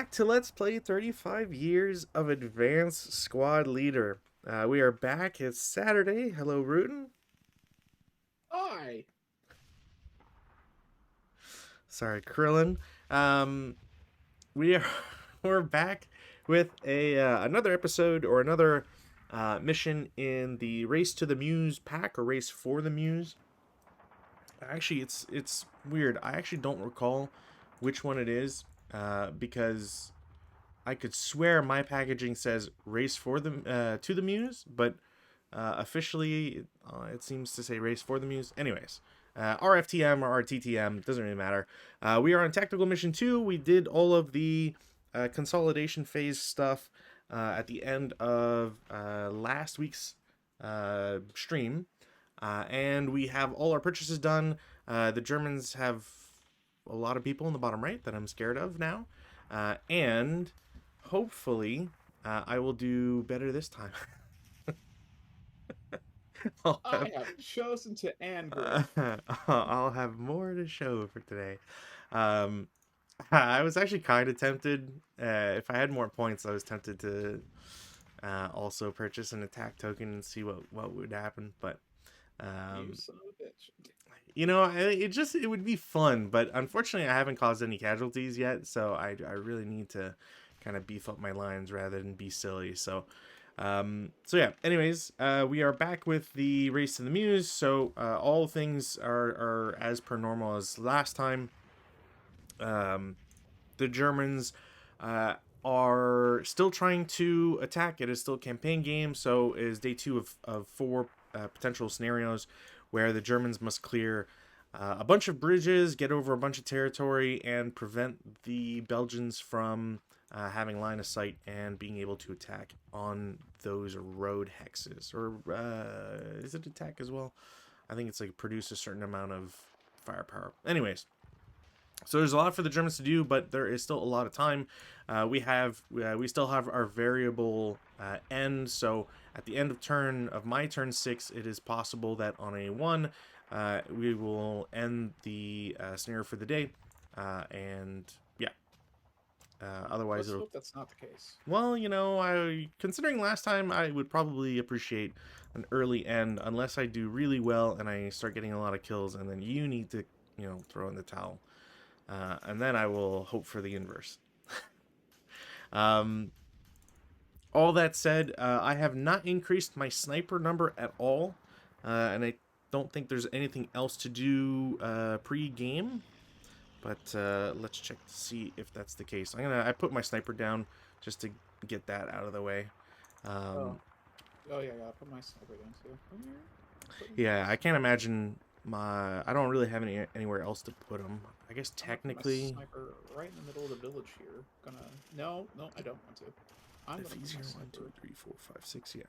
back to Let's Play 35 Years of Advanced Squad Leader. We are back. It's Saturday. Hello, Rutin. Hi. Sorry, Krillin. Um, we are we're back with a another episode or another mission in the Race to the Muse pack or Race for the Muse. Actually, it's weird. I actually don't recall which one it is because I could swear my packaging says "Race for the to the Muse," but officially it seems to say "Race for the Muse." Anyways, RFTM or RTTM doesn't really matter. We are on Tactical Mission 2. We did all of the consolidation phase stuff at the end of last week's stream, and we have all our purchases done. The Germans have a lot of people in the bottom right that I'm scared of now, and hopefully I will do better this time. I'll I have, have chosen to angry. I'll have more to show for today. Um, I was actually kind of tempted. If I had more points, I was tempted to also purchase an attack token and see what would happen. But You um, son of a bitch. it would be fun. But unfortunately, I haven't caused any casualties yet, so I really need to kind of beef up my lines rather than be silly. So yeah, anyways, we are back with the Race to the Muse. So all things are as per normal as last time. Um, the Germans are still trying to attack. It is still a campaign game, so it is day 2 of 4 potential scenarios where the Germans must clear a bunch of bridges, get over a bunch of territory, and prevent the Belgians from having line of sight and being able to attack on those road hexes. Or is it attack as well? I think it's like produce a certain amount of firepower. Anyways, so there's a lot for the Germans to do, but there is still a lot of time. We still have our variable end. So at the end of my turn 6, it is possible that on a 1, we will end the scenario for the day, and yeah. Otherwise, Let's it'll. hope that's not the case. Well, I considering last time, I would probably appreciate an early end, unless I do really well and I start getting a lot of kills, and then you need to, throw in the towel. And then I will hope for the inverse. um, all that said, I have not increased my sniper number at all, and I don't think there's anything else to do pre-game. But let's check to see if that's the case. I put my sniper down just to get that out of the way. Oh. Um, Oh yeah, I gotta put my sniper down too. Come here. yeah, I can't imagine I don't really have anywhere else to put them. I guess I'm gonna put my technically. sniper right in the middle of the village here. No, I don't want to. I'm gonna put my F0, 1, 2, sniper. 3, 4, 5, 6. Yeah.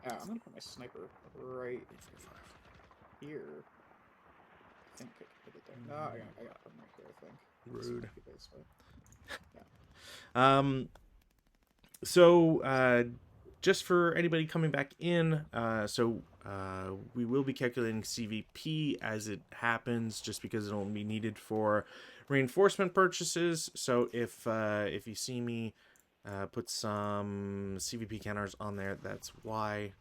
Yeah, I'm gonna put my sniper right 3, 4, 5. here. I think I can put it there. No, I gotta put them right here, I think. Rude. Keep it this way. Yeah. Um, so just for anybody coming back in, we will be calculating CVP as it happens, just because it'll be needed for reinforcement purchases. So if you see me put some CVP counters on there, that's why.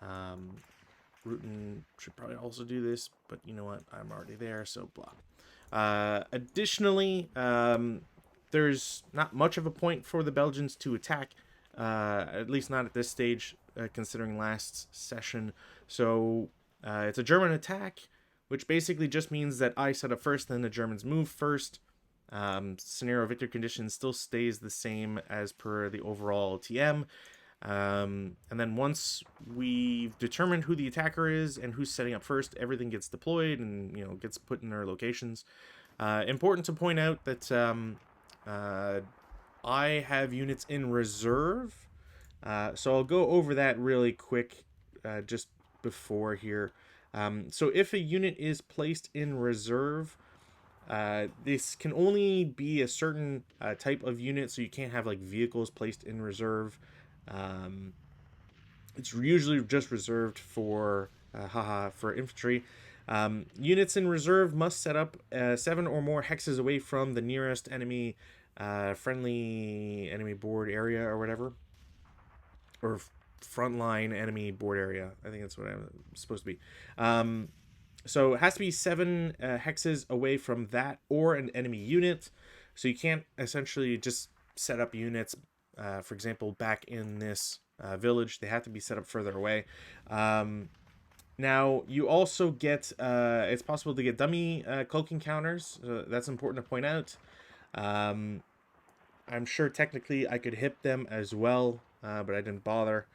Rutin should probably also do this, but you know what? I'm already there, so blah. Additionally, there's not much of a point for the Belgians to attack, at least not at this stage, considering last session. So it's a German attack, which basically just means that I set up first, then the Germans move first. Scenario victory condition still stays the same as per the overall TM. And then once we've determined who the attacker is and who's setting up first, everything gets deployed and gets put in their locations. Important to point out that I have units in reserve, so I'll go over that really quick just before here. So if a unit is placed in reserve, this can only be a certain type of unit, so you can't have like vehicles placed in reserve. Um, it's usually just reserved for for infantry. Units in reserve must set up 7 or more hexes away from the nearest enemy friendly enemy board area or whatever, or frontline enemy board area. I think that's what I'm supposed to be. So it has to be 7 hexes away from that or an enemy unit. So you can't essentially just set up units, for example, back in this village. They have to be set up further away. Now, you also get, it's possible to get dummy cloaking counters. That's important to point out. Um, I'm sure technically I could hit them as well, but I didn't bother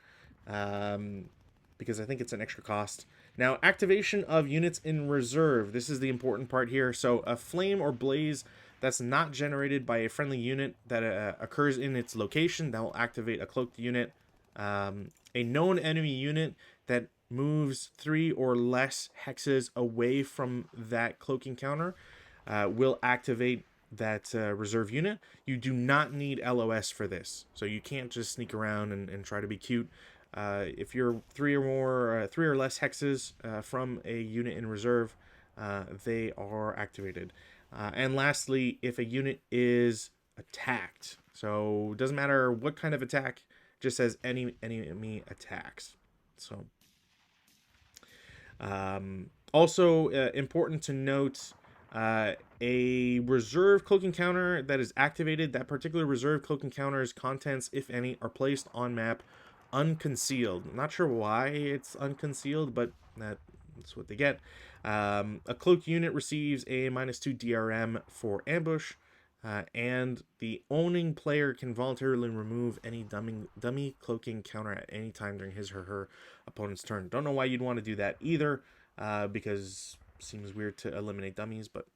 um, because I think it's an extra cost. Now, activation of units in reserve. This is the important part here. So, a flame or blaze that's not generated by a friendly unit that occurs in its location that will activate a cloaked unit. A known enemy unit that moves 3 or less hexes away from that cloaking counter will activate that reserve unit. You do not need LOS for this, so you can't just sneak around and try to be cute. If you're 3 or more, 3 or less hexes from a unit in reserve, they are activated. And lastly, if a unit is attacked, so it doesn't matter what kind of attack, just says any enemy attacks. So, also important to note, a reserve cloaking counter that is activated, that particular reserve cloaking counter's contents, if any, are placed on map unconcealed. Not sure why it's unconcealed, but that's what they get. A cloaked unit receives a -2 DRM for ambush, and the owning player can voluntarily remove any dummy cloaking counter at any time during his or her opponent's turn. Don't know why you'd want to do that either, because it seems weird to eliminate dummies, but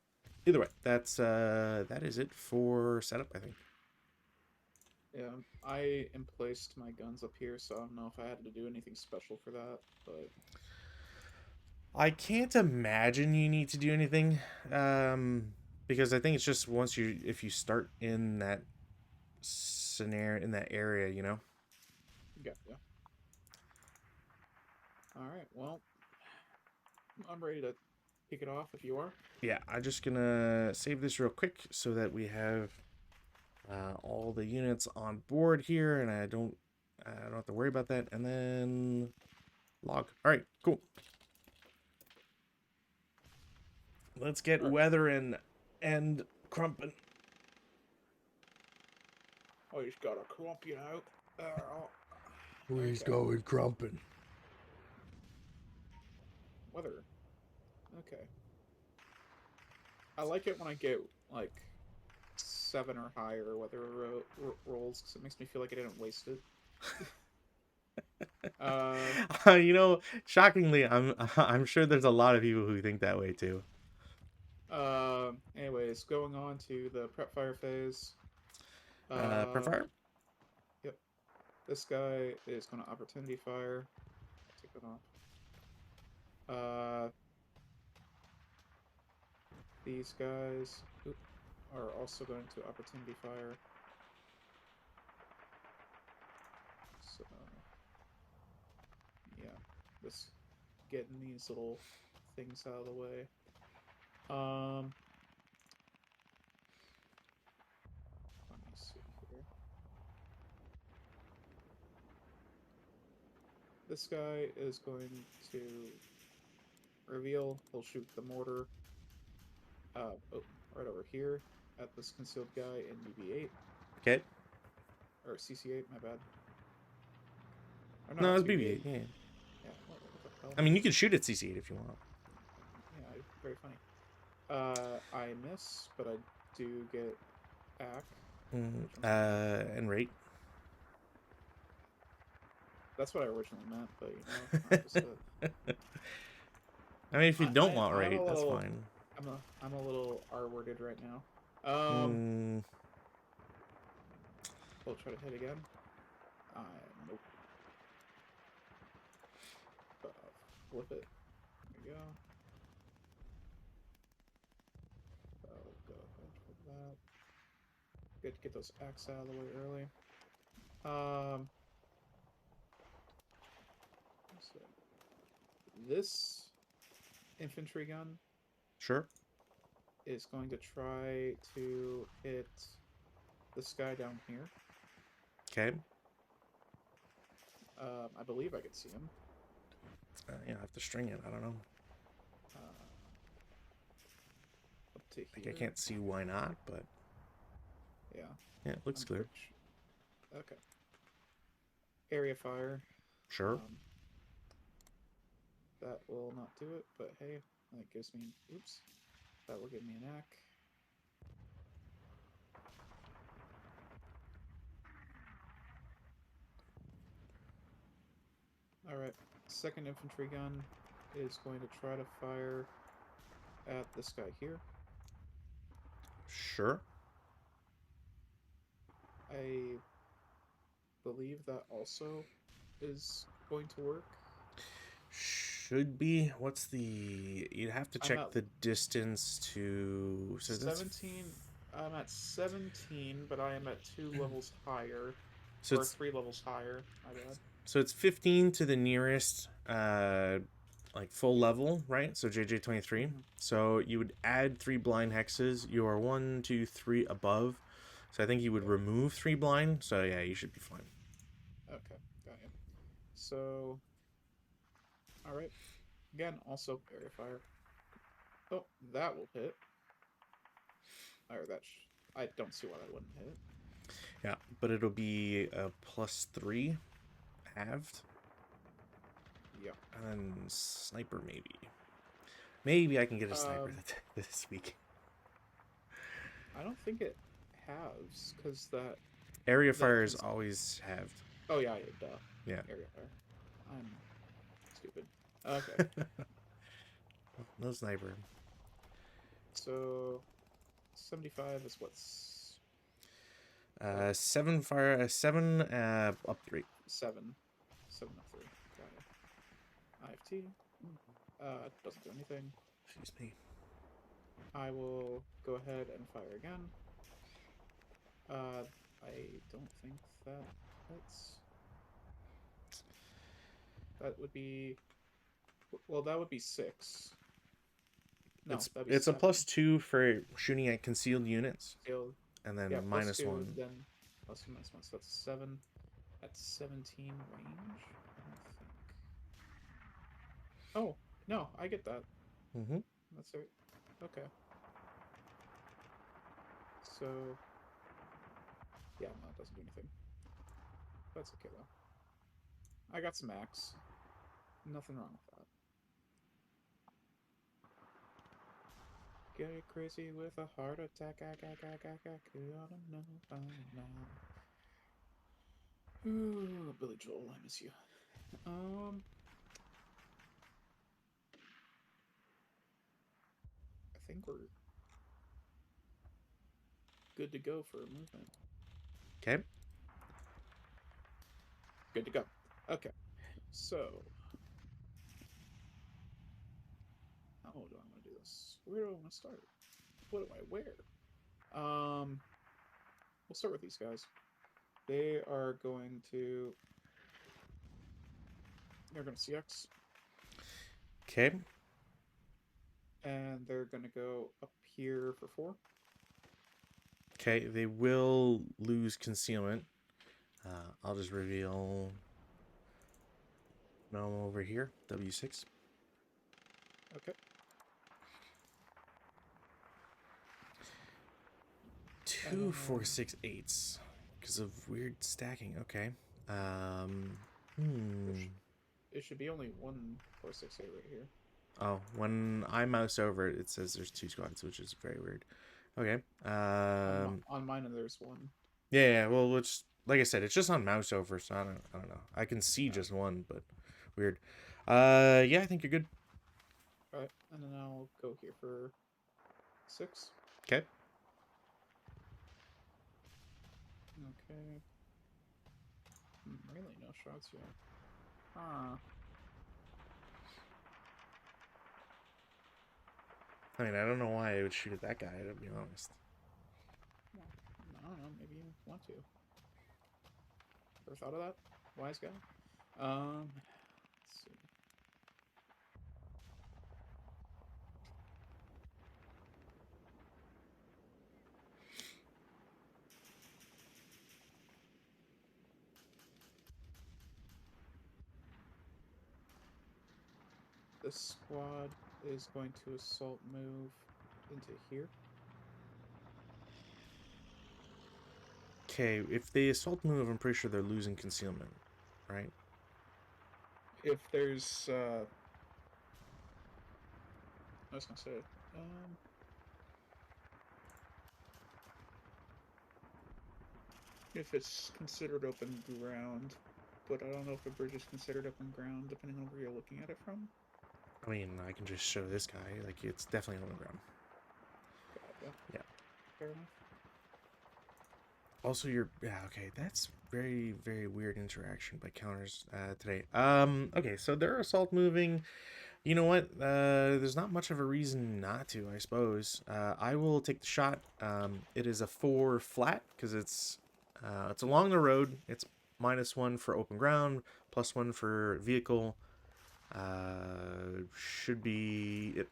either way, that is it for setup, I think. Yeah, I emplaced my guns up here, so I don't know if I had to do anything special for that, but I can't imagine you need to do anything, because I think it's just if you start in that scenario, in that area, you know. yeah. All right, well, I'm ready to kick it off if you are. Yeah, I'm just gonna save this real quick so that we have all the units on board here, and I don't have to worry about that. And then log. All right, cool. Let's get All right. weathering and crumping. Oh, he's got a clump, you know. Please Okay. go with crumping. Weather. Okay. I like it when I get like 7 or higher weather rolls because it makes me feel like I didn't waste it. You know, shockingly, I'm sure there's a lot of people who think that way too. Anyways, going on to the prep fire phase. Prefer. Yep. This guy is going to opportunity fire. Take that off. These guys are also going to opportunity fire. So, yeah, just getting these little things out of the way. Let me see here. This guy is going to reveal. He'll shoot the mortar. Right over here at this concealed guy in UB8. Okay. Or CC8, my bad. Or no, No, it's it's BB8. BB-8. Yeah. Yeah, what the hell? I mean, you can shoot at CC-8 if you want. Yeah, very funny. I miss, but I do get back. And rate. That's what I originally meant, but you know, opposite. I mean, if you don't want I'm rate, a that's little, fine. I'm a little R-worded right now. We'll try to hit again. Nope. Flip it. There we go. I'll go ahead and flip that. Good to get those X out of the way early. So this infantry gun Sure. is going to try to hit this guy down here. Okay. I believe I could see him. Yeah, I have to string it. I don't know. Up to Like, here. I can't see why not, but Yeah. yeah, it looks clear. Okay. Area fire. Sure. That will not do it, but hey, that gives me... Oops. That will give me an ack. Alright. Second infantry gun is going to try to fire at this guy here. Sure. I believe that also is going to work. Should be. What's the... You'd have to check the distance to... So 17. I'm at 17, but I am at 2 levels higher. So or it's 3 levels higher. My bad. So it's 15 to the nearest like full level, right? So JJ23. So you would add 3 blind hexes. You are 1, 2, 3 above. So I think you would remove 3 blind. So yeah, you should be fine. Okay, got you. So, all right. Again, also area fire. Oh, that will hit. Or I don't see why that wouldn't hit. Yeah, but it'll be a +3 halved. Yep. And then sniper maybe. Maybe I can get a sniper this week. I don't think it halves, because that... Area fire is always halved. Oh, yeah, duh. Yeah. Area fire. I'm stupid. Okay. No sniper. So, 75 is what's... 7 fire, 7 up 3. 7. 7 up 3. Got it. IFT. Doesn't do anything. Excuse me. I will go ahead and fire again. I don't think that hits. That would be... Well, that would be 6. No, that'd be it's 7. a +2 for shooting at concealed units. Concealed. And then yeah, -1. +2, then +2, -1. So that's 7 at 17 range, I don't think. Oh, no, I get that. Mm-hmm. That's it. Okay. So, yeah, no, it doesn't do anything. That's okay, though. I got some axe. Nothing wrong with that. Get crazy with a heart attack. I don't know by now. Ooh, Billy Joel, I miss you. I think we're good to go for a movement. Okay. Good to go. Okay. So, how do I want to do this? Where do I want to start? What do I wear? We'll start with these guys. They're going to CX. Okay. And they're going to go up here for 4. Okay, they will lose concealment. I'll just reveal Gnome over here, W6. Okay. 2, 4, 6, 8s because of weird stacking. Okay. It should be only 1, 4, 6, 8 right here. Oh, when I mouse over it, it says there's 2 squads, which is very weird. Okay. On mine, there's 1. Yeah. Well, it's like I said, it's just on mouse over, so I don't know. I can see just 1, but weird. Yeah, I think you're good. All right, and then I'll go here for 6. Okay. Okay. Really, no shots yet. Ah. I mean, I don't know why I would shoot at that guy, to be honest. Well, I don't know. Maybe you want to. Ever thought of that? Wise guy? Let's see. this squad is going to assault move into here. Okay, if they assault move, I'm pretty sure they're losing concealment, right? If there's, I was gonna say, if it's considered open ground, but I don't know if a bridge is considered open ground depending on where you're looking at it from. I mean, I can just show this guy. Like, it's definitely on the ground. Gotcha. Yeah. Fair enough. Also, yeah, okay, that's very, very weird interaction by counters today. Okay, so they're assault moving. You know what? There's not much of a reason not to, I suppose. I will take the shot. It is a 4 flat because it's along the road. It's -1 for open ground, +1 for vehicle. Should be it.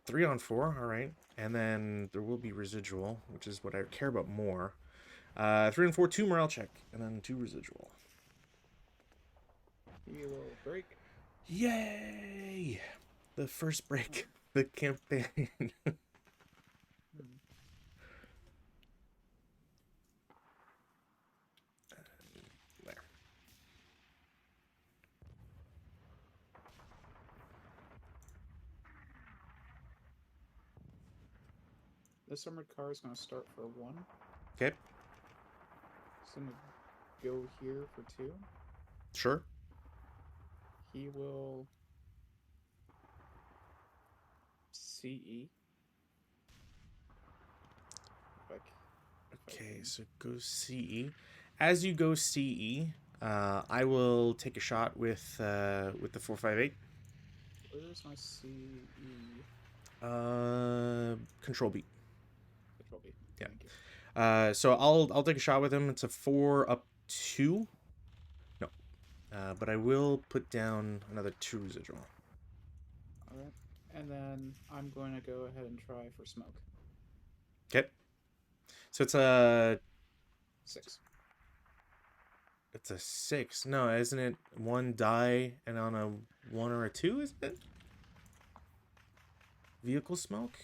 3 on 4, all right. And then there will be residual, which is what I care about more. 3 and 4, 2 morale check, and then 2 residual. He will break. Yay! The first break, the campaign. Hmm. There. This armored car is going to start for 1. Okay, It's going to go here for 2. sure. He will CE. If I Okay, can. so go CE. As you go CE, I will take a shot with the 458. Where's my CE? Control beat. Control B. Yeah. Thank you. So I'll take a shot with him. It's a 4 up 2. No. But I will put down another 2 residual. Alright. And then I'm going to go ahead and try for smoke. Okay. So it's a 6. 6. No, isn't it 1 die and on a 1 or a 2, isn't it? Vehicle smoke?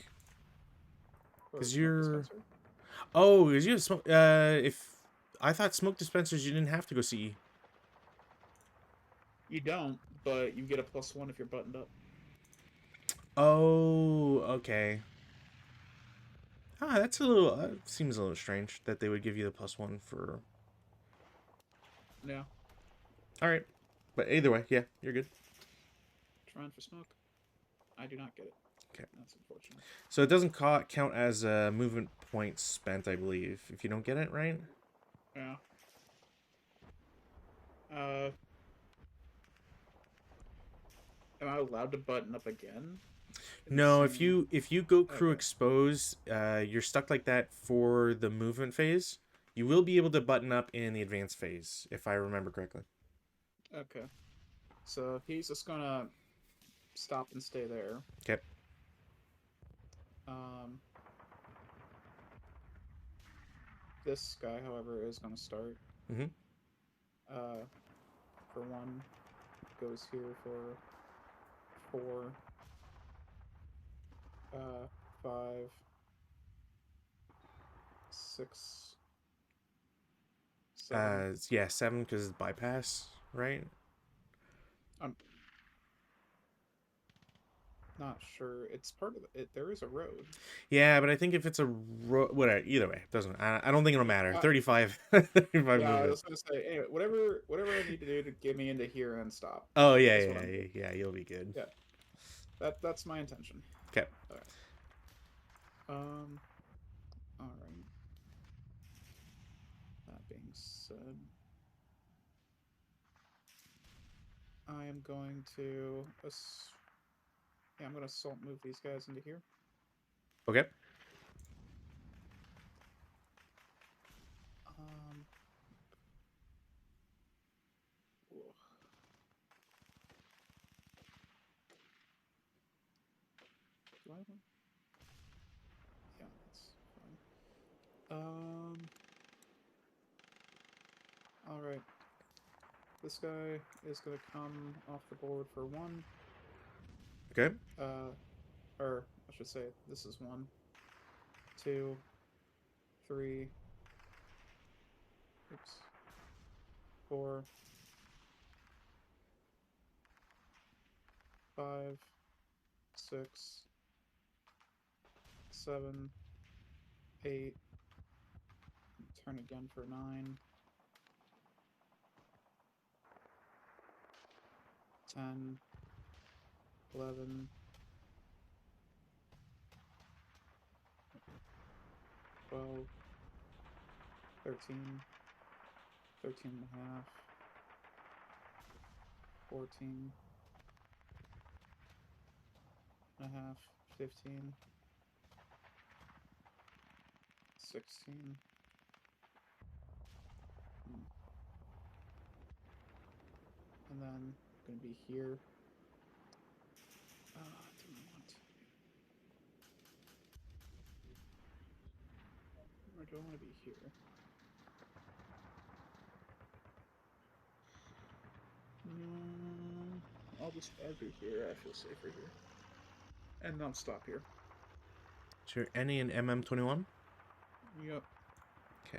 Or Because smoke you're... dispenser. Oh, is you have smoke... if... I thought smoke dispensers you didn't have to go CE. You don't, but you get a +1 if you're buttoned up. Oh, okay. Ah, that's a little... seems a little strange that they would give you the +1 for... Yeah. Alright. But either way, yeah, you're good. Trying for smoke. I do not get it. Okay. That's unfortunate. So it doesn't count as a movement point spent, I believe, if you don't get it, right? Yeah. Am I allowed to button up again? In the No, same... if you go crew Okay. expose, you're stuck like that for the movement phase. You will be able to button up in the advanced phase, if I remember correctly. Okay. So he's just gonna stop and stay there. Okay. Um, this guy, however, is gonna start. Mm-hmm. For 1, goes here for 4, 5, 6, 7. Yeah, 7 because it's bypass, right? I'm not sure. It's part of it. There is a road. Yeah, but I think if it's a whatever, either way, doesn't. I don't think it'll matter. Uh, 35, 35 yeah, I movement. was gonna say anyway. Whatever I need to do to get me into here and stop. Oh yeah, Is what I'm yeah, doing. yeah. You'll be good. Yeah, that's my intention. Okay. All right. All right. That being said, I am going to yeah, I'm gonna assault move these guys into here. Okay. Whoa. Do I have one? Yeah, that's fine. All right. This guy is gonna come off the board for 1. Okay. Or I should say, this is 1, 2, 3, oops, 4, 5, 6, 7, 8. Turn again for 9, 10, 11, 12, 13, 13 and a half, 14 and a half, 15, 16. And then going to be here. Do I want? Or do I want to be here? I'll just add be here. I feel safer here. And I'll stop here. So you're any in MM21? Yep. Okay.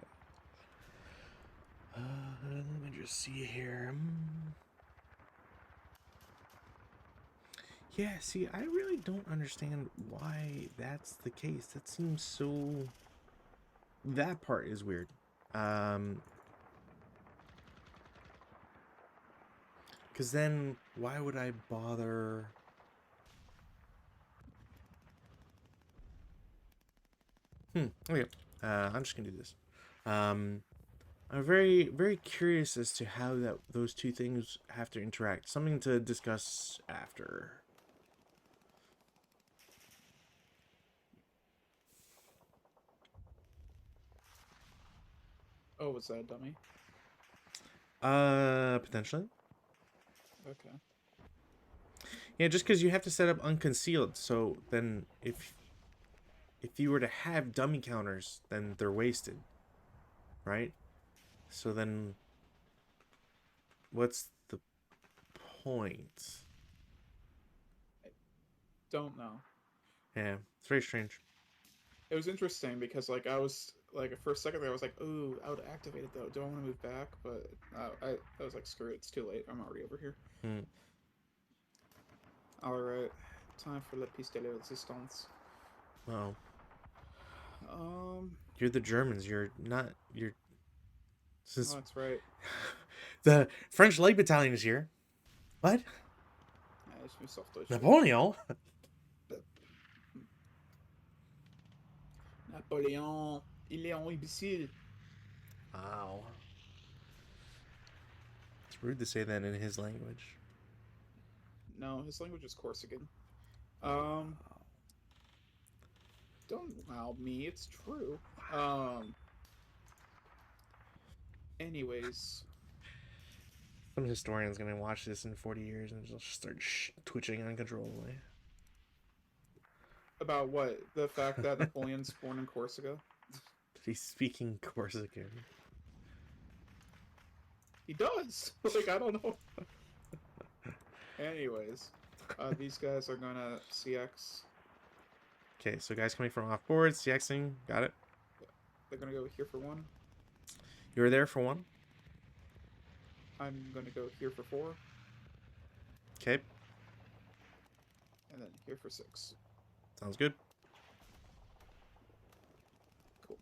Let me just see here. Yeah, see, I really don't understand why that's the case. That seems so... That part is weird. Because then, why would I bother... Okay. I'm just gonna do this. I'm very, very curious as to how those two things have to interact. Something to discuss after. Oh, was that a dummy? Potentially. Okay. Yeah, just because you have to set up unconcealed, so then if you were to have dummy counters, then they're wasted, right? So then, what's the point? I don't know. Yeah, it's very strange. It was interesting because, like, I was like, for a second there, I was like, "Ooh, I would activate it though. Do I want to move back?" But I was like, "Screw it, it's too late. I'm already over here." Hmm. All right, time for la piste de resistance. Well, Um, you're the Germans. You're not. You're. oh, Since that's right. the French Light Battalion is here. What? Ja, ich muss auf Deutsch reden. Napoleon? Napoléon, il est en imbécile. Wow. It's rude to say that in his language. No, his language is Corsican. Um, don't wow me. It's true. Anyways, Some historian's gonna watch this in 40 years and just start twitching uncontrollably. about what? The fact that Napoleon's born in Corsica? He's speaking Corsican. He does. Like, I don't know. Anyways, these guys are gonna CX. Okay, so guys coming from off board, CXing, got it. They're gonna go here for 1. You were there for 1. I'm gonna go here for 4, Okay, and then here for 6. sounds good. Cool.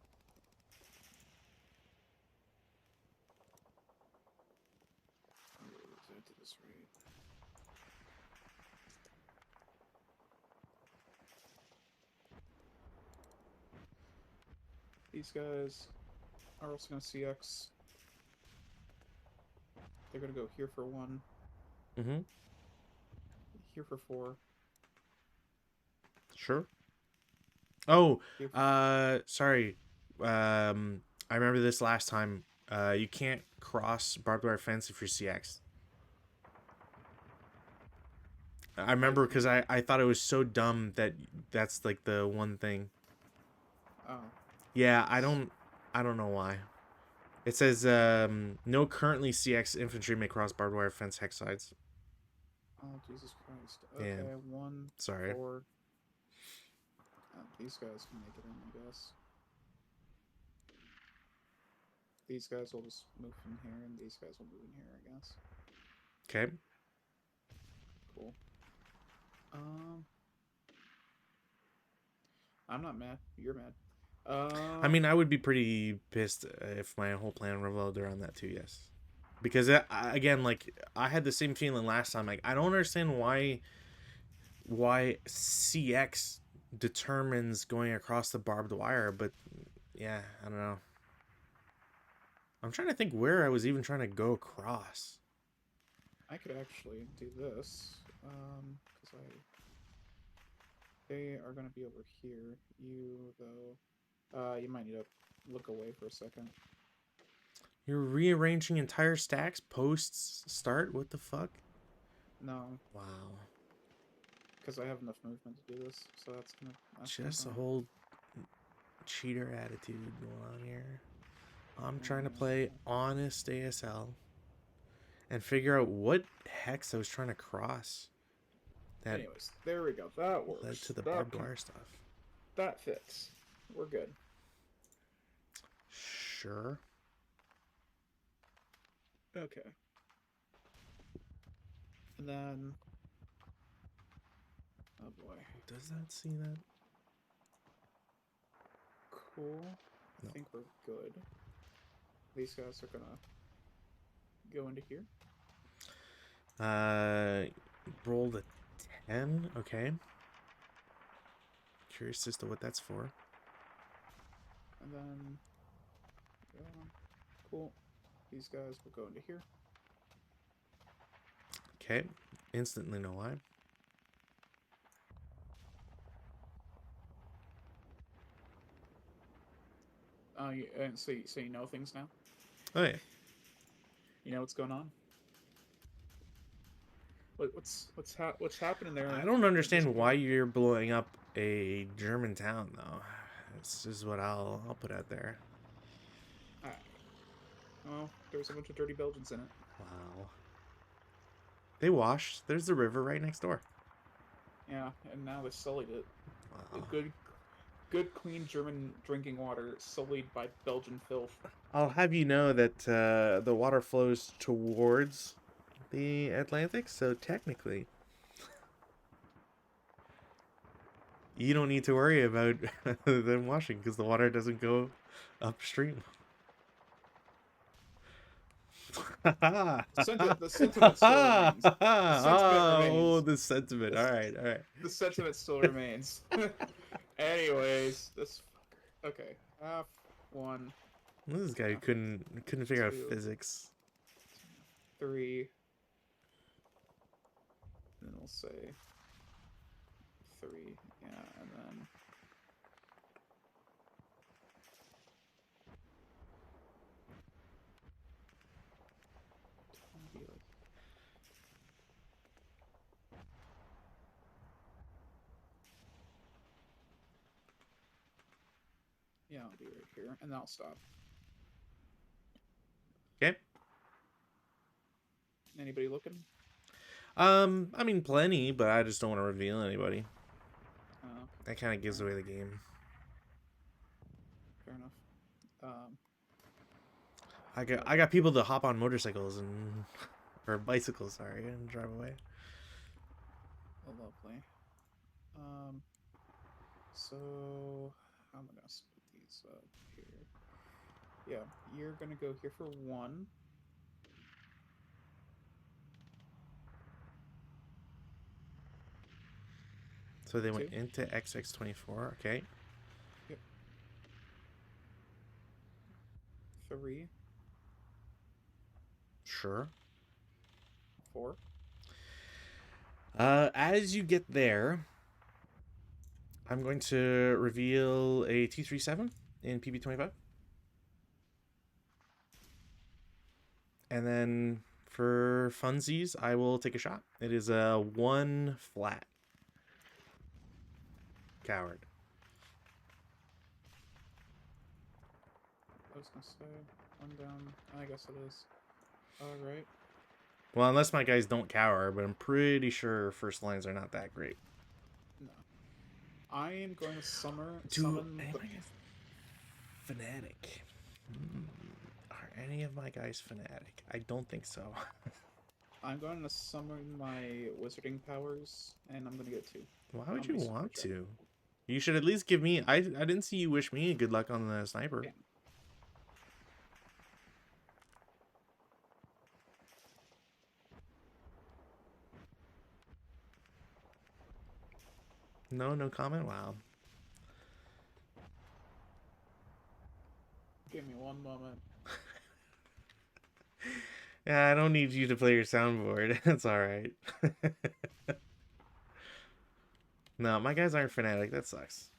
I did this right. These guys are also gonna CX. They're gonna go here for 1, Mm-hmm. here for 4. Sure. Oh, Here for... sorry. I remember this last time. You can't cross barbed wire fence if you're CX. I remember because I thought it was so dumb that that's like the one thing. Oh. Yeah, I don't know why. It says no currently CX infantry may cross barbed wire fence hex sides. Oh, Jesus Christ. Yeah. Okay, 1, Sorry. 4. These guys can make it in, I guess. These guys will just move in here, and these guys will move in here, I guess. Okay. Cool. I'm not mad. You're mad. I mean, I would be pretty pissed if my whole plan revolved around that too. Yes, because again, like I had the same feeling last time. Like I don't understand why CX determines going across the barbed wire, but yeah, I don't know. I'm trying to think where I was even trying to go across. I could actually do this, because they are gonna be over here. You though, you might need to look away for a second. You're rearranging entire stacks post start? What the fuck? No, Wow. because I have enough movement to do this, so that's Just a fine. whole cheater attitude going on here. I'm trying to Yeah. play honest ASL and figure out what hex I was trying to cross that Anyways, there we go. That led works. to the barbed wire stuff. That fits. We're good. Sure. Okay. And then, oh boy. Does that see that? Cool. No. I think we're good. These guys are gonna go into here. Rolled a 10. Okay. Curious as to what that's for. And then, cool. These guys will go into here. Okay. Instantly know why. So you know things now? Oh yeah. You know what's going on? What's happening there? I don't understand why you're blowing up a German town though. This is what I'll put out there. Well, there's a bunch of dirty Belgians in it. Wow. They washed. There's the river right next door. Yeah, and now they sullied it. Wow. Good, clean German drinking water sullied by Belgian filth. I'll have you know that the water flows towards the Atlantic, so technically you don't need to worry about them washing because the water doesn't go upstream. The sentiment still remains. The sentiment Oh, remains. the sentiment. All right, all right. The sentiment still remains. Anyways, this fucker. Okay, half one, This guy who couldn't figure out physics. 3. Then we'll say 3. Yeah, and then be like, yeah, I'll be right here, and I'll stop. Okay. Anybody looking? I mean plenty, but I just don't want to reveal anybody. That kind of gives away the game. Fair enough. I got people to hop on motorcycles and or bicycles, sorry, and drive away. Oh, lovely. So how am I gonna split these up here? Yeah, you're gonna go here for 1. So they went 2. into XX24. Okay. Yep. 3. Sure. 4. As you get there, I'm going to reveal a T37 in PB25. And then for funsies, I will take a shot. It is a 1 flat. Coward. I was gonna say 1 down. I guess it is. Alright. Well, unless my guys don't cower, but I'm pretty sure first lines are not that great. No. I am going to Do summon any the... of my guys fanatic? Are any of my guys fanatic? I don't think so. I'm going to summon my wizarding powers, and I'm going to get 2. Why would I'm you be super want check. to? You should at least give me. I didn't see you wish me good luck on the sniper. Yeah. No, no comment. Wow. Give me one moment. Yeah, I don't need you to play your soundboard. That's all right. No, my guys aren't fanatic. That sucks.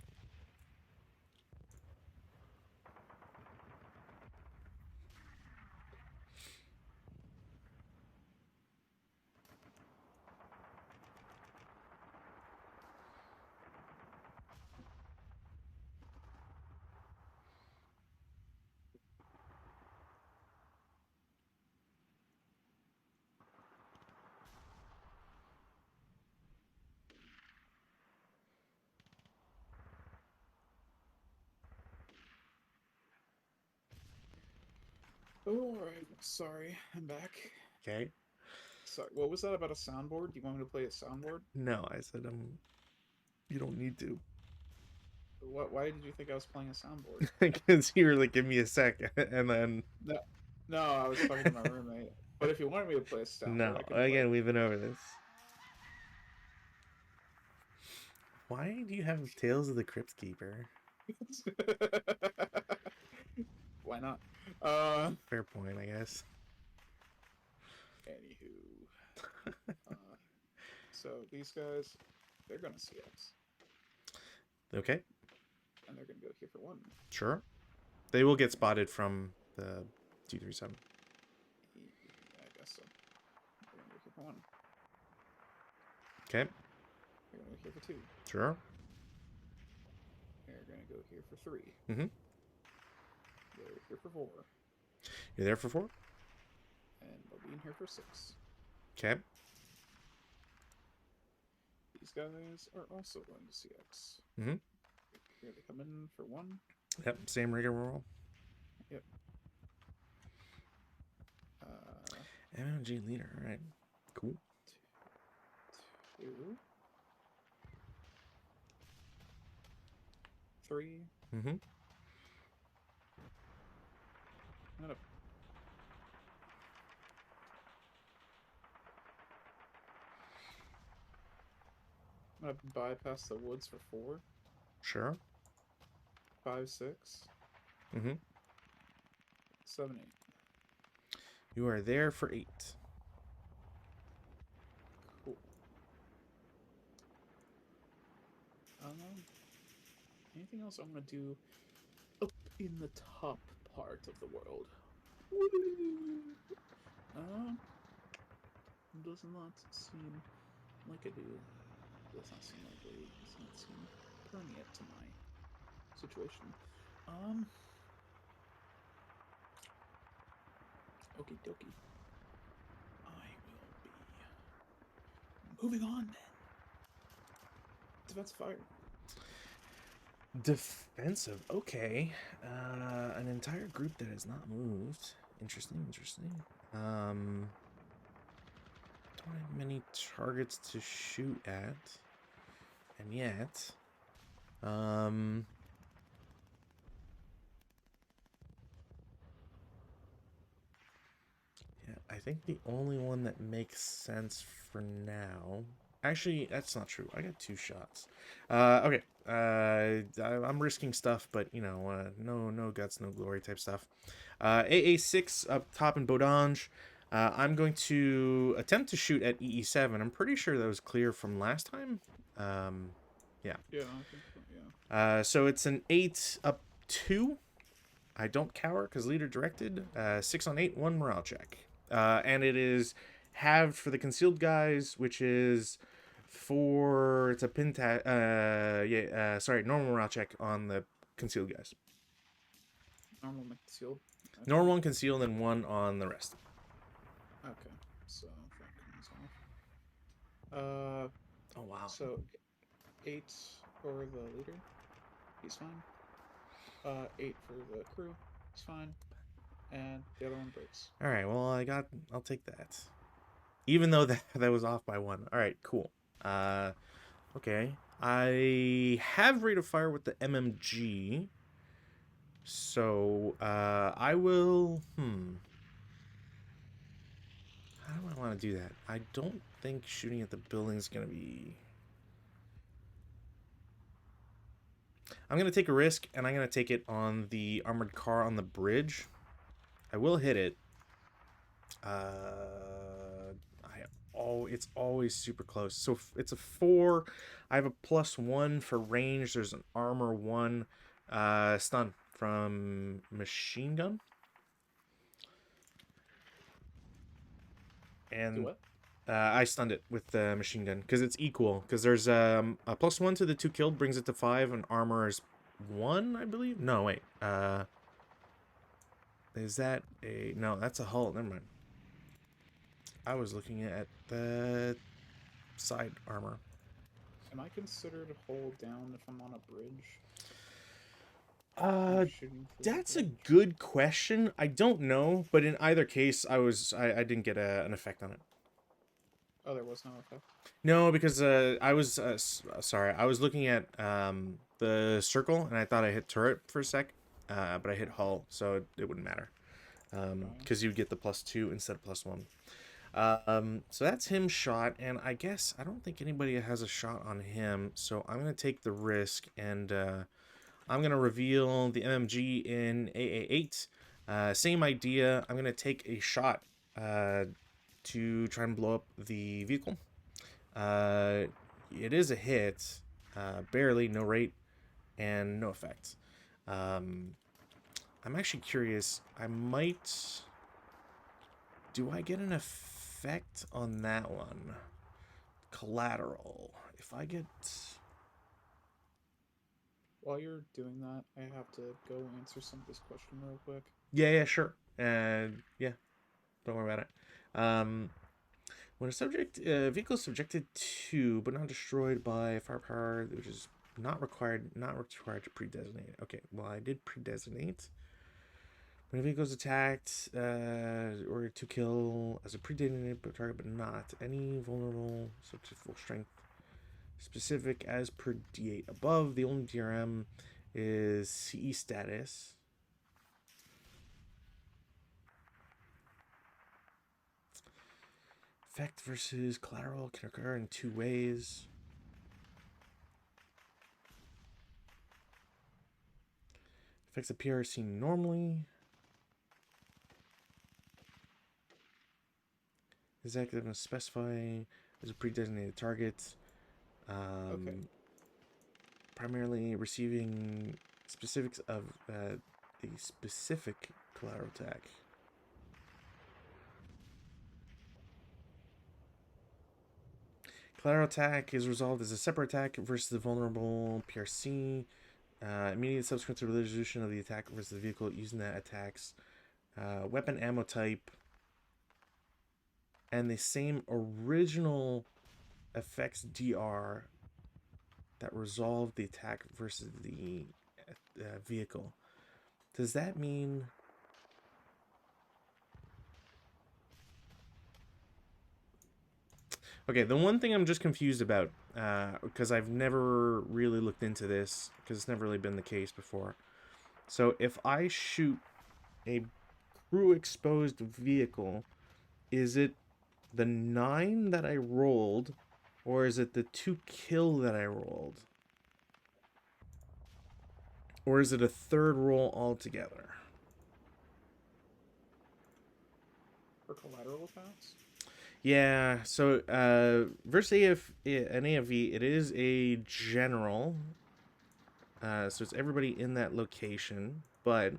Oh, alright. Sorry, I'm back. Okay. Sorry, what was that about a soundboard? Do you want me to play a soundboard? No, I said You don't need to. Why did you think I was playing a soundboard? Because you were like, give me a sec, and then No, no, I was talking to my roommate. But if you wanted me to play a soundboard, no. I can play Again, we've been over this. Why do you have Tales of the Crypt Keeper? it. Why not? Fair point, I guess. Anywho, uh, so these guys, they're gonna CX, Okay, and they're gonna go here for 1. sure. They will get spotted from the 237. Yeah, I guess so. They're gonna go here for 1. Okay, They're gonna go here for 2. sure. They're gonna go here for 3. Mm-hmm. They're here for 4. You're there for 4? And they'll be in here for 6. Okay. These guys are also going to CX. Mm-hmm. Here they come in for 1. Yep, same rigmarole. Yep. MMG leader, alright. Cool. 2, 3. Mm-hmm. I'm gonna bypass the woods for 4. Sure. 5, 6. Mm-hmm. 7, 8. You are there for 8. Cool. Anything else I'm gonna do up in the top part of the world? Does not seem like I do. Does not seem likely. Does not seem permeate to my situation. Okie dokie. I will be moving on then. Defense fire. Defensive. Okay. An entire group that has not moved. Interesting, interesting. Don't have many targets to shoot at. And yet, yeah, I think the only one that makes sense for now. Actually, that's not true. I got 2 shots. Okay. I'm risking stuff, but you know, no guts, no glory type stuff. AA6 up top in Bodange. I'm going to attempt to shoot at EE7. I'm pretty sure that was clear from last time. Yeah. Yeah, I think so, yeah. So it's an 8 up 2. I don't cower because leader directed. 6 on 8, 1 morale check. And it is halved for the concealed guys, which is it's a normal morale check on the concealed guys. Normal concealed. Okay. Normal 1 concealed and 1 on the rest. Okay. so that comes off. Oh wow. So 8 for the leader, he's fine. 8 for the crew, he's fine. And the other one breaks. All right. Well, I'll take that. Even though that was off by one. All right. Cool. Uh, okay. I have rate of fire with the MMG. So I will. How do I want to do that? I don't think shooting at the building is gonna be. I'm gonna take a risk, and I'm gonna take it on the armored car on the bridge. I will hit it. It's always super close. So it's a 4. I have a +1 for range. There's an armor 1 stun from machine gun. Do And what? I stunned it with the machine gun because it's equal. Because there's a +1 to the 2 killed brings it to 5, and armor is 1, I believe. No, wait. Is that a no? That's a hull. Never mind. I was looking at the side armor. Am I considered hold down if I'm on a bridge? Uh, Shooting through that's the a bridge? good question. I don't know, but in either case, I didn't get an effect on it. Oh, there was no effect. No, because I was sorry. I was looking at the circle, and I thought I hit turret for a sec, but I hit hull, so it wouldn't matter. Because you would get the +2 instead of +1. So that's him shot, and I guess I don't think anybody has a shot on him, so I'm gonna take the risk, and I'm gonna reveal the MMG in AA8. Same idea. I'm gonna take a shot to try and blow up the vehicle. It is a hit, barely, no rate, and no effect. I'm actually curious. I might. Do I get an effect on that one? Collateral. If I get. While you're doing that, I have to go answer some of this question real quick. Yeah, sure. Yeah, don't worry about it. When a vehicle is subjected to, but not destroyed by firepower, which is not required to pre-designate. Okay, well, I did pre-designate. When a vehicle is attacked or to kill as a pre-designated target, but not any vulnerable, subject to full strength, specific as per D8 above. The only DRM is CE status. Effect versus collateral can occur in 2 ways. Effects appear seen normally. Is that going to specify as a pre-designated target? Okay. Primarily receiving specifics of the specific collateral attack. Collateral attack is resolved as a separate attack versus the vulnerable PRC. Immediate subsequent to resolution of the attack versus the vehicle using that attack's weapon ammo type. And the same original effects DR that resolved the attack versus the vehicle. Does that mean... Okay, the one thing I'm just confused about, because I've never really looked into this, because it's never really been the case before. So if I shoot a crew-exposed vehicle, is it the 9 that I rolled, or is it the 2 kill that I rolled? Or is it a third roll altogether? For collateral attacks? Yeah, so versus an AFV, it is a general. So it's everybody in that location. But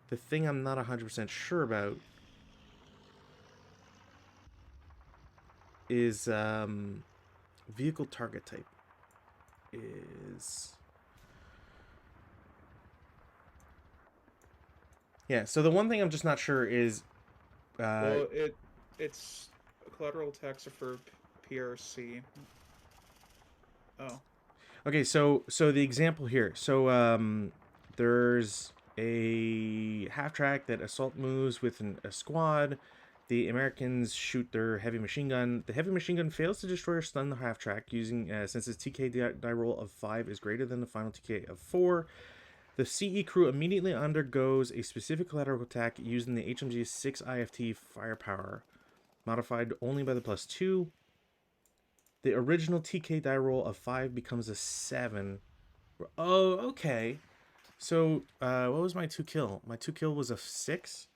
the thing I'm not 100% sure about is vehicle target type. Yeah, so the one thing I'm just not sure is Well, it's collateral attacks are for PRC. Oh. Okay, so the example here. So there's a half track that assault moves with a squad. The Americans shoot their heavy machine gun. The heavy machine gun fails to destroy or stun the half track using since its TK die roll of 5 is greater than the final TK of 4. The CE crew immediately undergoes a specific collateral attack using the HMG's 6 IFT firepower, modified only by the +2. The original TK die roll of 5 becomes a 7. Oh, okay. So, what was my 2 kill? My 2 kill was a 6.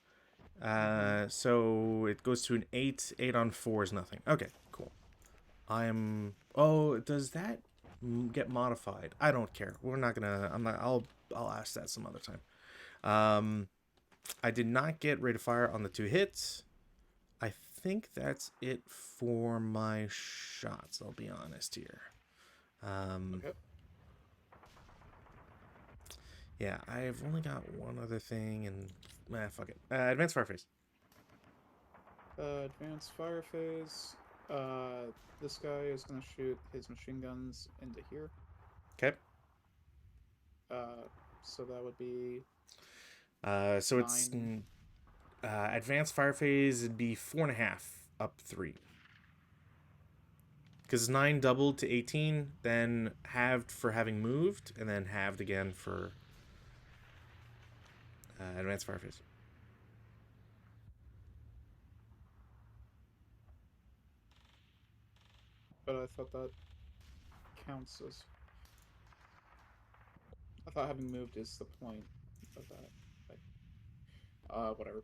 So it goes to an 8. 8 on 4 is nothing. Okay, cool. Oh, does that get modified? I don't care. We're not gonna. I'll ask that some other time. I did not get rate of fire on the 2 hits. I think that's it for my shots. I'll be honest here. Okay. Yeah, I've only got one other thing, and fuck it. Advanced fire phase. Advanced fire phase. This guy is gonna shoot his machine guns into here. Okay. So that would be. So 9. it's advanced fire phase would be 4.5 up 3. Because 9 doubled to 18, then halved for having moved, and then halved again for advanced fire phase. But I thought that counts as. I thought having moved is the point of that. Like, whatever.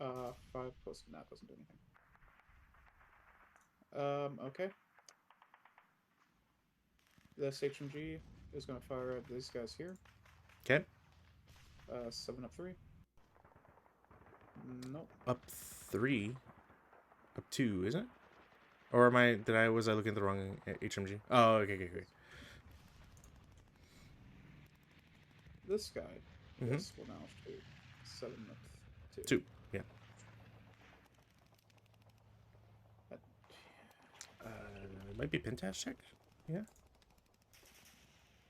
Oh. 5 plus that doesn't do anything. Okay. This HMG is gonna fire at these guys here. Okay. 7 up 3. Nope. Up 3. Up 2, isn't it? Or was I looking at the wrong HMG? Oh, okay. This guy, this will now shoot 7 up 2. 2, yeah. It might be a Pintash check. Yeah.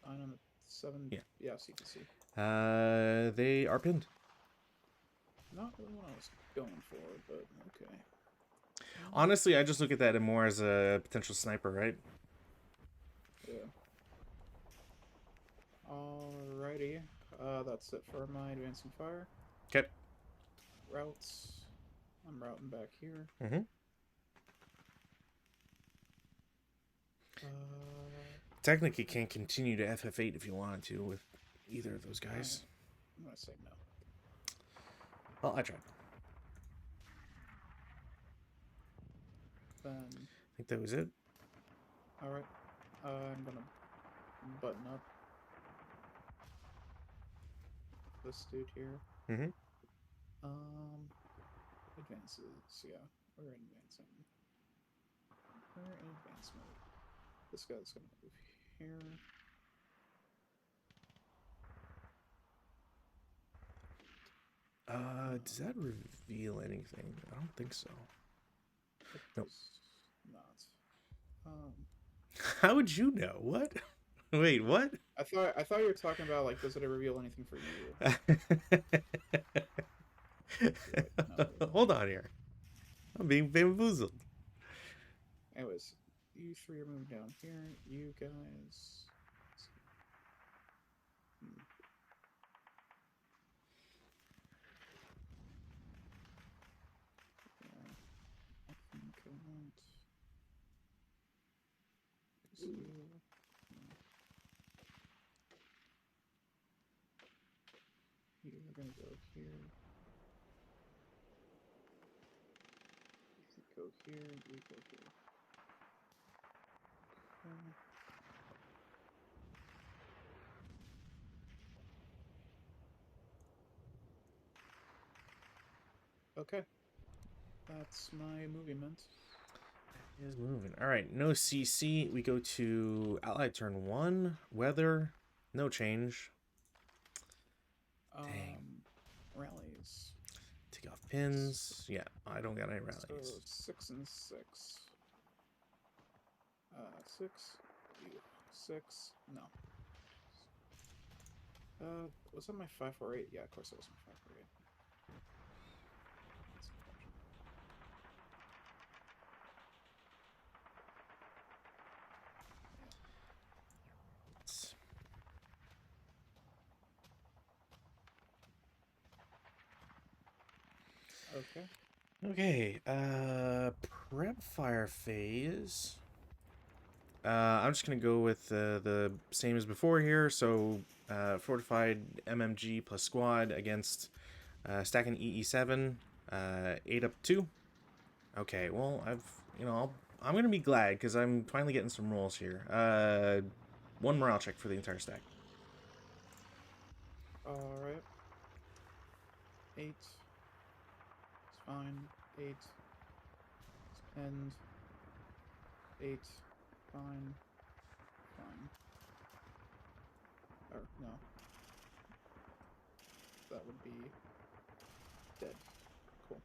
9 on the 7. Yeah. Yeah, so you can see. They are pinned. Not really what I was going for, but okay. Honestly, I just look at that more as a potential sniper, right? Yeah. Alrighty. That's it for my advancing fire. Okay. Routes. I'm routing back here. Technically, can't continue to FF8 if you wanted to with either of those guys. I'm gonna say no. Well, I tried. Then. I think that was it. Alright. I'm gonna button up this dude here. Advances. Yeah, we're in advancing. We're in advance mode. This guy's gonna move here. Does that reveal anything? I don't think so. Nope. Not. How would you know? What? Wait, what? I thought you were talking about, like, does it reveal anything for you? Hold on here. I'm being bamboozled. Anyways, you 3 are moving down here. You guys. I think I want. You're gonna go here. You go here. You go here. Okay. That's my movement. Is moving. All right, no CC. We go to Allied turn 1. Weather, no change. Dang. Rallies. Take off pins. Yeah, I don't got any rallies. So 6 and 6. 6. You 6. No. Was that my 548? Yeah, of course it was my 548. Okay. Okay, prep fire phase. I'm just gonna go with the same as before here. So, fortified MMG plus squad against stacking EE7, 8 up 2. Okay, well I'm gonna be glad because I'm finally getting some rolls here. One morale check for the entire stack. Alright. 8. It's fine. 8. End. 8. Fine. Fine. Or, no. That would be dead. Cool.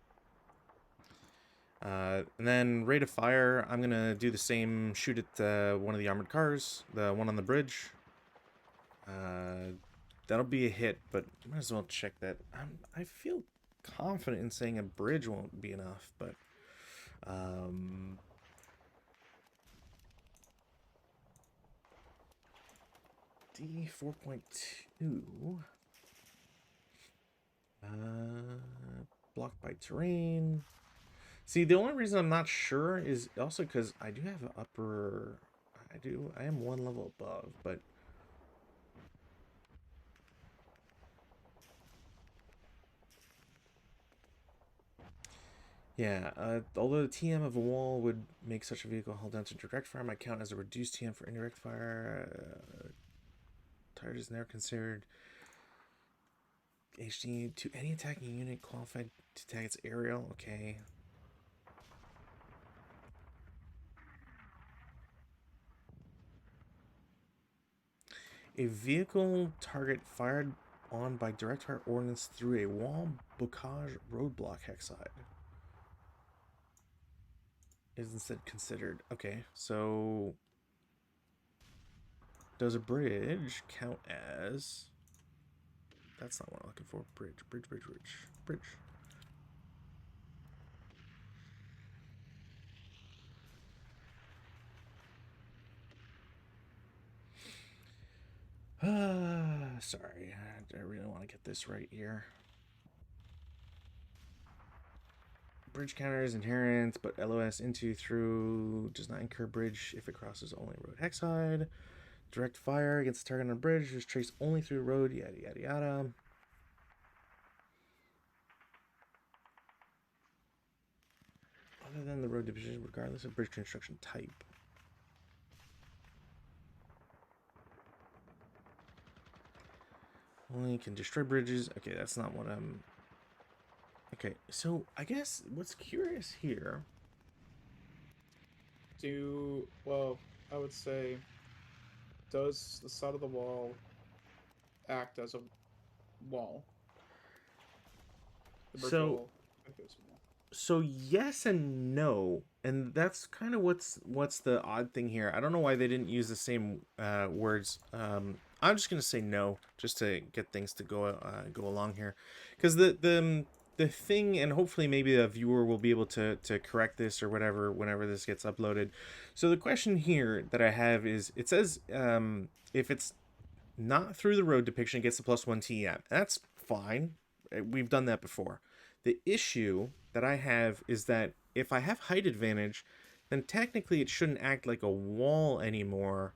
And then rate of fire, I'm gonna do the same. Shoot at one of the armored cars, the one on the bridge. That'll be a hit, but might as well check that. I feel confident in saying a bridge won't be enough, but D 4.2. Blocked by terrain. See, the only reason I'm not sure is also because I do have an upper. I am one level above, but yeah, although the TM of a wall would make such a vehicle hold down to direct fire, might count as a reduced TM for indirect fire. Target is never considered HD to any attacking unit qualified to attack its aerial. Okay. A vehicle target fired on by direct fire ordnance through a wall, bocage, roadblock hexide is instead considered. Okay, so does a bridge count as... That's not what I'm looking for. Bridge. Sorry, I really want to get this right here. Bridge counter is inherent, but LOS into through does not incur bridge if it crosses only road hexide. Direct fire against the target on a bridge is traced only through road, yada yada yada. Other than the road division, regardless of bridge construction type. Only can destroy bridges. Okay, that's not what I'm... Okay, so I guess what's curious here... Well, I would say, does the side of the wall act as a wall? The bridge wall act as a wall. So yes and no, and that's kind of what's the odd thing here. I don't know why they didn't use the same words. I'm just gonna say no, just to get things to go along here, because the thing, and hopefully maybe a viewer will be able to correct this or whatever whenever this gets uploaded. So the question here that I have is, it says if it's not through the road depiction, it gets the +1 TM. That's fine. We've done that before. The issue that I have is that if I have height advantage, then technically it shouldn't act like a wall anymore,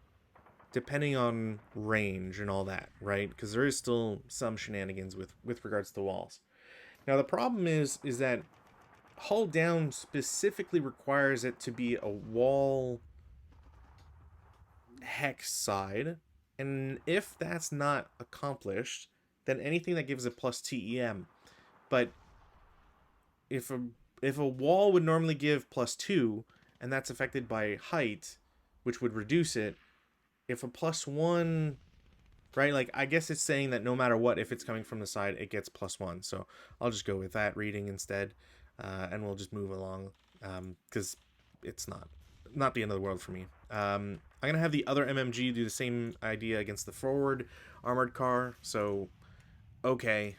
depending on range and all that, right? Because there is still some shenanigans with regards to walls. Now the problem is that hull down specifically requires it to be a wall hex side, and if that's not accomplished, then anything that gives a +TEM. But if a wall would normally give +2, and that's affected by height, which would reduce it, if a +1 right? Like, I guess it's saying that no matter what, if it's coming from the side, it gets +1. So I'll just go with that reading instead, and we'll just move along, because it's not the end of the world for me. I'm gonna have the other MMG do the same idea against the forward armored car. So okay,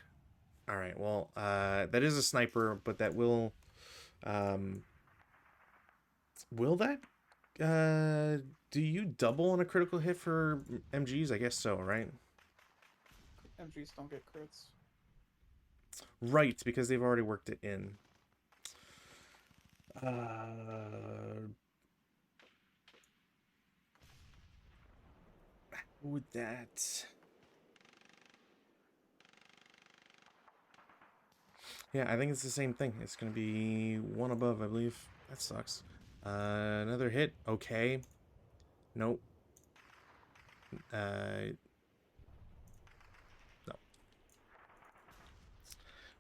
all right. Well, that is a sniper, but that um, will that do you double on a critical hit for MGs? I guess so, right? MGs don't get crits. Right, because they've already worked it in. Uh, would that? Yeah, I think it's the same thing. It's gonna be one above, I believe. That sucks. Another hit. Okay. Nope. No.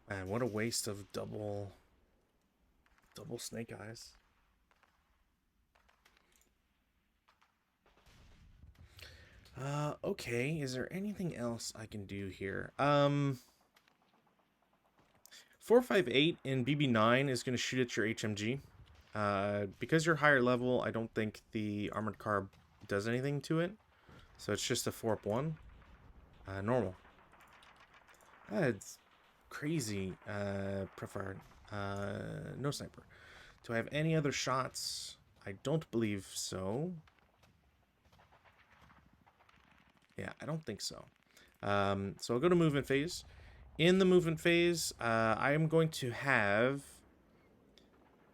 Man, what a waste of double snake eyes. Okay. Is there anything else I can do here? 458 in BB9 is going to shoot at your HMG. Because you're higher level, I don't think the armored car does anything to it. So it's just a 4-up-1. Normal. That's crazy. Preferred. No sniper. Do I have any other shots? I don't believe so. Yeah, I don't think so. So I'll go to movement phase. In the movement phase, I am going to have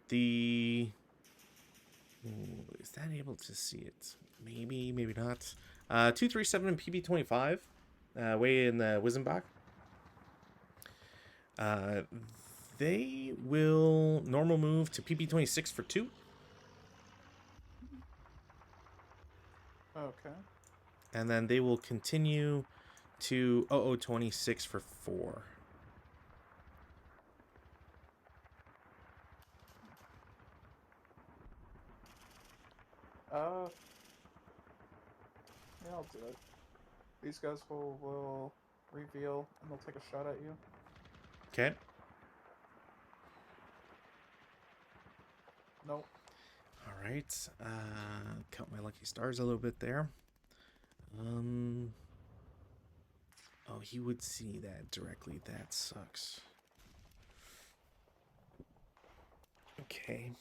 the... Ooh, is that able to see it? Maybe, maybe not. 237 and PB25, way in the Wizenbach. They will normal move to PB26 for 2. Okay. And then they will continue to 0026 for 4. Uh, yeah, I'll do it. These guys will reveal and they'll take a shot at you. Okay. Nope. All right. Count my lucky stars a little bit there. Oh, he would see that directly. That sucks. Okay.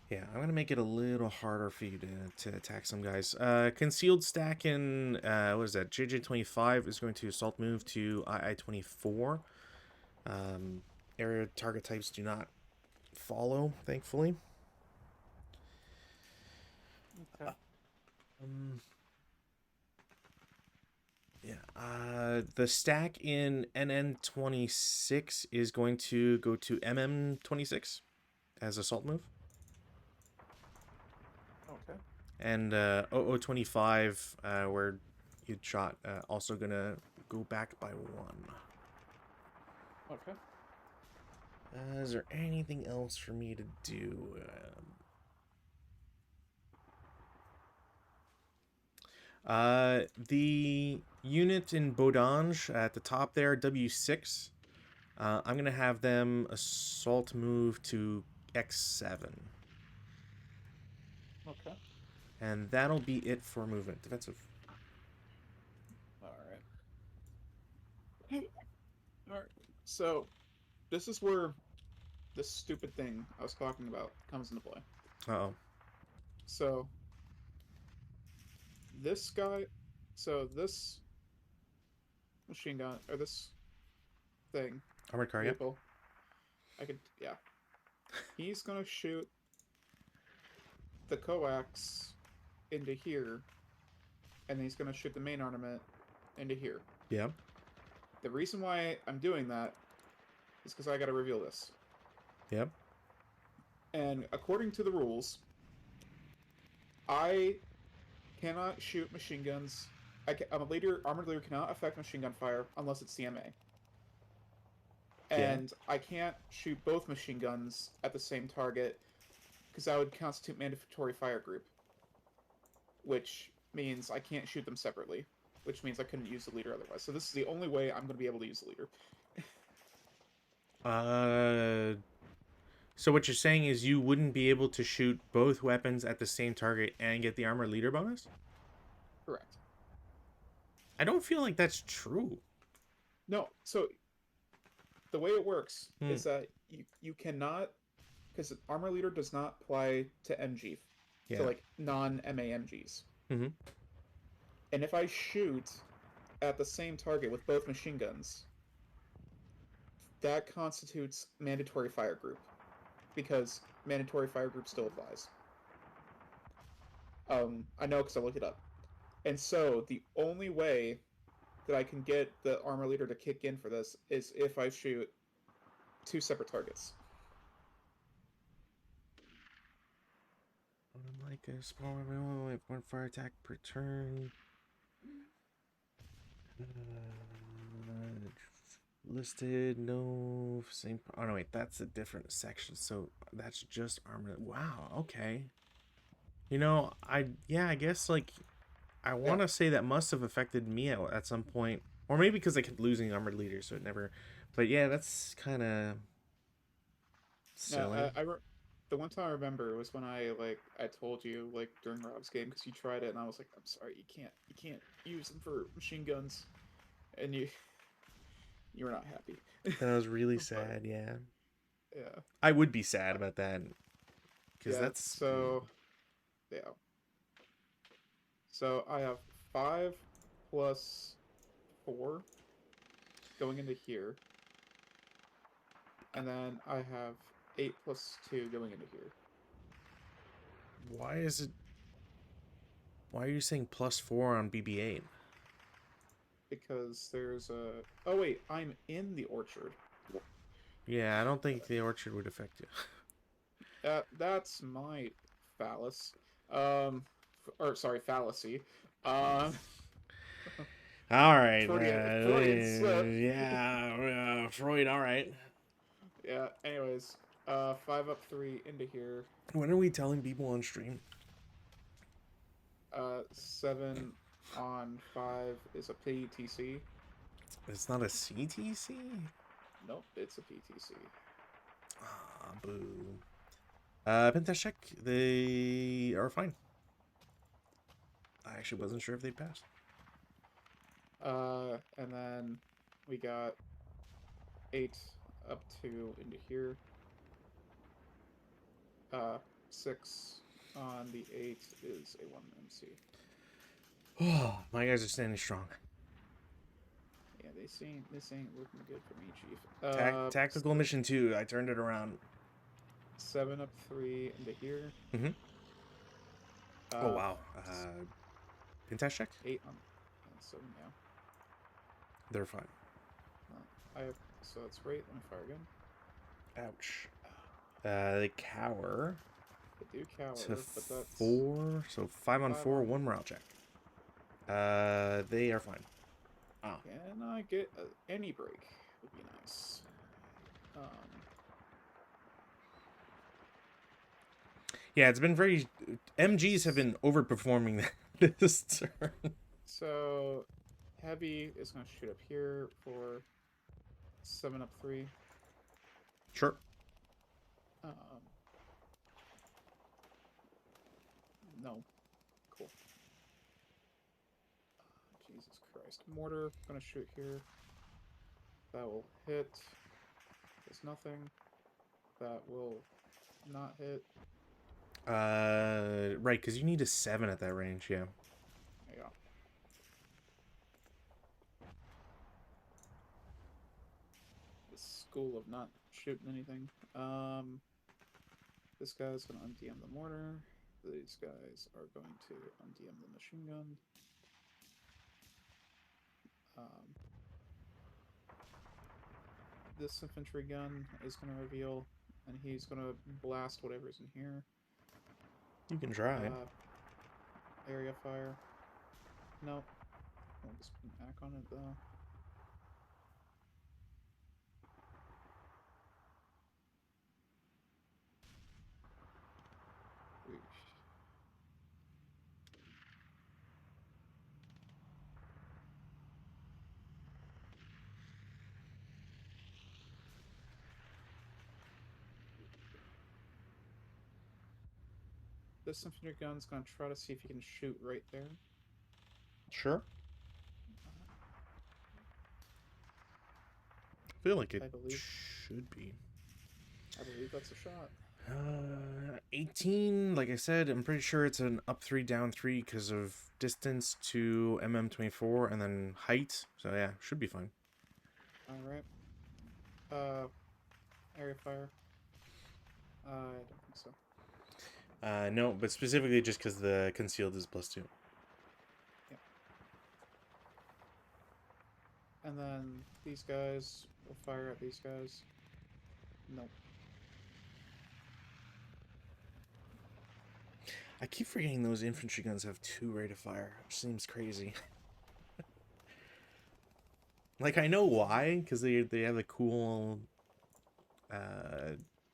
Yeah, I'm going to make it a little harder for you to attack some guys. Concealed stack in, what is that? JJ25 is going to assault move to II24. Area target types do not follow, thankfully. Okay. Yeah, the stack in NN26 is going to go to MM26 as assault move. Okay. And 0025, where you'd shot, also gonna go back by 1. Okay. Is there anything else for me to do? The unit in Baudange at the top there, W6, I'm going to have them assault move to X7. Okay. And that'll be it for movement. Defensive. All right. All right. So, this is where this stupid thing I was talking about comes into play. Uh-oh. So, this guy, so this machine gun or this thing, Armored car, yep. vehicle, yeah. He's gonna shoot the coax into here, and then he's gonna shoot the main armament into here. Yeah. The reason why I'm doing that is because I gotta reveal this. Yep. And according to the rules, I cannot shoot machine guns. I'm a leader. Armored leader cannot affect machine gun fire unless it's CMA. And I can't shoot both machine guns at the same target because that would constitute mandatory fire group, which means I can't shoot them separately, which means I couldn't use the leader otherwise. So this is the only way I'm going to be able to use the leader. So what you're saying is you wouldn't be able to shoot both weapons at the same target and get the armor leader bonus? Correct. I don't feel like that's true. No, so the way it works Hmm. is that you cannot, because armor leader does not apply to MG, to Yeah. like non-MAMGs. Mm-hmm. And if I shoot at the same target with both machine guns, that constitutes mandatory fire group, because mandatory fire group still applies. I know because I looked it up. And so the only way that I can get the armor leader to kick in for this is if I shoot two separate targets. Like a small with one fire attack per turn. Listed, no same. Oh no, wait, that's a different section. So that's just armor. Wow. Okay. You know, I guess like I Yeah. want to say that must have affected me at some point, or maybe because I kept losing armored leaders, so it never. But yeah, that's kind of No, silly. the one time I remember was when I told you like during Rob's game because you tried it and I was like, I'm sorry, you can't use them for machine guns, and you were not happy. Then I was really But sad. Yeah, yeah, I would be sad about that because yeah. that's Yeah, so I have 5 plus 4 going into here, and then I have 8 plus 2 going into here. why is it? Why are you saying +4 on BB-8? Because there's a. Oh wait, I'm in the orchard. Yeah, I don't think the orchard would affect you. That's my phallus. Or sorry, fallacy. Um, All right, Freudian slip. yeah, Freud. All right. Yeah. Anyways, 5 up 3 into here. When are we telling people on stream? 7 on 5 is a PTC. It's not a CTC. Nope, it's a PTC. Ah, boo. Pentest check. They are fine. I actually wasn't sure if they passed. And then we got 8 up 2 into here. 6 on the 8 is a 1 MC. Oh, my guys are standing strong. Yeah, this ain't looking good for me, Chief. Tactical mission 2. I turned it around. 7 up 3 into here. Mm-hmm. Oh wow. Pentest check. 8 on. So yeah. They're fine. I have. So that's right. Let me fire again. Ouch. They cower. They do cower, To but that's 4. So 5 on 4. 1 morale check. They are fine. Oh. Can I get any break? Would be nice. Yeah, it's been very. MGs have been overperforming this turn. So heavy is gonna shoot up here for 7 up 3. Sure. No. Cool. Jesus Christ. Mortar, gonna shoot here. That will hit. There's nothing. That will not hit. Right, because you need a 7 at that range, yeah. Yeah. The school of not shooting anything. This guy's gonna undm the mortar. These guys are going to undm the machine gun. This infantry gun is going to reveal, and he's going to blast whatever's in here. You can try. Area fire. Nope. We'll just put an ACK on it, though. This infantry gun's gonna try to see if he can shoot right there. Sure. I feel like it I believe. should be. I believe that's a shot. 18, like I said, I'm pretty sure it's an up 3, down 3 because of distance to MM24 and then height. So yeah, should be fine. All right. Area fire. I don't think so. No, but specifically just because the concealed is +2. Yep. And then these guys will fire at these guys. Nope. I keep forgetting those infantry guns have 2 rate of fire, which seems crazy. Like, I know why, because they have a cool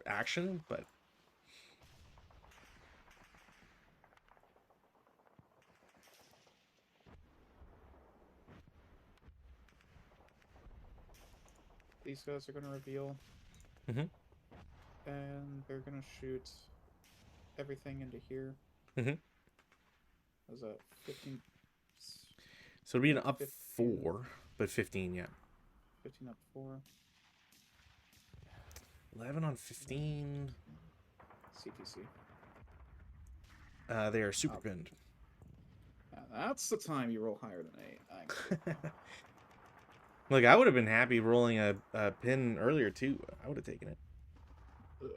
action, but These guys are gonna reveal. Mhm. And they're gonna shoot everything into here. Mhm. Was that 15? So it'll be an up 15, 4, but 15, yeah. 15 up 4. 11 on 15. CTC. They are super pinned. That's the time you roll higher than 8. Look, I would have been happy rolling a pin earlier too. I would have taken it. Ugh.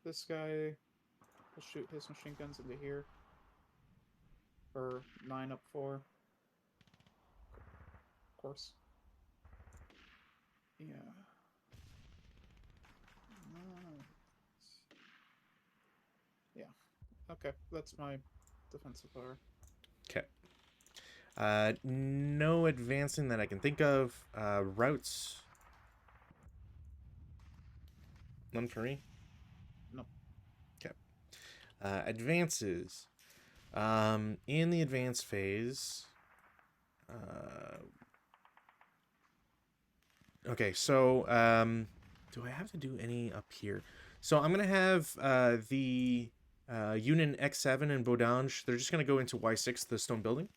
This guy will shoot his machine guns into here. For 9 up 4. Of course. Yeah. Yeah. Okay, that's my defensive power. Okay. No advancing that I can think of. Routes. None for me. Nope. Okay. Advances. In the advance phase. Okay, so do I have to do any up here? So I'm gonna have the Union X7 and Baudange. They're just gonna go into Y6, the stone building.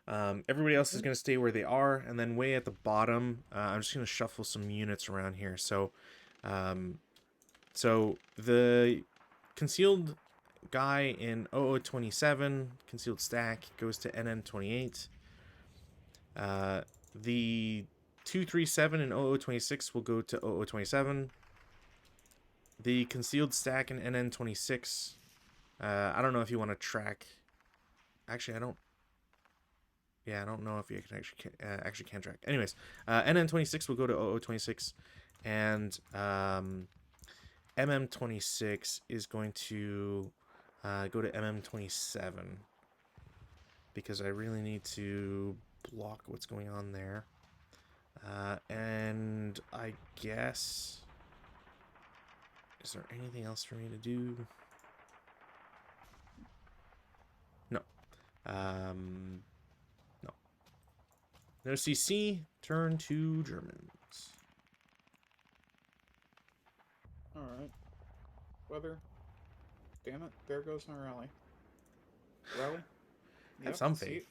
Everybody else is going to stay where they are, and then way at the bottom, I'm just going to shuffle some units around here. So the concealed guy in 0027, concealed stack, goes to NN28. The 237 in 0026 will go to 0027. The concealed stack in NN26, I don't know if you want to track. Actually, I don't. Yeah, I don't know if you can actually can track. Anyways, NN26 will go to 0026, and MM26 is going to go to MM27 because I really need to block what's going on there. And I guess, is there anything else for me to do? No. No CC, turn to Germans. Alright. Weather. Damn it, there goes my rally. Rally? Have some faith. See?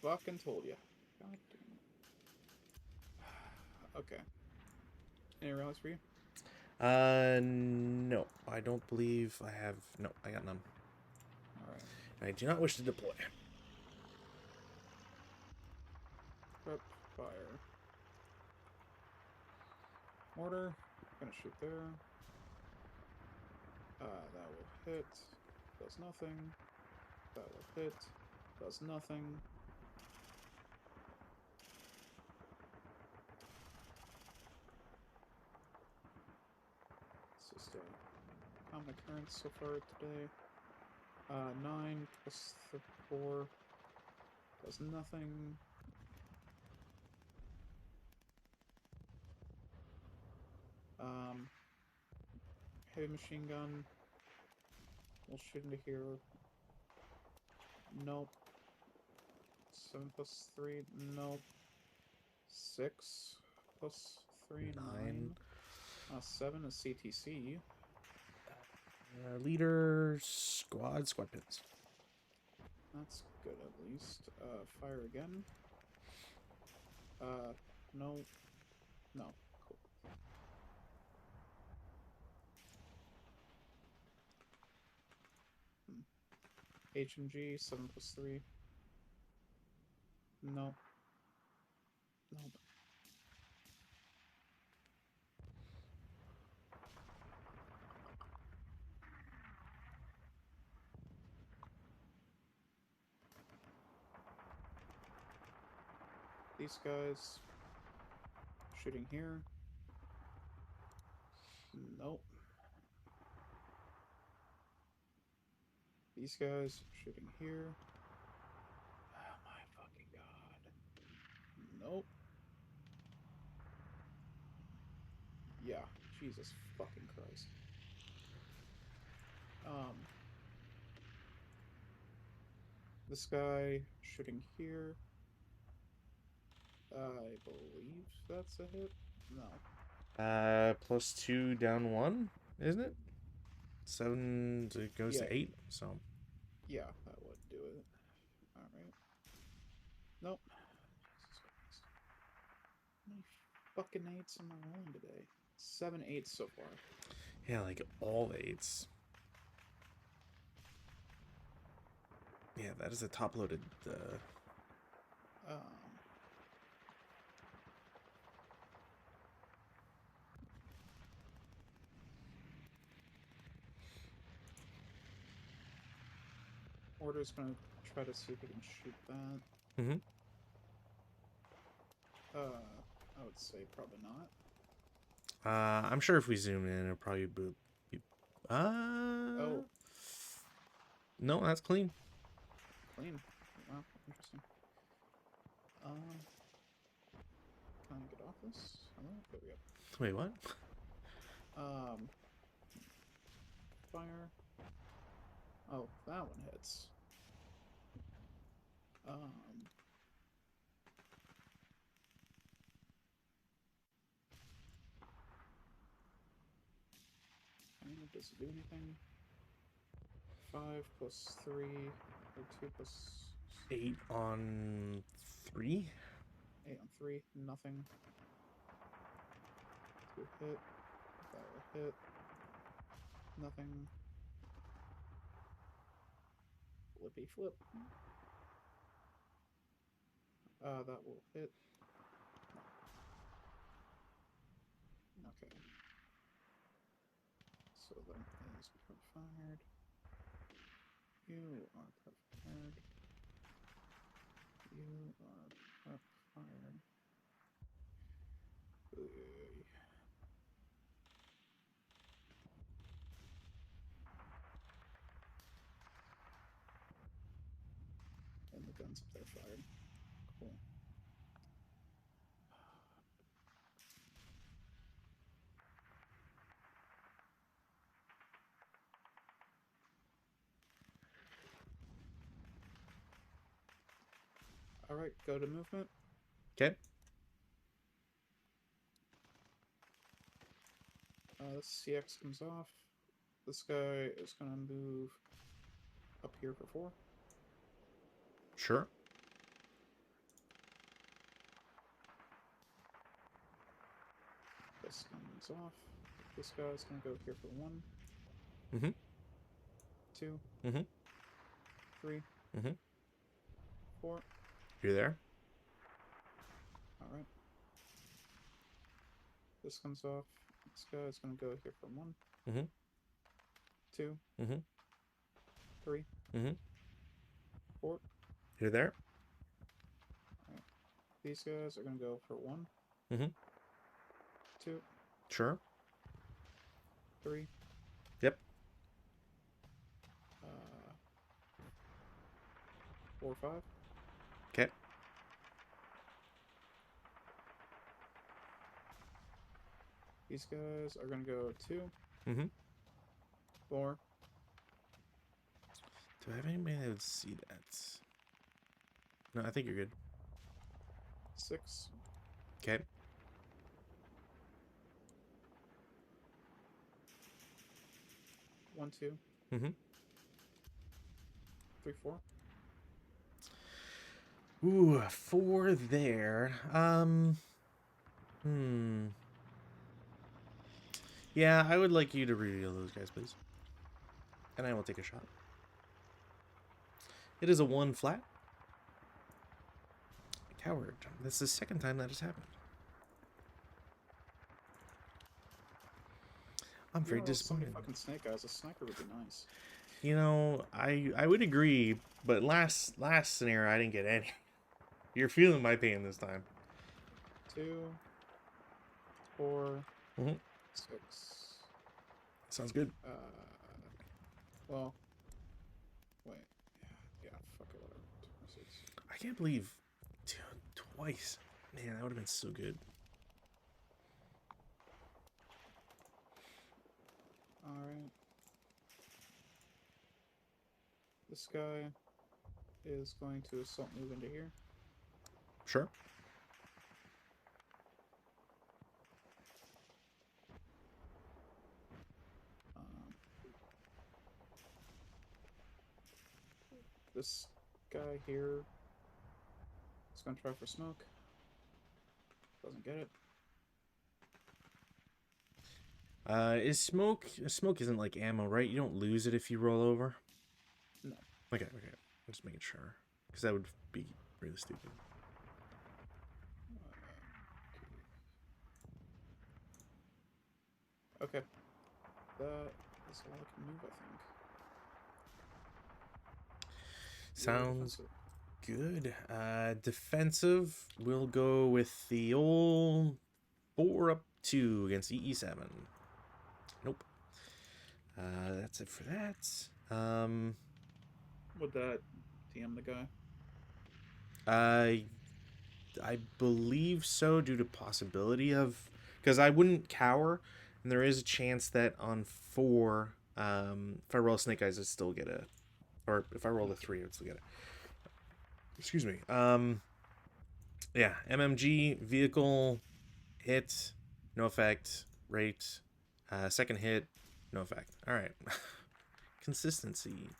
Fucking told ya. God damn it. Okay. Any rallies for you? No. I don't believe I have... No, I got none. Alright. I do not wish to deploy. Prep, fire. Mortar. Gonna shoot there. That will hit. Does nothing. That will hit. Does nothing. It's just how many currents so far today? 9 plus 4 does nothing. Heavy machine gun. We'll shoot into here. Nope. 7 plus 3. Nope. 6 plus 3. 9. 7 is CTC. Leader, squad pins. That's good at least. Fire again. No. No. Cool. HMG, 7+3. Nope. Nope. These guys shooting here. Nope. These guys shooting here. Oh my fucking god. Nope. Yeah, Jesus fucking Christ. This guy shooting here. I believe that's a hit. No. +2 down 1, isn't it? 7 it goes Yeah. to 8, so Yeah, that would do it. Alright. Nope. Jesus Christ. How many fucking 8s am I rolling today? 7 8s so far. yeah, like all the 8s. Yeah, that is a top loaded. Order's gonna try to see if he can shoot that. Mm-hmm. I would say probably not. I'm sure if we zoom in, it'll probably be. Oh, No, that's clean. clean. Wow, interesting. Can I get off this? Hello? There we go. Wait, what? Fire. Oh, that one hits. Does it do anything? 5+3, or 2+... 8 on 3. 8 on 3, nothing. 2 hit. That will hit. Nothing. Flippy flip. That will hit. Okay. So that is prep-fired. You are prep-fired. You are prep-fired. And the guns up there fired. Cool. Alright, go to movement. Okay. This CX comes off. This guy is going to move up here for 4. Sure. This comes off. This guy's going to go here for 1. Mm-hmm. 2. Mm-hmm. 3. Mm-hmm. 4. You're there? Alright. This comes off. This guy's going to go here for 1. Mm-hmm. 2. Mm-hmm. 3. Mm-hmm. 4. You're there? Alright. These guys are going to go for 1. Mm-hmm. 2. Sure. 3. Yep. 4, 5. Okay. These guys are going to go 2. Mm-hmm. 4. Do I have anybody that would see that? No, I think you're good. 6. Okay. 1, 2, Mm-hmm. 3, 4. Ooh, 4 there. Hmm. Yeah, I would like you to reveal those guys, please. And I will take a shot. It is a 1 flat. Coward. This is the second time that has happened. I'm You very know, so many disappointed. fucking snake eyes. A sniper would be nice. You know, I would agree, but last scenario I didn't get any. You're feeling my pain this time. 2, 4, Mm-hmm. 6. Sounds good. Well, wait. Yeah, fuck it, whatever. 26. I can't believe twice. Man, that would have been so good. Alright. This guy is going to assault move into here. Sure. This guy here is going to try for smoke. Doesn't get it. Is smoke isn't like ammo, right? You don't lose it if you roll over? No. Okay. I'm just making sure. Because that would be really stupid. Okay. That is all I can move, I think. Sounds good. Defensive, we'll go with the old 4-2 against EE7. Nope. That's it for that. Would that TM the guy? I believe so, due to possibility of, because I wouldn't cower, and there is a chance that on 4, if I roll snake eyes, I still get a, or if I roll a 3, I would still get it. Excuse me. Yeah, MMG vehicle hit, no effect. Rate, second hit, no effect. All right. Consistency.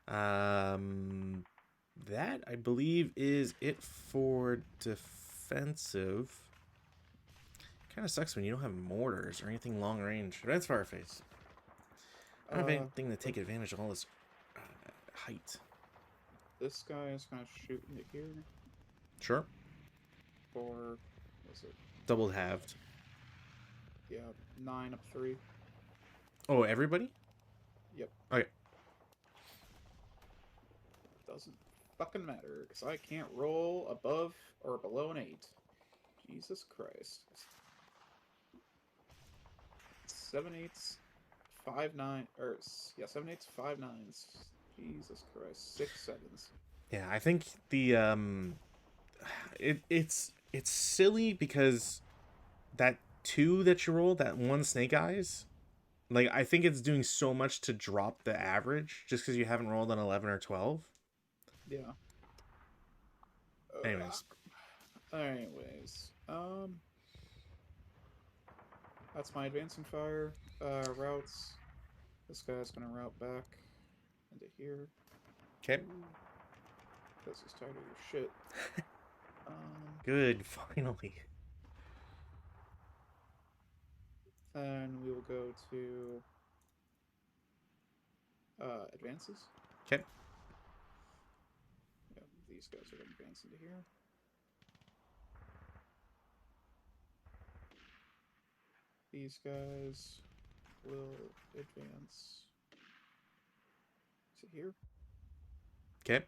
That I believe is it for defensive. Kind of sucks when you don't have mortars or anything long range. Advanced fire phase. I don't have anything to take advantage of all this height. This guy is going to shoot into here. Sure. For, what's it? Double halved. Yeah, 9 up 3. Oh, everybody? Yep. Okay. Doesn't fucking matter, because I can't roll above or below an 8. Jesus Christ. 7 8s, 5 9, or yeah, 7 8s, 5 9s. Jesus Christ, 6 7s. Yeah, I think the it's silly because that 2 that you rolled, that 1 snake eyes, like I think it's doing so much to drop the average just because you haven't rolled an 11 or 12. Yeah. Anyways. Anyways, that's my advancing fire. Routes. This guy's gonna route back into here. Okay. Because he's tired of your shit. Good, finally. Then we will go to advances. Okay. Yeah, these guys are going to advance into here. These guys will advance to here. Okay.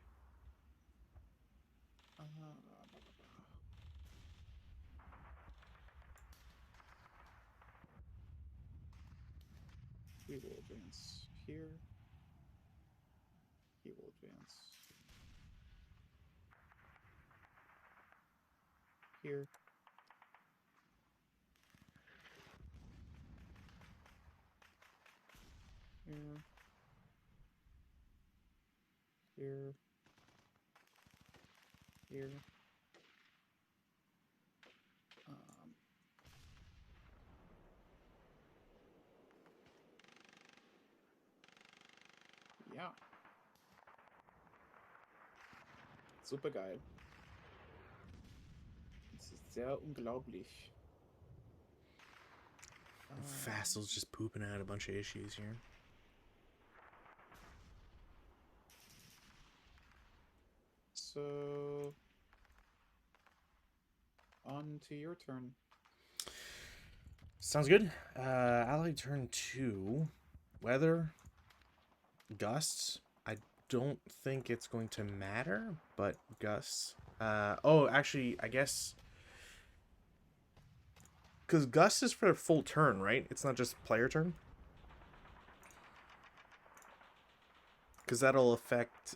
We will advance here. He will advance here. Here. Here. Here. Ja. Super geil. Das ist sehr unglaublich. Vassal's just pooping out a bunch of issues here. So, on to your turn. Sounds good. Ally turn 2. Weather. Gusts. I don't think it's going to matter, but gusts. Oh, actually, I guess... Because gusts is for a full turn, right? It's not just player turn? Because that'll affect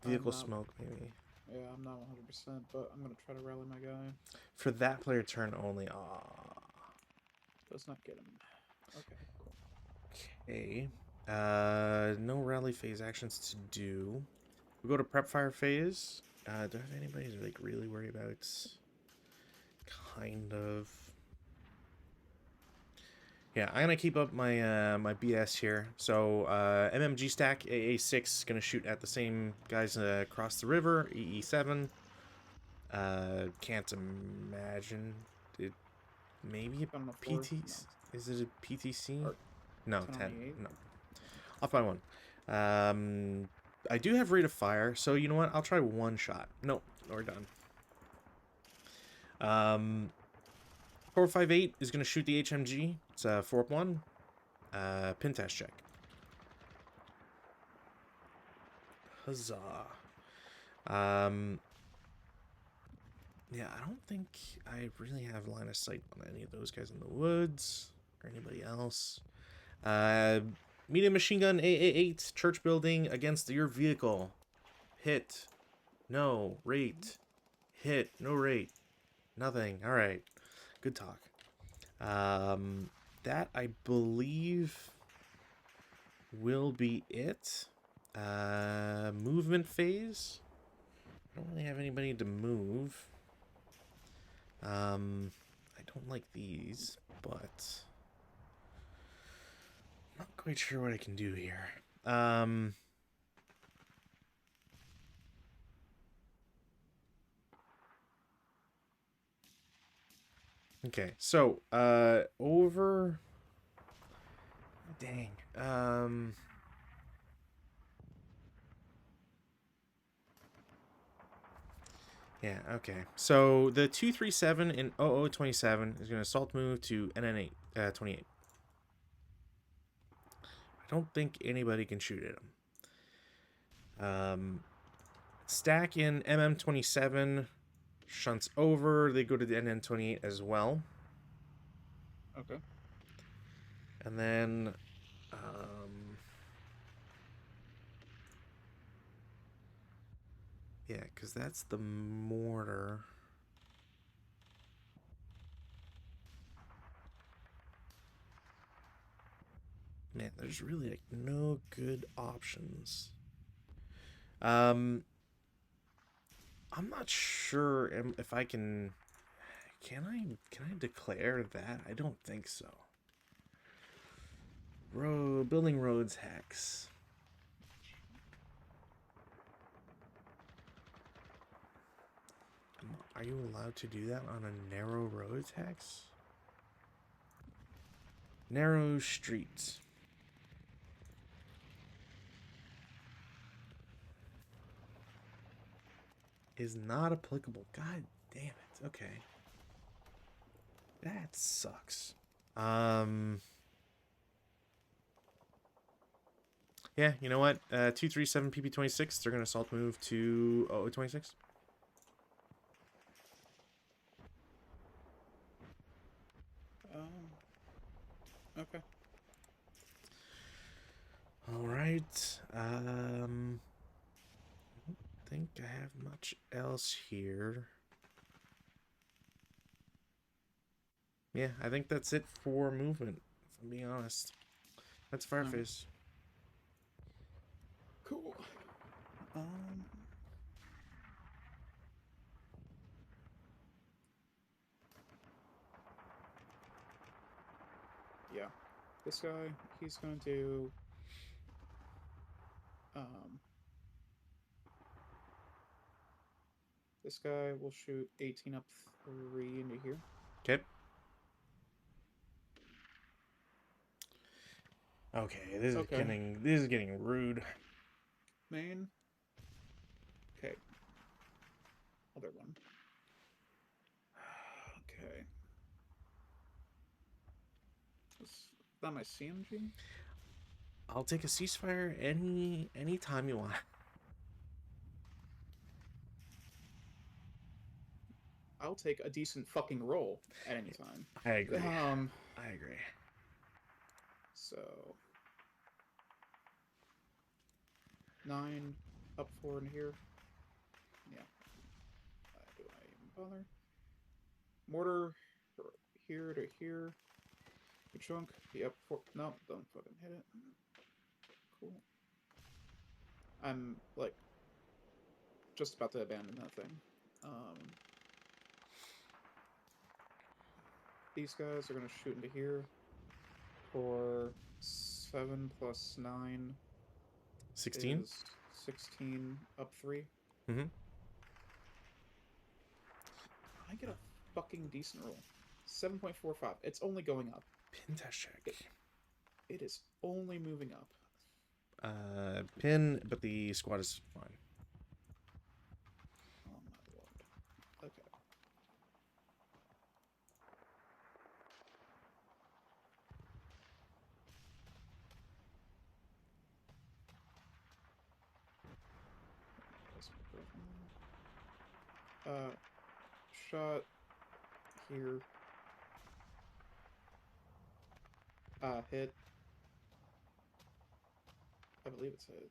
vehicle smoke, maybe. Yeah, I'm not 100%, but I'm going to try to rally my guy. For that player turn only. Aww. Let's not get him. Okay, cool. Okay. No rally phase actions to do. We'll go to prep fire phase. Do I have anybody to like really worry about? Kind of. Yeah, I'm gonna keep up my my BS here. So MMG stack AA6 gonna shoot at the same guys across the river. EE7. Can't imagine it. Maybe a PT. No. Is it a PTC? Or No, 10. 10. No. Off by 1. I do have rate of fire, so you know what? I'll try one shot. Nope, we're done. 458 is going to shoot the HMG. It's a 4-1. Pin test check. Huzzah. Yeah, I don't think I really have line of sight on any of those guys in the woods or anybody else. Medium machine gun AA8, church building against your vehicle. Hit. No. Rate. Hit. No rate. Nothing. Alright. Good talk. That, I believe, will be it. Movement phase. I don't really have anybody to move. I don't like these, but not quite sure what I can do here. Okay, so over. Dang. Yeah, okay. So the 237 in 0027 is going to assault move to NN8 28. I don't think anybody can shoot at him. Stack in MM27 shunts over. They go to the NN28 as well. Okay. And then yeah, because that's the mortar. Man, there's really like no good options. I'm not sure if I can. Can I declare that? I don't think so. Building roads hex. Are you allowed to do that on a narrow roads hex? Narrow streets. Is not applicable. God damn it. Okay. That sucks. Yeah, you know what? 237 PP26. They're gonna assault move to 0026. Okay. All right. I don't think I have much else here. Yeah, I think that's it for movement, if I'm being honest. That's Fireface. Cool. Yeah. This guy, he's going to Um, this guy will shoot 18 up 3 into here. Okay. Okay, this is getting rude. Main. Okay. Other one. Okay. Is that my CMG? I'll take a ceasefire any time you want. I'll take a decent fucking roll at any time. I agree. Um. I agree. So 9 up 4 in here. Yeah. Do I even bother? Mortar here to here. Good chunk. Yep. 4. No, don't fucking hit it. Cool. I'm like just about to abandon that thing. These guys are gonna shoot into here for 7 plus 9 16. is 16 up 3. Mm-hmm. I get a fucking decent roll. 7.45. It's only going up. Pin test check. It is only moving up. Pin, but the squad is fine. Oh my lord. Okay. Shot here. Hit. I believe it's hit.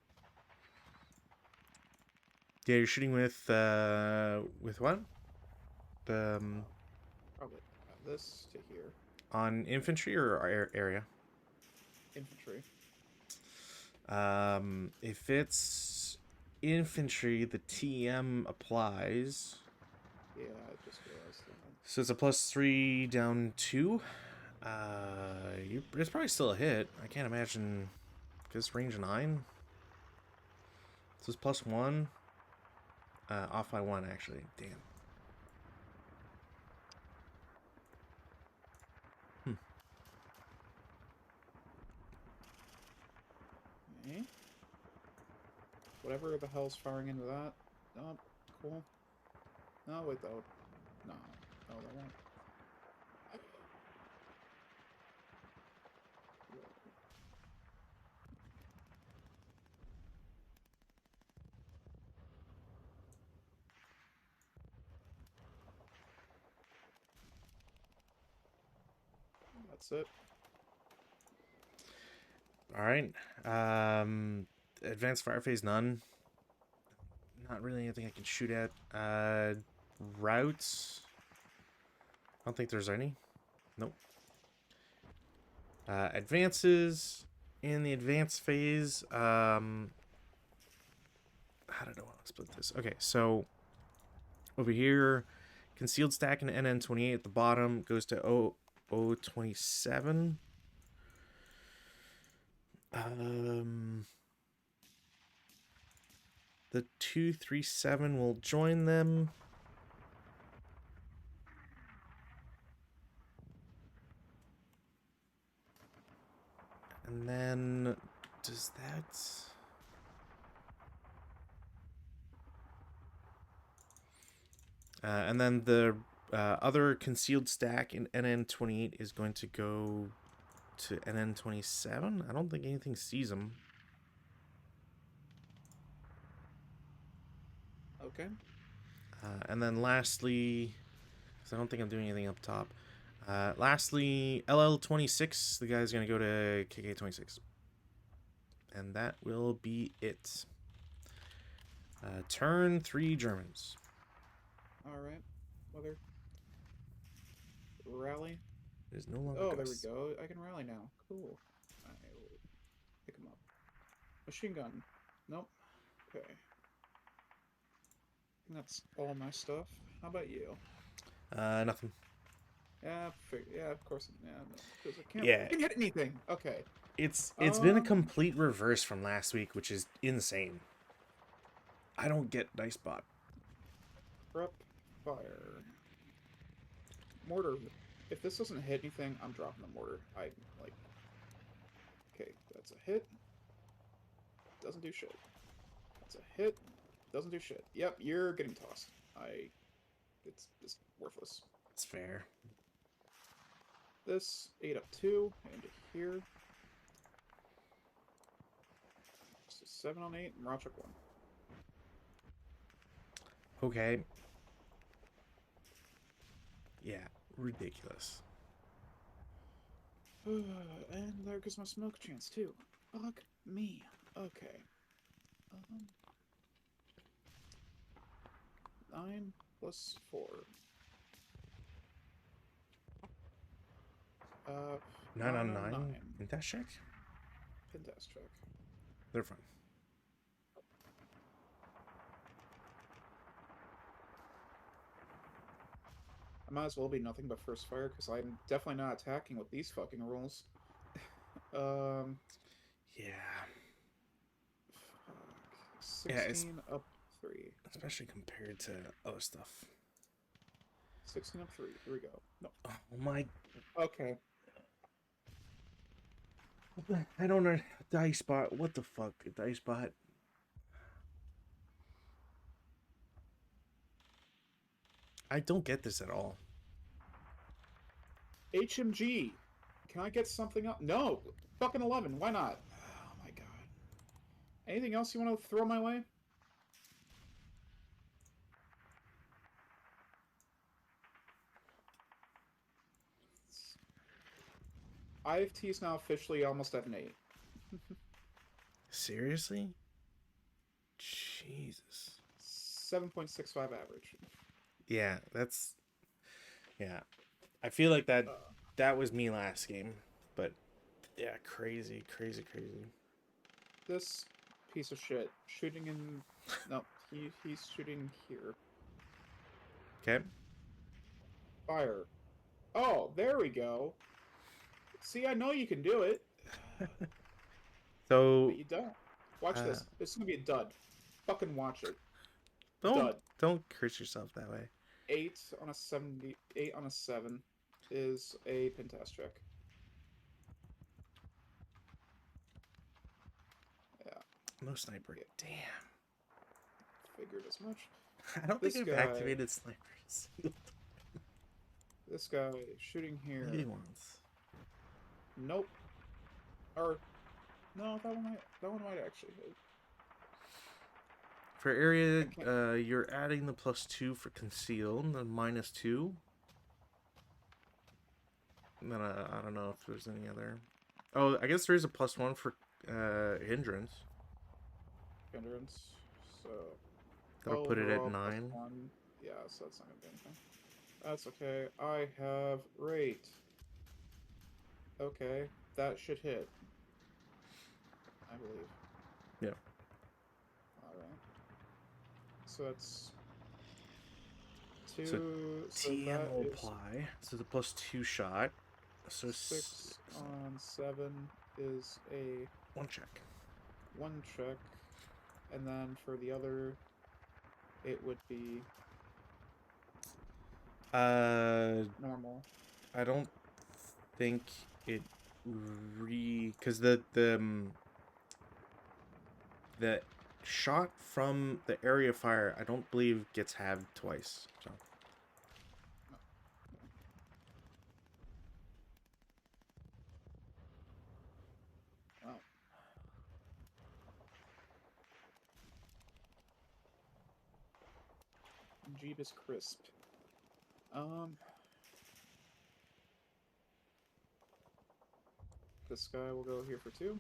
Yeah, you're shooting with what? Probably this to here. On infantry or area? Infantry. If it's infantry, the TM applies. Yeah, I just realized that. So it's a +3 down 2. It's probably still a hit. I can't imagine. Because range 9. So it's +1. Off by 1 actually. Damn. Okay. Whatever the hell's firing into that. Oh, cool. No, wait, though. No. No, that won't. That's it. All right. Advanced fire phase, none. Not really anything I can shoot at. Routes. I don't think there's any. Nope. Advances. In the advance phase, how did I want to split this? Okay, so over here, concealed stack in NN28 at the bottom goes to 027. The 237 will join them. And then does that... and then the other concealed stack in NN28 is going to go to NN27. I don't think anything sees them. Okay. And then lastly, because I don't think I'm doing anything up top. Lastly, LL26, the guy's going to go to KK26. And that will be it. Turn 3 Germans. Alright. Weather. Rally. It is no longer Oh, Gus. there we go. I can rally now. Cool. I will pick him up. Machine gun. Nope. Okay. That's all my stuff. How about you? Nothing. Yeah, of course. Yeah, no, because I can't Yeah, fucking hit anything. Okay. it's been a complete reverse from last week, which is insane. I don't get dice bot. Prep fire. Mortar. If this doesn't hit anything, I'm dropping the mortar. I like. Okay, that's a hit. Doesn't do shit. That's a hit. Doesn't do shit. Yep, you're getting tossed. It's worthless. It's fair. This ate up 2 into here. So 7 on 8 and Rachuk 1. Okay. Yeah, ridiculous. And there goes my smoke chance too. Fuck me. Okay. 9 plus 4. 9 9 on on 9 9. in that check? Pentest check. They're fine. I might as well be nothing but first fire because I'm definitely not attacking with these fucking rules. Um, Yeah. fuck. Yeah, it's 16 up 3. especially compared to other stuff. 16 up 3. Here we go. No. Oh my. Okay. I don't know. Dice bot. What the fuck? Dice bot. I don't get this at all. HMG. Can I get something up? No. Fucking 11. Why not? Oh my god. Anything else you want to throw my way? IFT is now officially almost at an 8. Seriously? Jesus. 7.65 average. Yeah, that's. Yeah. I feel like that Uh, that was me last game. But yeah, crazy, crazy, crazy. this piece of shit shooting in. No, he's shooting here. Okay. Fire. Oh, there we go. See, I know you can do it, So but you don't. Watch uh, this. This is gonna be a dud. Fucking watch it. don't Dud. don't curse yourself that way. 8 on a 70. 8 on a 7 is a pentest check. Yeah, No sniper. yeah, Damn. figured as much. I don't think This I've guy. activated snipers. This guy shooting here. Maybe once. Nope. Or no, that one might actually hit. For area, you're adding the +2 for conceal, and the -2. And then I don't know if there's any other. Oh, I guess there's a +1 for hindrance. Hindrance. So That'll put it at overall plus 9. 1. Yeah, so that's not gonna be anything. That's okay. I have rate. Okay, that should hit. I believe. Yeah. Alright. So that's So 2. So TM that will is apply. So the +2 shot. So 6 on 7 is a 1 check. 1 check. And then for the other, it would be normal. I don't think it because the shot from the area of fire I don't believe gets halved twice. So Wow. Jeebus crisp. This guy will go here for 2.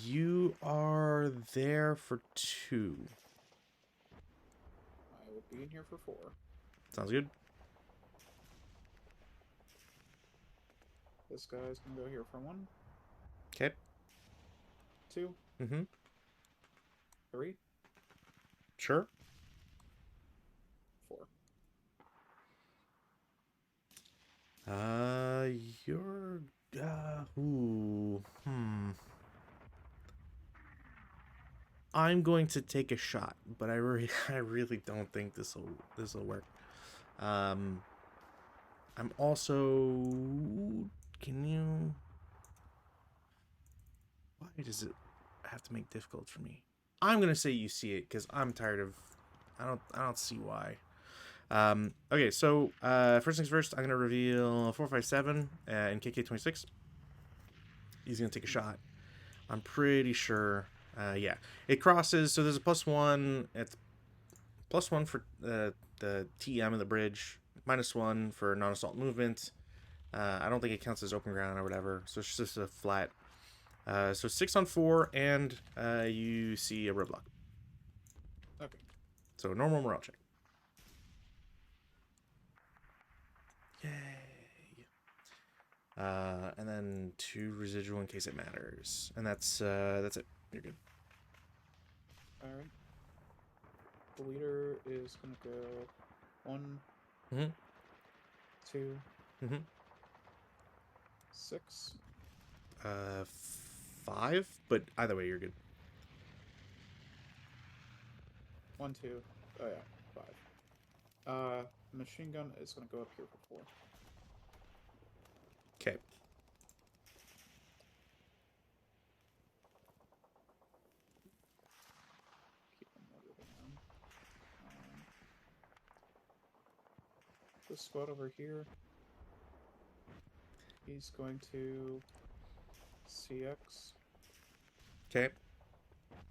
you are there for 2. I will be in here for 4. Sounds good. This guy's gonna go here for 1, Okay. 2, Mm-hmm. 3, Sure. 4. Uh, you're. Ooh. I'm going to take a shot, but I really don't think this'll work. Um, I'm also. Can you? Why does it have to make difficult for me? I'm gonna say you see it because I'm tired of. I don't see why. Okay, so first things first, I'm gonna reveal 457 in KK26. He's gonna take a shot. I'm pretty sure. Yeah, it crosses. So there's a +1. It's +1 for the TM of the bridge, -1 for non-assault movement. I don't think it counts as open ground or whatever. So it's just a flat. So 6 on 4, and you see a roadblock. Okay. So normal morale check. Yay. And then 2 residual in case it matters, and that's it. You're good. All right. The leader is gonna go 1, Mhm. 2, Mhm. 6. 5, but either way, you're good. 1, 2. Oh yeah, 5. Machine gun is gonna go up here for 4. Okay. Keep them moving down. This squad over here, he's going to CX, Okay.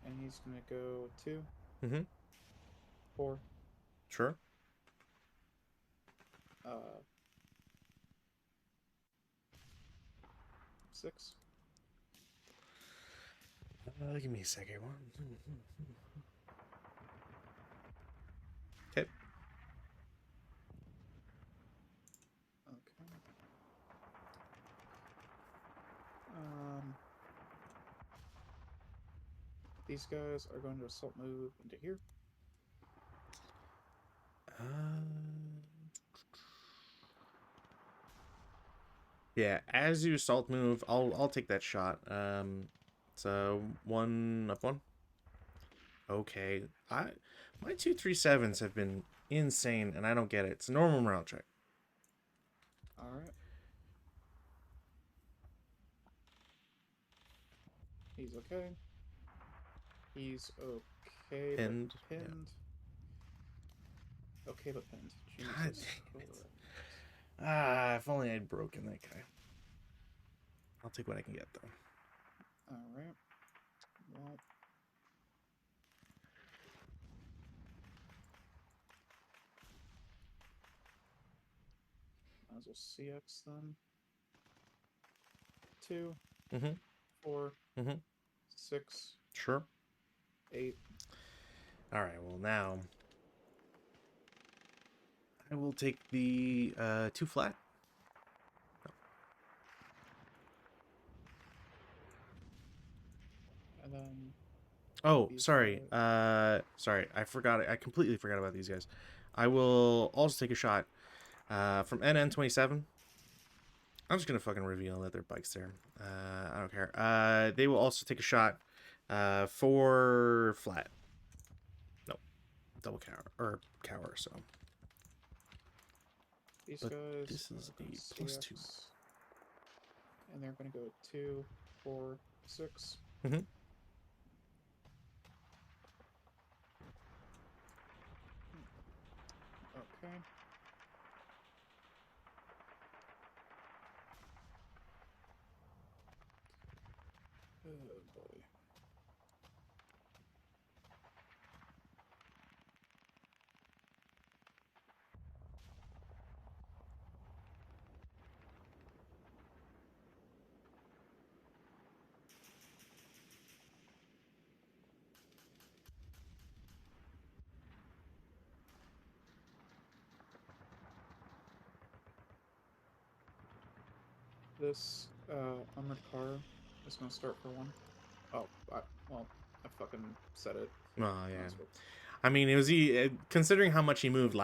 and he's gonna go 2, Mhm. 4, Sure. 6. Give me a second. Okay. Okay. These guys are going to assault move into here. Yeah. As you assault move, I'll take that shot. So 1 up 1. Okay. My 237s have been insane, and I don't get it. It's a normal morale check. All right. He's okay. He's okay, but Pinned. Yeah. pinned. Okay, but pinned. God Jesus dang it. Christ. If only I'd broken that guy. I'll take what I can get, though. All right. Well, might as well CX then. 2, Mm-hmm. 4, Mm-hmm. 6, Sure. 8. All right. Well, now I will take the 2 flat. And then Oh, these sorry. guys. Sorry. I forgot. I completely forgot about these guys. I will also take a shot from NN27. I'm just gonna fucking reveal that their bike's there. I don't care. They will also take a shot for flat. Nope, double cower or cower. So, These but guys this is are going to a +2. CX. And they're going to go 2, 4, 6. Mm-hmm. Okay. Oh boy. This armored car is going to start for 1. Oh, well, I fucking said it. Oh Might yeah. as well. I mean, it was considering how much he moved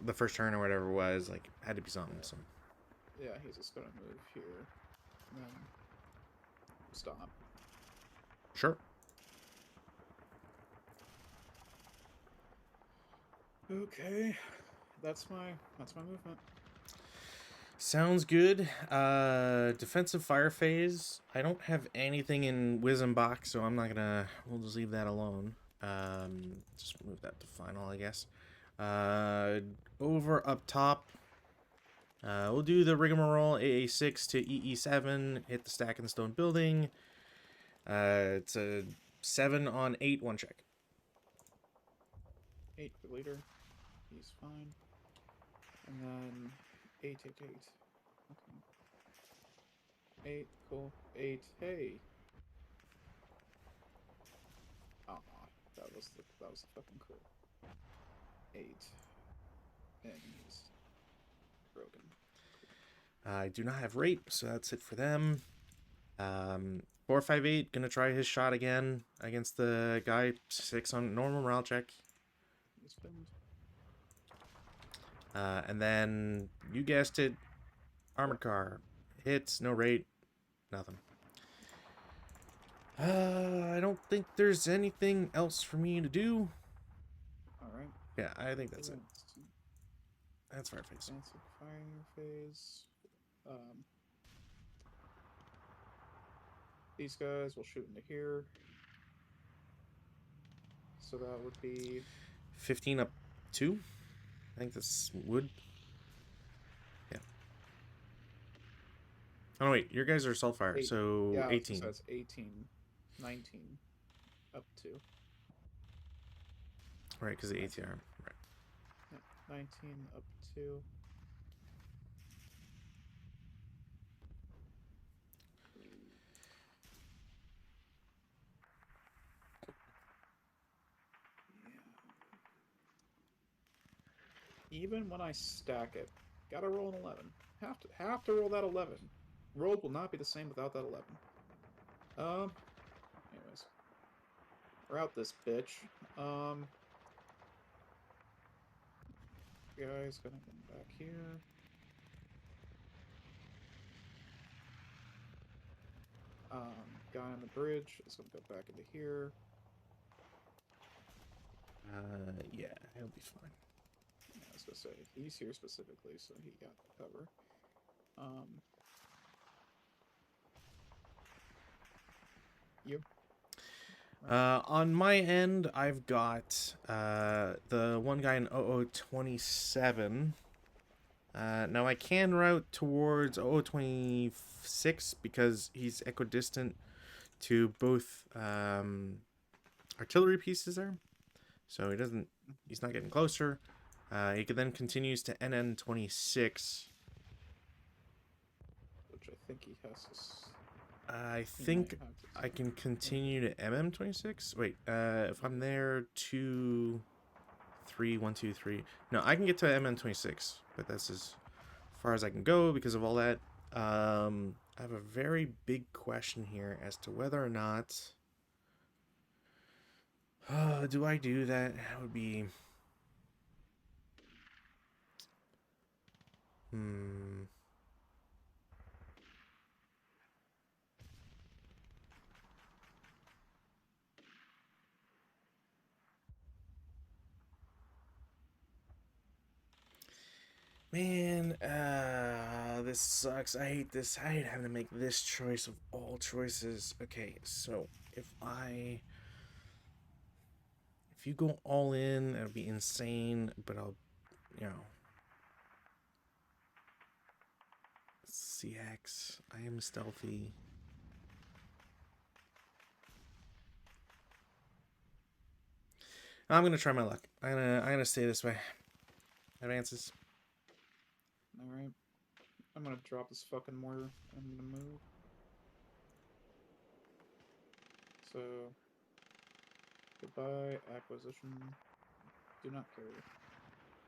the first turn or whatever it was, like had to be something. Yeah. So Yeah, he's just gonna move here. And then stop. Sure. Okay. That's my movement. Sounds good. Defensive fire phase. I don't have anything in Wisdom box, so I'm not gonna. We'll just leave that alone. Just move that to final, I guess. Over up top. We'll do the rigmarole AA6 to EE7. Hit the stack in the stone building. It's a 7 on 8 one check. 8 for leader. He's fine. And then 8, 8, 8. Okay. 8, cool. 8, hey. Oh, that was the fucking cool. 8. And he's broken. I do not have rape, so that's it for them. 458 gonna try his shot again against the guy. 6 on normal morale check. He's pinned. And then you guessed it, armored car hits, no rate, nothing. I don't think there's anything else for me to do. Alright. Yeah, I think that's it. That's fire phase. Advancing fire phase. These guys will shoot into here. So that would be 15 up 2. I think that's wood. Yeah. Oh wait, your guys are assault fire, so yeah, 18. So that's 18, 19, up 2. Right, because the ATR. Right. Yeah, 19 up 2. Even when I stack it, gotta roll an 11. Have to roll that 11. Roll will not be the same without that 11. Anyways, route this bitch. Guys, gonna come back here. Guy on the bridge is gonna go back into here. Yeah, he'll be fine. Yeah, I was gonna say he's here specifically, so he got the cover. You. On my end, I've got the one guy in 0027. Now I can route towards 0026 because he's equidistant to both artillery pieces there. So he's not getting closer. He then continues to NN26. Which I think he has to... I think I can continue to MM26. Wait, if I'm there, 2, 3, 1, 2, 3. No, I can get to MM26, but that's as far as I can go because of all that. I have a very big question here as to whether or not. Do I do that? That would be. Man, this sucks. I hate this. I hate having to make this choice of all choices. Okay, so if you go all in, it'll be insane, but I'll, CX, I am stealthy. I'm gonna try my luck. I'm gonna stay this way. Advances. Alright. I'm gonna drop this fucking mortar. I'm gonna move. So, goodbye, acquisition. Do not carry.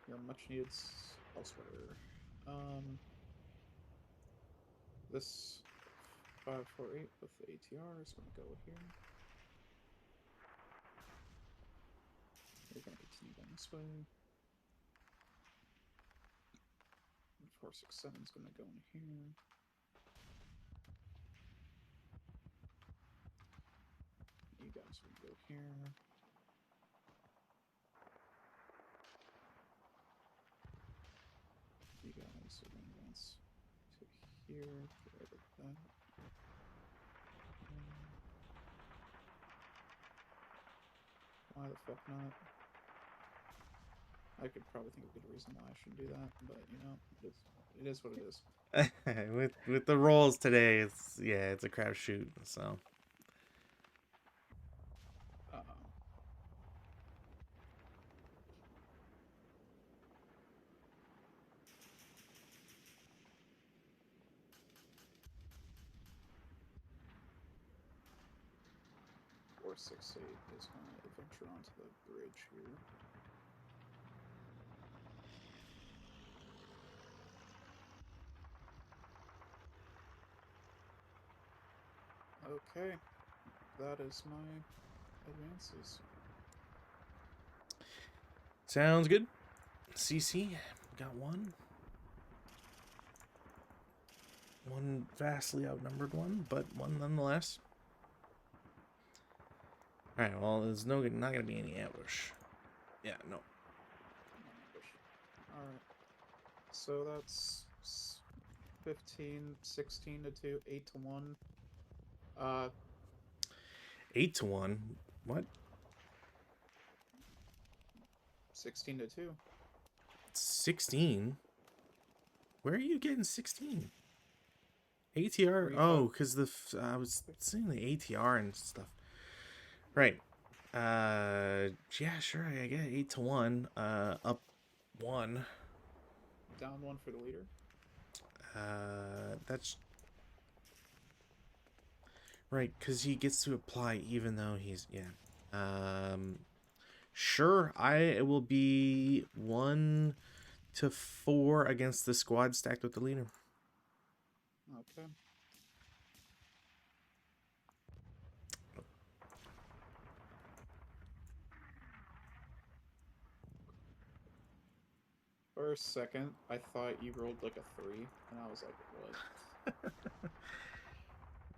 You're much needed elsewhere. This 548 with the ATR is gonna go here. You're gonna continue down this way. 467's gonna go in here. You guys will go here. You guys are gonna advance to here. Get rid of that. Why the fuck not? I could probably think of a good reason why I shouldn't do that, but you know, it is what it is. with the rolls today, it's a crapshoot. So. Uh-oh. Or 6-8 is going to venture onto the bridge here. Okay, that is my advances. Sounds good. CC, got one. One vastly outnumbered one, but one nonetheless. Alright, well, there's not going to be any ambush. Yeah, no. Alright. So that's 15, 16 to 2, 8 to 1. 8 to 1? What? 16 to 2. 16? Where are you getting 16? ATR? 3, Oh, because I was seeing the ATR and stuff. Right. Yeah, sure, I get 8 to 1. Up 1. Down 1 for the leader. That's right, because he gets to apply even though he's, yeah. Sure, it will be 1 to 4 against the squad stacked with the leader. Okay. For a second, I thought you rolled like a 3, and I was like, what?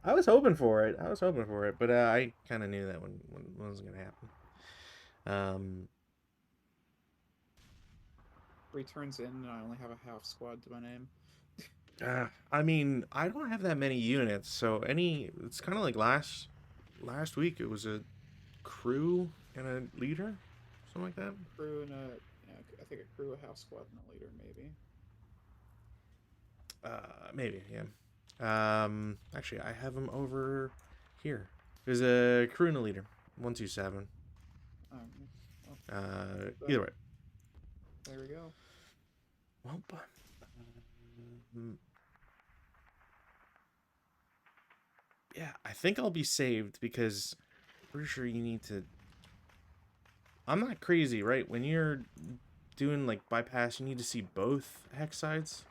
I was hoping for it. But I kind of knew that when it wasn't gonna happen. Returns in, and I only have a half squad to my name. I mean, I don't have that many units, so it's kind of like last week. It was a crew and a leader, something like that. Crew and yeah, I think a crew, a half squad, and a leader, maybe. Maybe, yeah. Actually, I have them over here. There's a crew and a leader. 127. Well, Either way. There we go. Well, yeah, I think I'll be saved because I'm pretty sure you need to. I'm not crazy, right? When you're doing like bypass, you need to see both hex sides.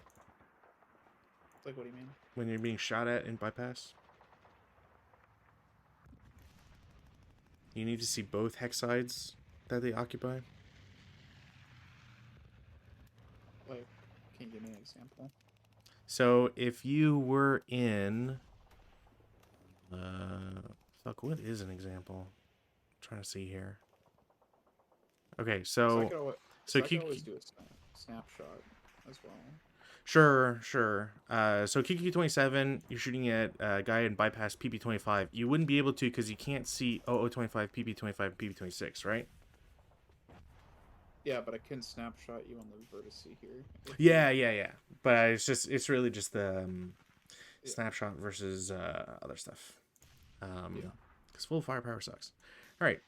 Like, what do you mean? When you're being shot at in bypass, you need to see both hex sides that they occupy. Like, can you give me an example? So if you were in, fuck, what is an example? I'm trying to see here. Okay, so I could always do a snapshot as well. Sure. So QQ27, you're shooting at a guy in bypass PP25. You wouldn't be able to because you can't see OO25, PP25, PP26, right? Yeah, but I can snapshot you on the vertice here. Yeah. But it's really just the snapshot versus other stuff. Because full firepower sucks. All right.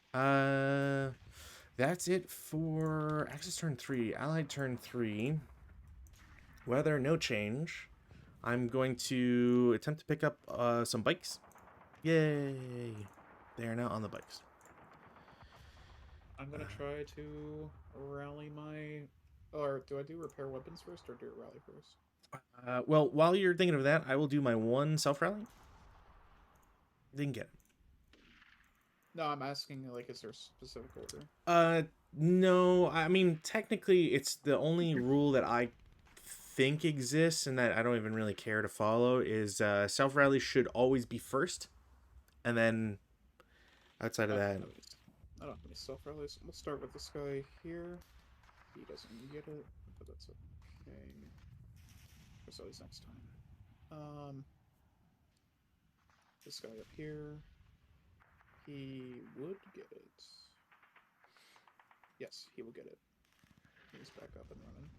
That's it for Axis turn 3. Allied turn 3. Weather, no change. I'm going to attempt to pick up some bikes. Yay! They are now on the bikes. I'm gonna try to rally my... Or do I do repair weapons first, or do it rally first? Well, while you're thinking of that, I will do my one self-rally. Didn't get it. No, I'm asking, like, is there a specific order? No. I mean, technically, it's the only rule that I think exists and that I don't even really care to follow is self rally should always be first, and then outside of I don't that, have any. I don't have any self rallies. We'll start with this guy here. He doesn't get it, but that's okay. There's always next time. This guy up here. He would get it. Yes, he will get it. He's back up and running.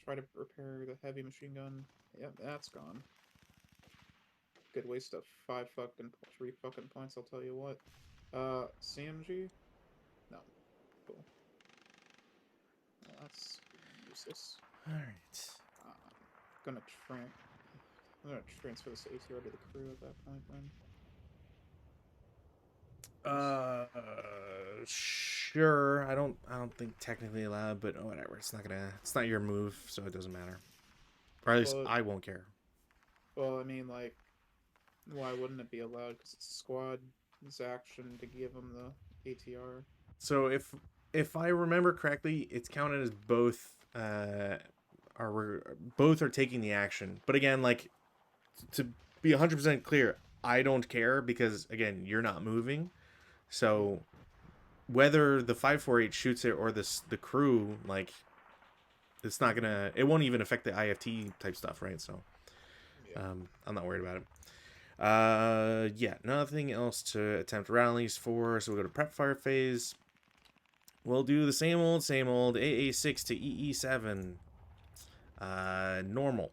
Try to repair the heavy machine gun. Yep, that's gone. Good waste of 3 fucking points, I'll tell you what. CMG? No. Cool. Well, that's useless. all right. Gonna tran I'm gonna transfer this ATR to the crew at that point then. Sure. I don't think technically allowed, but whatever. It's not your move, so it doesn't matter. Or at least Well, I won't care. I mean, like, why wouldn't it be allowed? Because it's squad's action to give him the ATR. So if I remember correctly, it's counted as both both are taking the action. But again, like, to be 100% clear, I don't care because again, you're not moving. So whether the 548 shoots it or the crew, like, it won't even affect the IFT type stuff, right? So Yeah. I'm not worried about it. Yeah, nothing else to attempt rallies for, so we'll go to prep fire phase. We'll do the same old AA6 to EE7. Normal.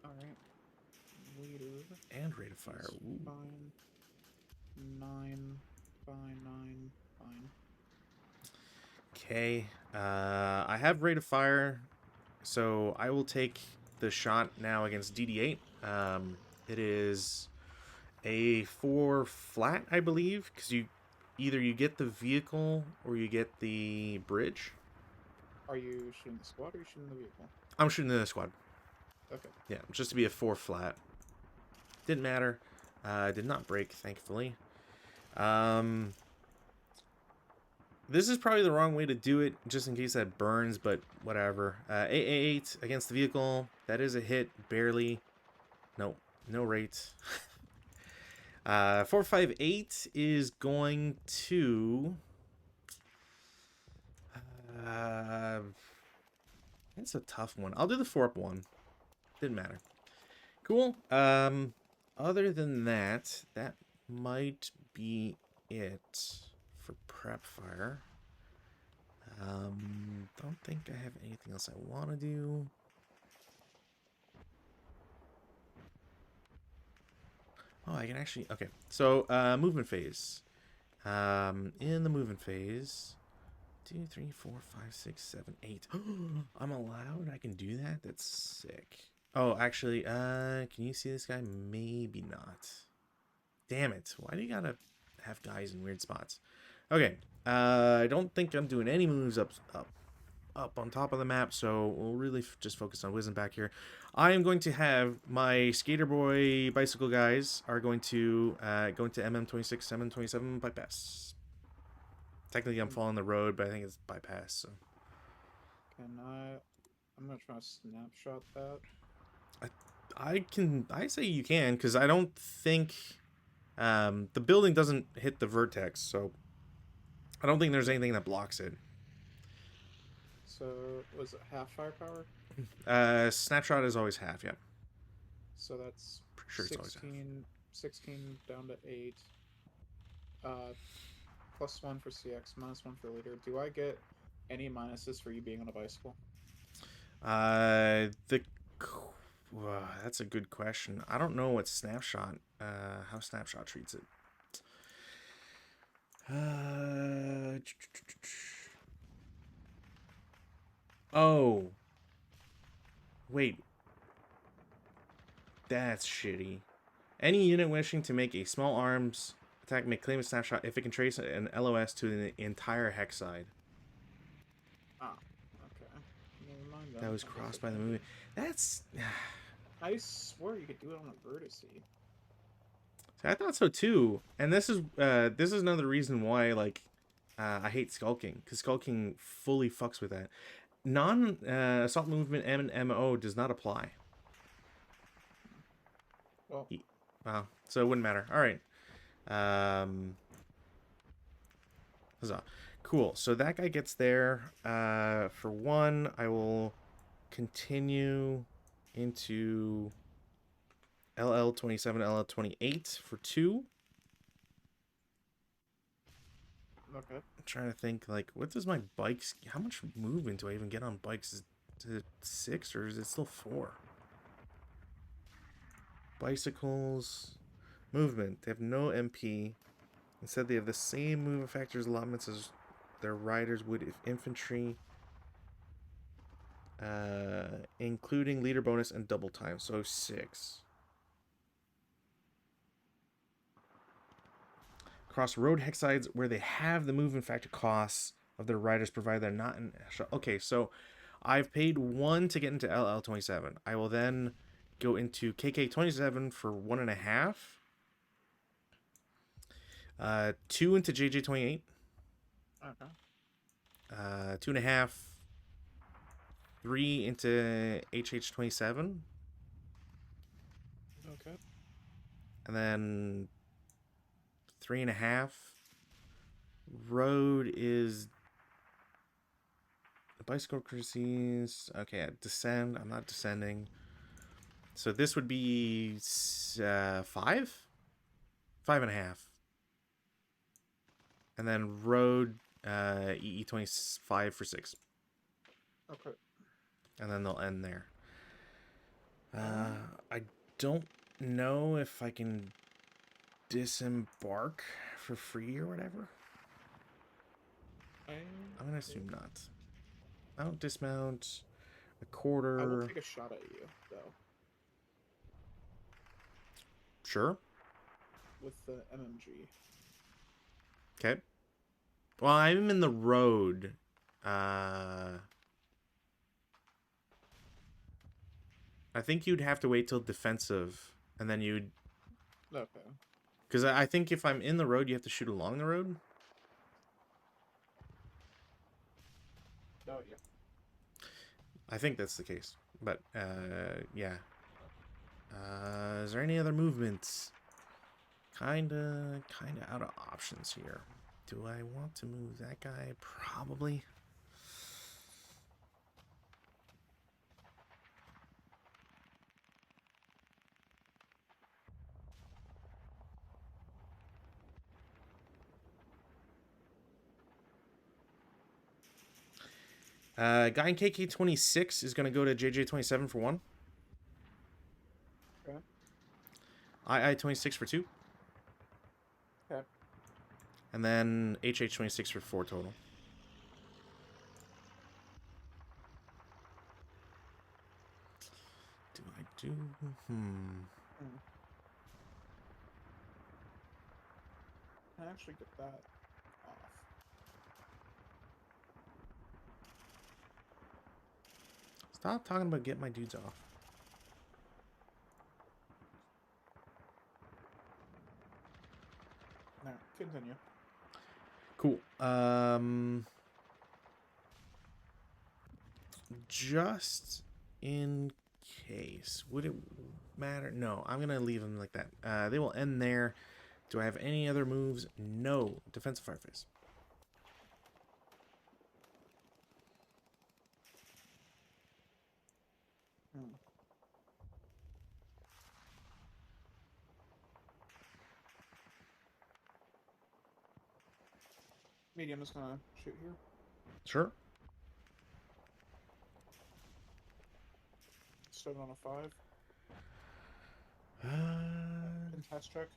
Alright. Leader. And rate of fire. Ooh. Fine. 9. Fine, 9. Fine. Okay. I have rate of fire, so I will take the shot now against DD8. It is a 4 flat, I believe, because you get the vehicle or you get the bridge. Are you shooting the squad or are you shooting the vehicle? I'm shooting the squad. Okay. Yeah, just to be a 4 flat. Didn't matter. Did not break, thankfully. This is probably the wrong way to do it, just in case that burns, but whatever. AA8 against the vehicle. That is a hit, barely. Nope, no rate. 458 is going to... that's a tough one. I'll do the 4-up one. Didn't matter. Cool. Other than that, that might be it for prep fire. Don't think I have anything else I want to do. Oh, I can actually... Okay, so movement phase. In the movement phase... 2, 3, 4, 5, 6, 7, 8. I'm allowed? I can do that? That's sick. Oh, actually, can you see this guy? Maybe not. Damn it. Why do you gotta have guys in weird spots? Okay. I don't think I'm doing any moves up on top of the map, so we'll really just focus on whizzing back here. I am going to have my Skater Boy bicycle guys are going to go into MM26, MM27 bypass. Technically, I'm following the road, but I think it's bypass. So I'm gonna try to snapshot that. I say you can, because I don't think the building doesn't hit the vertex, so I don't think there's anything that blocks it. So, was it half firepower? Snapshot is always half, yeah. So that's Pretty sure it's always half. 16 down to 8. +1 for CX, -1 for leader. Do I get any minuses for you being on a bicycle? That's a good question. I don't know what snapshot, how snapshot treats it. Oh. Wait. That's shitty. Any unit wishing to make a small arms attack may claim a snapshot if it can trace an LOS to the entire hex side. Ah, okay. Never mind then. That was crossed by the movie. That's... I swear you could do it on a vertice. I thought so too. And this is another reason why, like, I hate skulking because skulking fully fucks with that. Non assault movement M and MO does not apply. Well, Wow, so it wouldn't matter. All right. Huzzah. Cool. So that guy gets there. For one, I will continue into LL27, LL28 for two. okay. I'm trying to think, like, what does my bikes... How much movement do I even get on bikes? Is it 6 or is it still 4? Bicycles... Movement. They have no MP. Instead, they have the same movement factors allotments as their riders would if infantry, including leader bonus and double time. So 6. Cross road hexsides where they have the movement factor costs of their riders, provided they're not in. Okay, so I've paid 1 to get into LL27. I will then go into KK27 for 1.5. 2 into JJ28. Okay. 2.5. 3 into HH27. Okay. And then 3.5. Road is bicycle cruises. Okay, descend. I'm not descending. So this would be 5? 5.5. And then road EE25 for 6. Okay. And then they'll end there. I don't know if I can disembark for free or whatever. I'm gonna assume not. I don't dismount. A quarter. I will take a shot at you, though. Sure. With the MMG. Okay. Well, I'm in the road. I think you'd have to wait till defensive, and then you'd... Okay. Because I think if I'm in the road, you have to shoot along the road. Oh, yeah. I think that's the case. But, yeah. Is there any other movements? Kinda out of options here. Do I want to move that guy? Probably. Guy in KK26 is going to go to JJ27 for 1. Okay. II26 for 2. Okay. And then HH26 for 4 total. Do I do... I actually get that off. Stop talking about get my dudes off. Now, continue. Cool. Just in case. Would it matter? No, I'm going to leave them like that. They will end there. Do I have any other moves? No. Defensive fireface. Medium is gonna shoot here. Sure. 7 on a 5. Uh, Test check.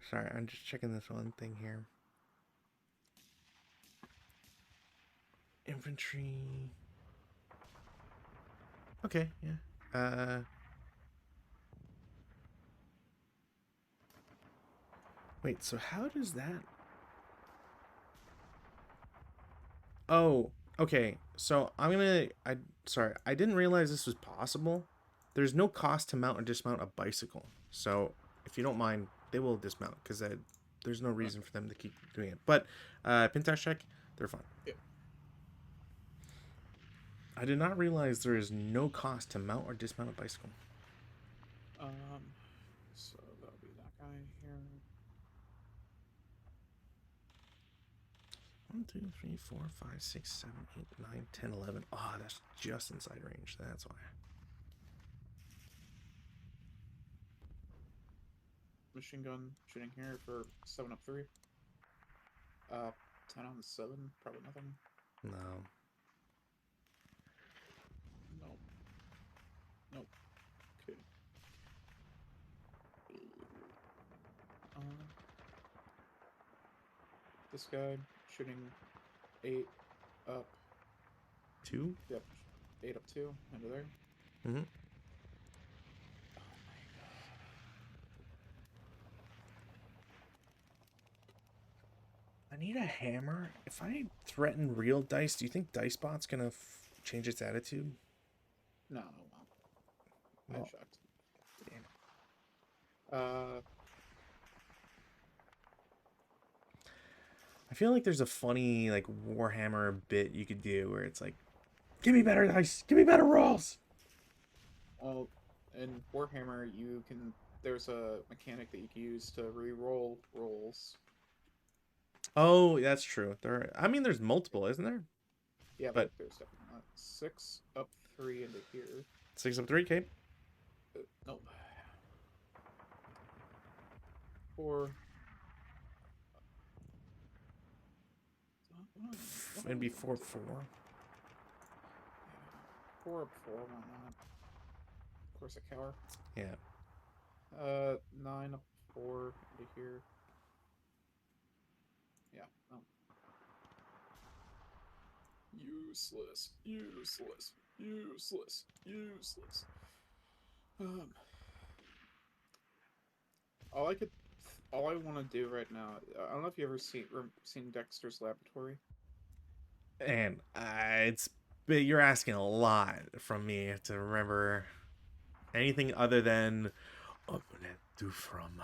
sorry, I'm just checking this one thing here. Infantry. Okay, yeah. Wait, so how does that... Oh, okay. So I'm gonna... Sorry, I didn't realize this was possible. There's no cost to mount or dismount a bicycle. So if you don't mind, they will dismount because there's no reason for them to keep doing it. But Pintash check, they're fine. Yep. I did not realize there is no cost to mount or dismount a bicycle. So that'll be that guy here. 1, 2, 3, 4, 5, 6, 7, 8, 9, 10, 11. Ah, that's just inside range. That's why. Machine gun shooting here for 7 up 3. 10 on the 7, probably nothing. No. Nope. Nope. Okay. This guy shooting 8 up. 2? Yep. 8 up 2 into there. Mm-hmm. Oh my god. I need a hammer. If I threaten real dice, do you think DiceBot's gonna change its attitude? No, I'm Well, shocked. damn. I feel like there's a funny like Warhammer bit you could do where it's like, give me better dice, give me better rolls. Well, in Warhammer, there's a mechanic that you can use to re-roll rolls. Oh, that's true. There's multiple, isn't there? Yeah, But there's definitely not. 6 up 3 into here. 6 up 3, okay. Nope. 4. It'd be 4 4. Yeah. 4 up 4, why not? Of course, a cower. Yeah. 9 up 4 into here. Yeah, no. Useless. Useless. Useless. Useless. All I want to do right now. I don't know if you ever seen Dexter's Laboratory. And you're asking a lot from me to remember anything other than Omelette du fromage.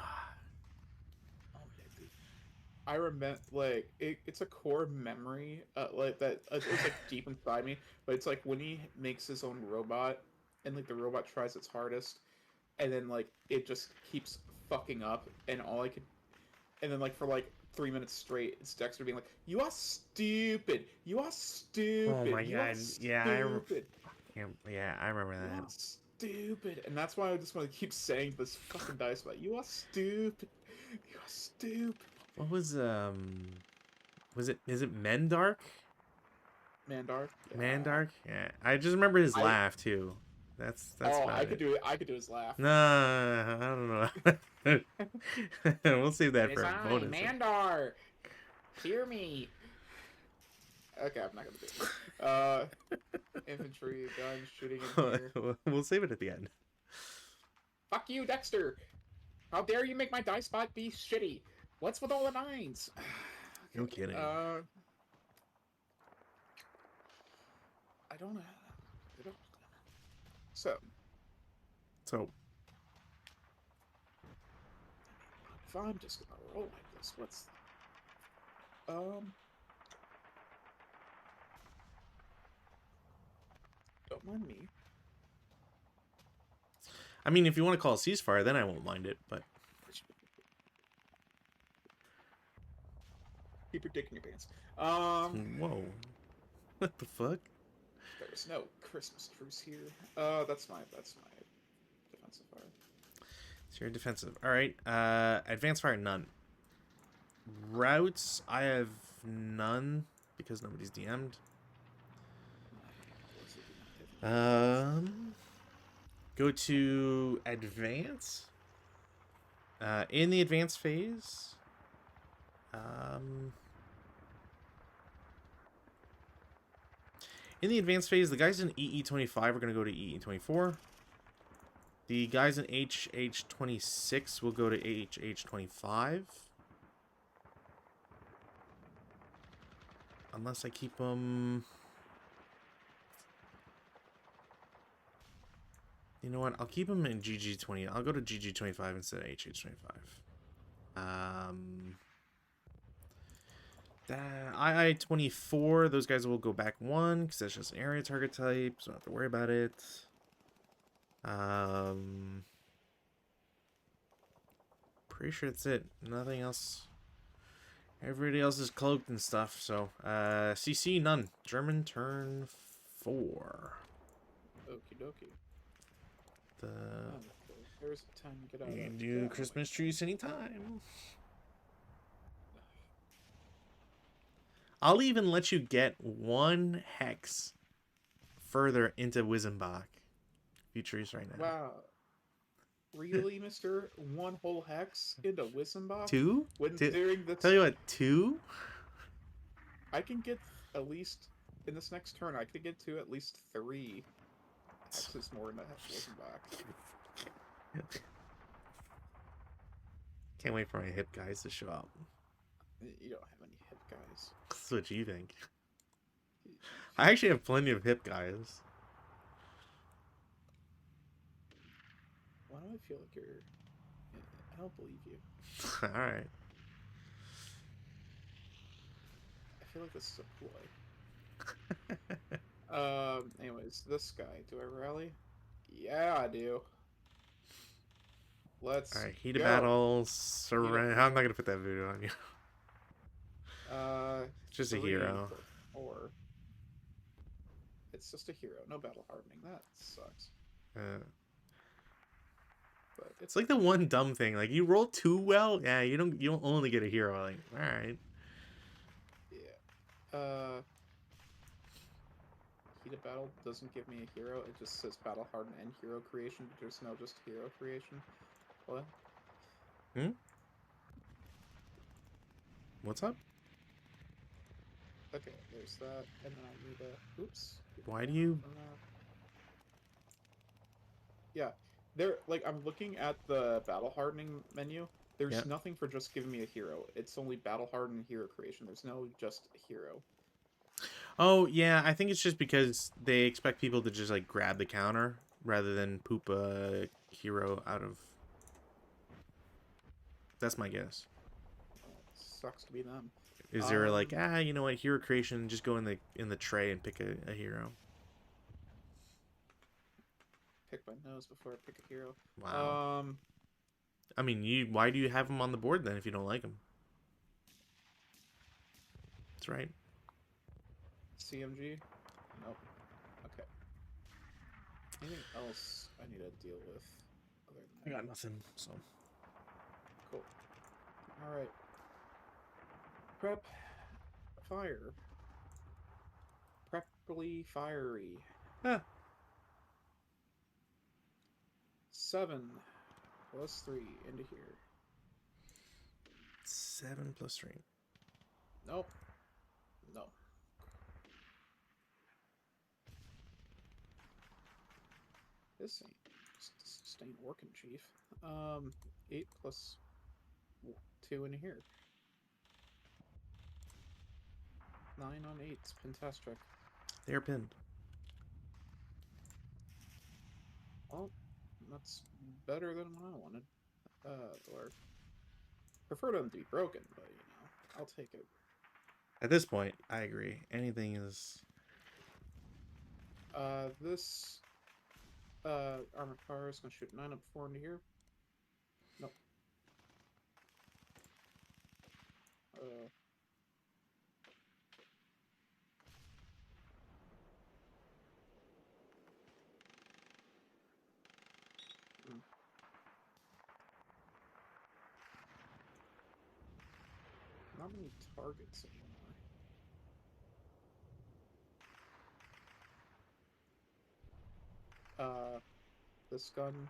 I remember, like, it's a core memory, like that. It was like deep inside me. But it's like when he makes his own robot, and like the robot tries its hardest, and then like it just keeps fucking up, and then like for like 3 minutes straight, it's Dexter being like, "You are stupid. You are stupid. Oh my you are god! stupid. Yeah, I remember You that. are stupid." And that's why I just want to keep saying this fucking dice about you are stupid. You are stupid. What was is it Mendark? Mandark. Yeah. Mandark? Yeah. I just remember his laugh too. That's about I it. could do it. I could do his laugh. No, I don't know. We'll save that for a bonus. Mandark. Hear me. Okay, I'm not gonna do it. Infantry, guns, shooting in here. We'll save it at the end. Fuck you, Dexter. How dare you make my dice spot be shitty? What's with all the 9s? No kidding. I don't know. So, if I'm just gonna roll like this, don't mind me. I mean, if you want to call a ceasefire, then I won't mind it, but Keep your dick in your pants. whoa. What the fuck? There's no Christmas truce here. That's my defensive fire. So you're defensive. Alright. Advanced fire, none. Routes, I have none because nobody's DM'd. Go to advance. In the advanced phase, the guys in EE25 are going to go to EE24. The guys in HH26 will go to HH25. Unless I keep them... You know what? I'll keep him in GG20. I'll go to GG25 instead of HH25. II24, those guys will go back 1 because that's just an area target type, so I don't have to worry about it. Pretty sure that's it. Nothing else. Everybody else is cloaked and stuff, so CC none. German turn 4. Okie dokie. The There's time to get out. You of can do that. Christmas trees anytime. I'll even let you get 1 hex further into Wizenbach. Few trees right now. Wow. Really, mister? 1 whole hex into Wissenbach? 2? When Two? during the Tell you what, 2? I can get at least in this next turn. I could get to at least 3 hexes more into Wissenbach. Can't wait for my hip guys to show up. You don't have any hip guys. That's what you think. I actually have plenty of hip guys. Why do I feel like you're... I don't believe you. Alright. I feel like this is a ploy. Anyways, this guy. Do I rally? Yeah, I do. Let's Alright, heat of go. battle, surrender. I'm not gonna put that voodoo on you. Just a 3 hero. + 4. It's just a hero. No battle hardening. That sucks. But It's like the one dumb thing. Like, you roll too well, yeah, you don't only get a hero. Like, alright. Yeah. Heat of battle doesn't give me a hero. It just says battle harden and hero creation, but there's no just hero creation. What? What's up? Okay, there's that, and then I need a... Oops. Why do you... Yeah, there. Like, I'm looking at the battle hardening menu. There's nothing for just giving me a hero. It's only battle harden hero creation. There's no just hero. Oh, yeah, I think it's just because they expect people to just, like, grab the counter rather than poop a hero out of... That's my guess. Sucks to be them. Is there like, you know what, hero creation, just go in the tray and pick a hero? Pick my nose before I pick a hero. Wow. I mean, why do you have them on the board then if you don't like them? That's right. CMG? Nope. Okay. Anything else I need to deal with? Other than I got nothing, so. Cool. Alright. Prep. Fire. Preply fiery. Ah. 7 + 3 into here. 7 + 3. Nope. No. This ain't working, Chief. 8 + 2 into here. 9 on 8s. Pentastic. They're pinned. Well, that's better than what I wanted. Or prefer them to be broken, but you know, I'll take it. At this point, I agree. Anything is... This armored car is gonna shoot 9 up 4 into here. Nope. Not many targets anymore. This gun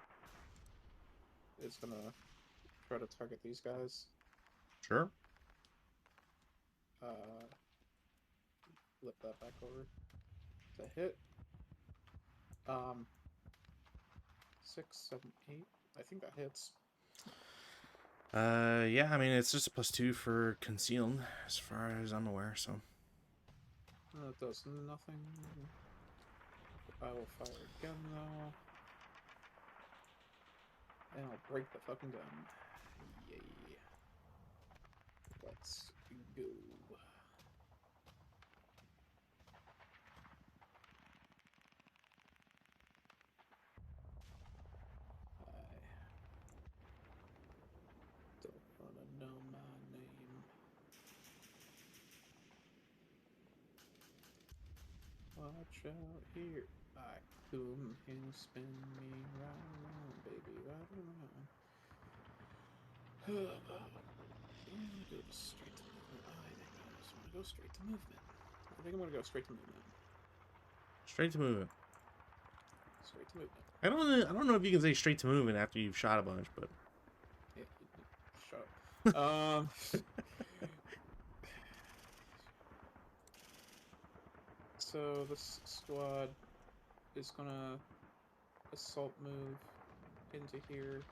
is gonna try to target these guys. Sure. Flip that back over to hit. 6, 7, 8. I think that hits. Yeah, I mean, it's just a +2 for concealed, as far as I'm aware, so. That does nothing. I will fire again, though. and I'll break the fucking gun. Yay. Let's go. I don't wanna know my name. Watch out here. I come and spin me right around, baby, right around. I'm gonna go straight to movement. I think I just want to go straight to movement. I think I'm gonna go straight to movement. Straight to movement. Straight to movement. I don't know if you can say straight to movement after you've shot a bunch, but Yeah, shut up. So this squad is gonna assault move into here.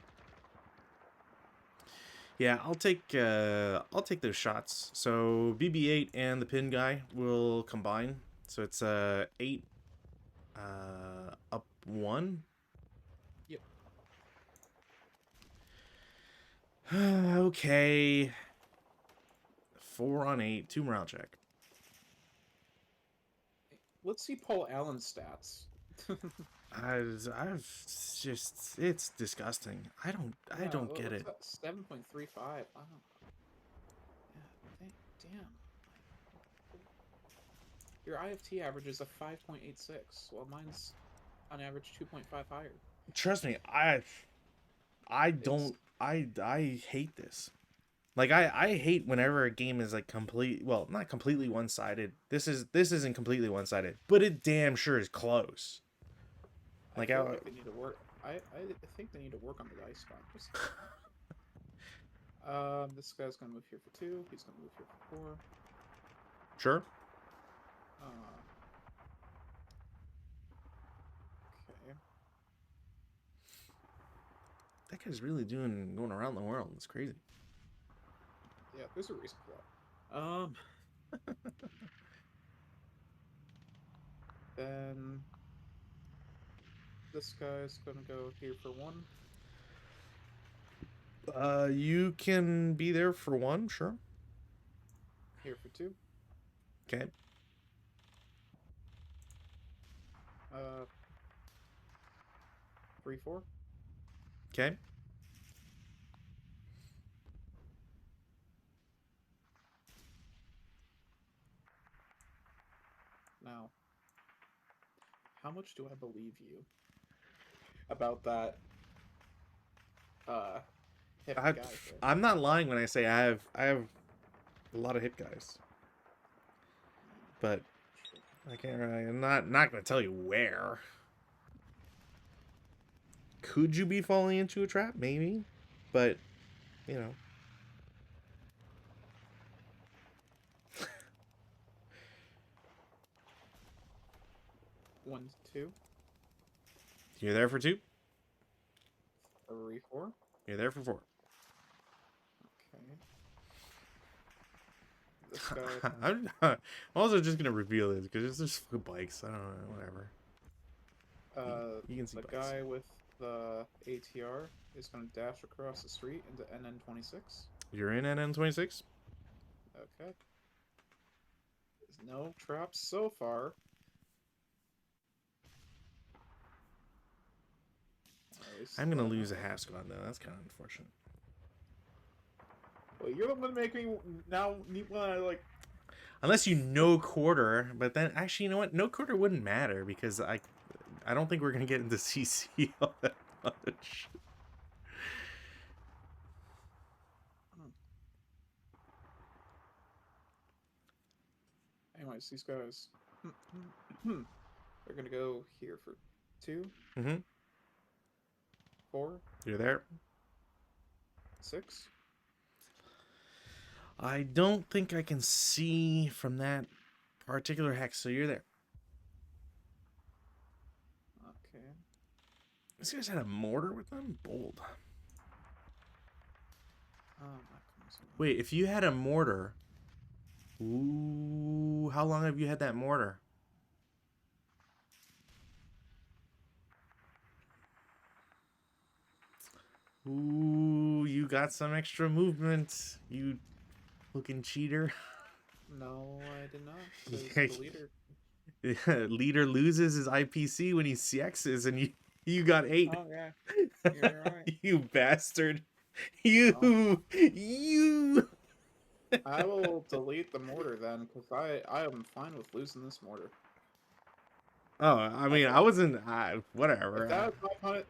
yeah, I'll take those shots. So BB-8 and the pin guy will combine. So it's 8 up 1. Yep. Okay. 4 on 8, 2 morale check. Let's see Paul Allen's stats. I've just, it's disgusting. I don't get it. 7.35. Wow. Yeah, damn. Your IFT average is a 5.86, while mine's on average 2.5 higher. Trust me, I hate this. Like I hate whenever a game is like not completely one-sided. This isn't completely one-sided, but it damn sure is close. Like I feel like they need to work. I think they need to work on the dice practice. This guy's gonna move here for 2. He's gonna move here for 4. Sure. Okay. That guy's really going around the world. It's crazy. Yeah, there's a reason for that. Then this guy's gonna go here for 1. You can be there for 1, sure. Here for 2. Okay. 3, 4. Okay. Now, how much do I believe you about that? Hit guy here? I'm not lying when I say I have a lot of hit guys, but I can't. I'm not going to tell you where. Could you be falling into a trap? Maybe, but you know. 1, 2. You're there for 2. 3, 4. You're there for 4. Okay. This guy. I'm also just gonna reveal this because it's just fucking bikes. I don't know, whatever. You can see the bikes. guy with the ATR is going to dash across the street into NN26. You're in NN26. Okay. There's no traps so far. I'm gonna lose a half squad though. That's kind of unfortunate. Well, you're the one making me now when I like. Unless you no quarter, but then actually, you know what? No quarter wouldn't matter because I don't think we're gonna get into CC all that much. Anyways, these guys, they're gonna go here for 2. 4. You're there. 6. I don't think I can see from that particular hex, so you're there. Okay. This guy's had a mortar with them? Bold. Wait, if you had a mortar... Ooh, how long have you had that mortar? Ooh, you got some extra movement, you looking cheater. No, I did not. Because the leader. Leader loses his IPC when he CXs, and you got 8. Oh yeah, you're right. You bastard. Well, You. I will delete the mortar then, because I am fine with losing this mortar. Oh, I mean, I Okay. wasn't. Whatever.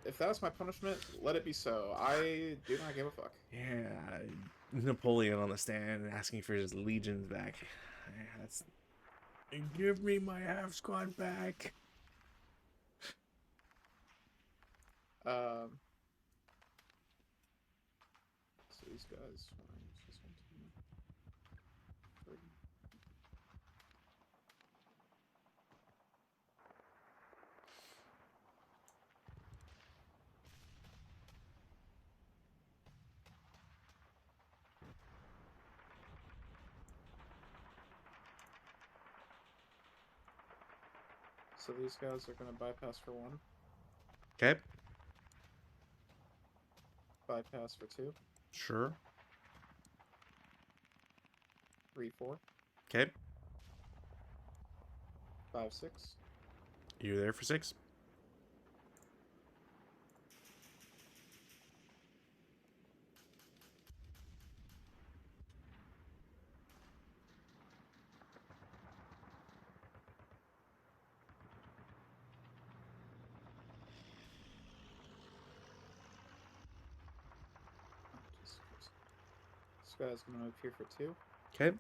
If that's my punishment, let it be so. I do not give a fuck. Yeah, Napoleon on the stand asking for his legions back. Yeah, that's. Give me my half squad back. Um, so these guys want to use this one too. 3. So these guys are gonna bypass for 1, Okay. bypass for 2, Sure. 3, 4, Okay. 5, 6. You there for 6? Oh, Jesus Christ. This guy's gonna move here for 2, Okay.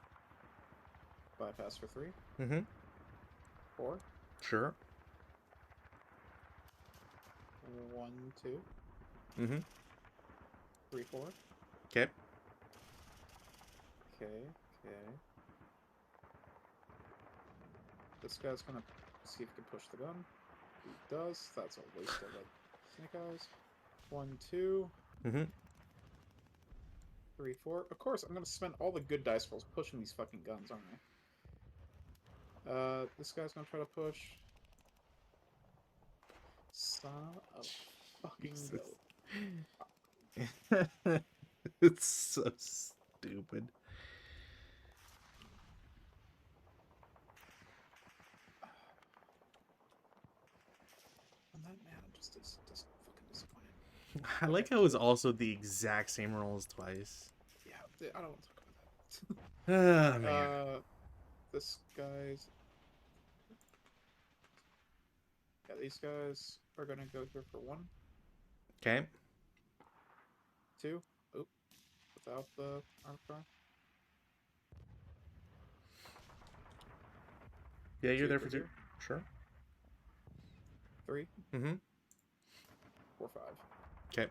bypass for 3, Mm-hmm. 4, Sure. 1, 2, Mm-hmm. 3, 4. Okay. Okay, okay. This guy's gonna see if he can push the gun. He does. That's a waste of like snake eyes. 1, 2, Mm-hmm. 3, 4. Of course, I'm gonna spend all the good dice rolls pushing these fucking guns, aren't I? This guy's gonna try to push. Son of a fucking goat. It's so stupid. And that man just fucking disappointed. I like how it was also the exact same rolls twice. Yeah, I don't want to talk about Oh, that. man. This guy's. Yeah, these guys are gonna go here for 1, Okay. 2. Oop, without the arm car. Yeah, you're 2 there for for 2. here. Sure. 3, Mm-hmm. 4, 5. Okay.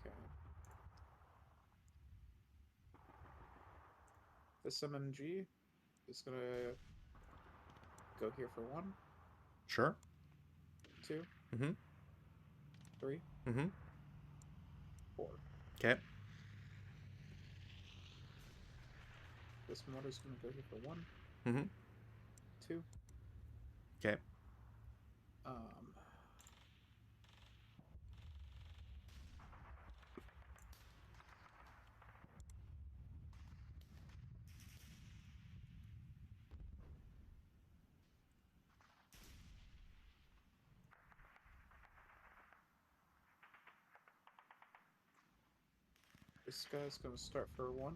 Okay. This MMG is gonna go here for 1, Sure. 2, Mm-hmm. 3, Mm-hmm. 4. Okay. This mortar's gonna go here for 1, Mm-hmm. 2. Okay. Um, this guy's gonna start for 1.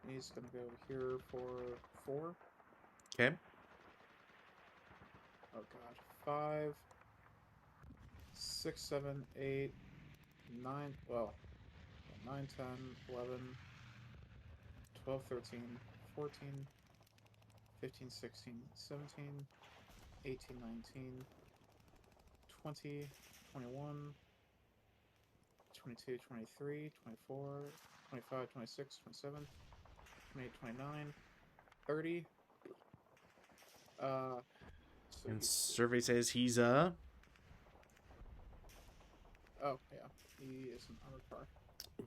He's gonna go here for 4. Okay. Oh god. 5, 6, 7, 8, 9. Well, 9, 10, 11, 12, 13, 14, 15, 16, 17, 18, 19, 20, 21, 22, 23, 24, 25, 26, 27, 28, 29, 30. So And he's. survey says he's Oh, yeah. He is an armored car.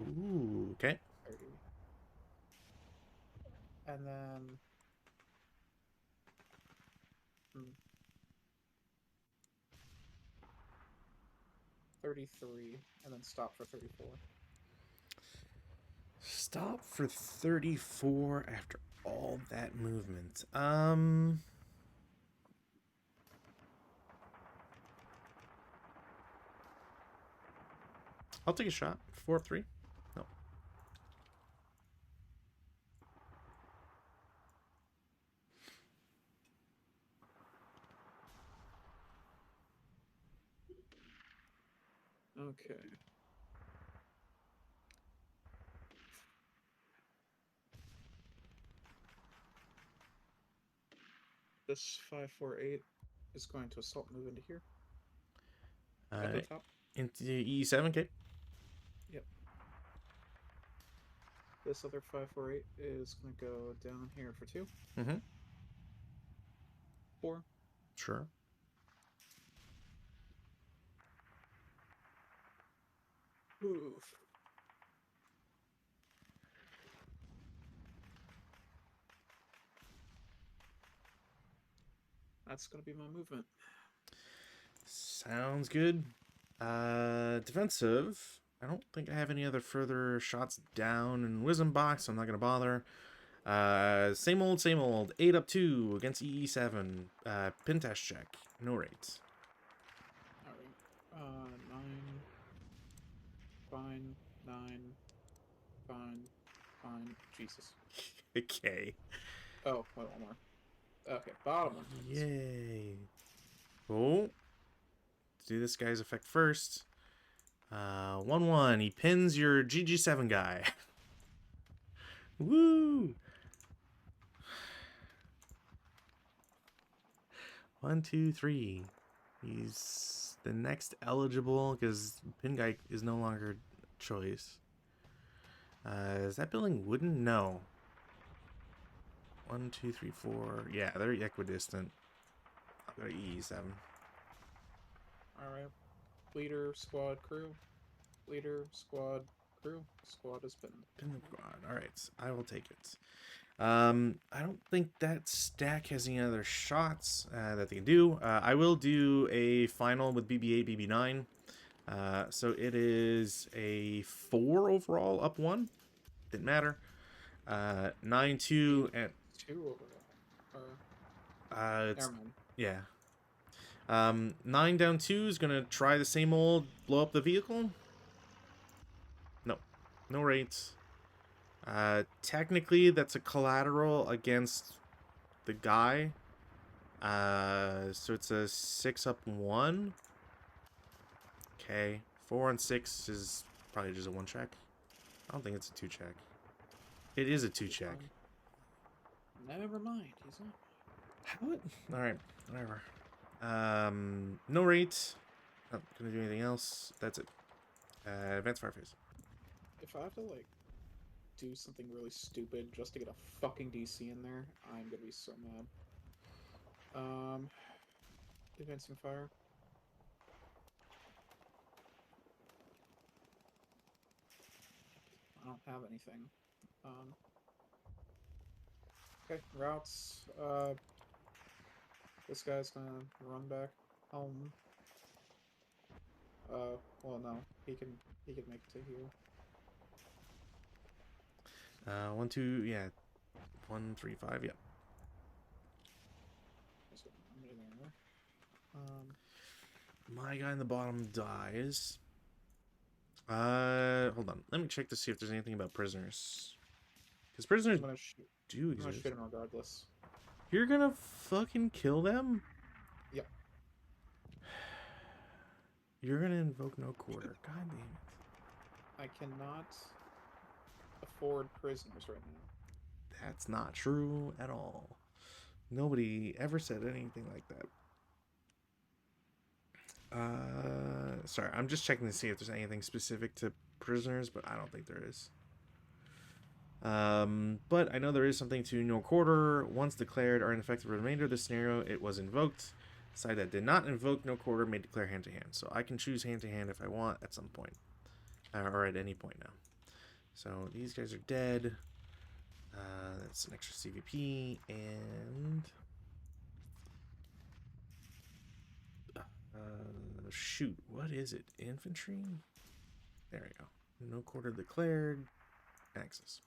Ooh. Okay. 30. And then Hmm. 33, and then stop for 34. Stop for 34 after all that movement. I'll take a shot. 4-3. No. Okay. This 548 is going to assault move into here. At the top. Into E7, Yep. This other 548 is going to go down here for 2. Mm-hmm. 4. Sure. Oof. That's going to be my movement. Sounds good. Defensive. I don't think I have any other further shots down in Wisdom Box, so I'm not going to bother. Same old, same old. 8 up 2 against EE7. Pin test check. No rates. Alright. 9. Fine. 9. Fine. Fine. Jesus. Okay. Oh, wait, one more. Okay, bottom one. Yay. Oh. Let's do this guy's effect first. 1-1. He pins your GG7 guy. Woo! 1, 2, 3. He's the next eligible because pin guy is no longer a choice. Is that building wooden? No. 1, 2, 3, 4. Yeah, they're equidistant. I'll go to E7. Alright. Leader, squad, crew. Leader, squad, crew. Squad is pinned. Pin the squad. Alright, I will take it. I don't think that stack has any other shots that they can do. I will do a final with BB8, BB9. So it is a 4 overall, up 1. Didn't matter. 9-2 and 2 overall. it's Never mind. yeah. 9 down 2 is gonna try the same old blow up the vehicle. No rates. Technically that's a collateral against the guy. So it's a 6 up 1. Okay. 4 and 6 is probably just a 1 check. I don't think it's a 2 check. It is a 2 check. Never mind. He's not. How it? Alright, whatever. No rate. Not gonna do anything else. That's it. Advanced fire phase. If I have to, like, do something really stupid just to get a fucking DC in there, I'm gonna be so mad. Advancing fire. I don't have anything. Okay, routes. This guy's gonna run back home. Well, no, he can make it to here. 1, 2, yeah. 1, 3, 5, yeah. My guy in the bottom dies. Hold on. Let me check to see if there's anything about prisoners. Because prisoners do I'm gonna exist. shoot him regardless. You're gonna fucking kill them? Yep. You're gonna invoke no quarter. God damn it. I cannot afford prisoners right now. That's not true at all. Nobody ever said anything like that. Sorry, I'm just checking to see if there's anything specific to prisoners, but I don't think there is. But I know there is something to no quarter. Once declared are ineffective for the remainder of the scenario, it was invoked. Side that did not invoke no quarter may declare hand to hand. So I can choose hand to hand if I want at some point. Or at any point now. So these guys are dead. That's an extra CVP, and Shoot, what is it? Infantry? There we go. No quarter declared. Axis.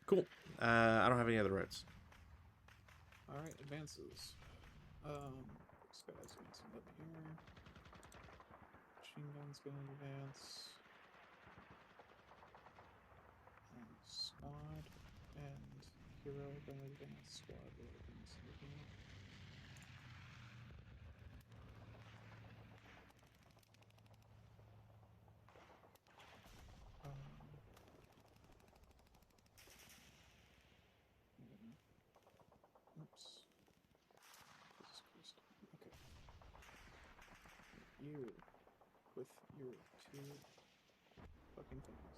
Cool. I don't have any other roads. Alright, advances. This guy's advancing up here. Machine gun's gonna advance. And squad and hero gonna advance. Squad will advance again. Oops. Jesus Christ. Okay. You with your two fucking things.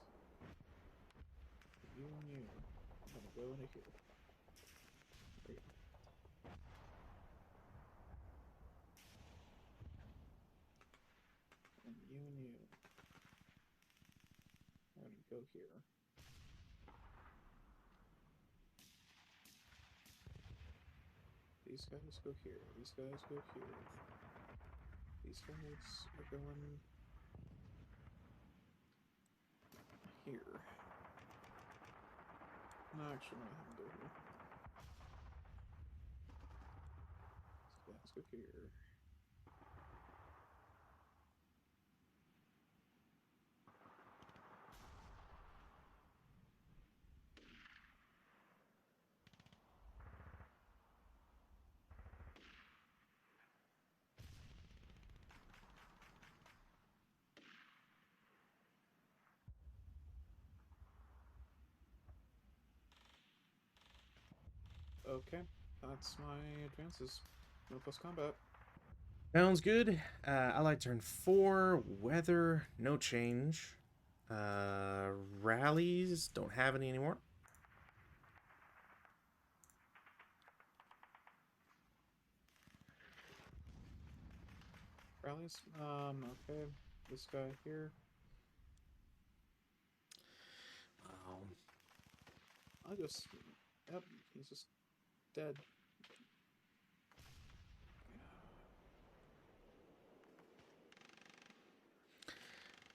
You and you. I'm gonna go into here. There you go. And you and you. I'm gonna go here. These guys go here. These guys go here. These guys are going here. No, actually, I'm gonna go here. These guys go here. Okay, that's my advances. No plus combat. Sounds good. I like turn 4. Weather, no change. Rallies, don't have any anymore. Rallies. Okay. This guy here. I'll just. Yep, he's just dead.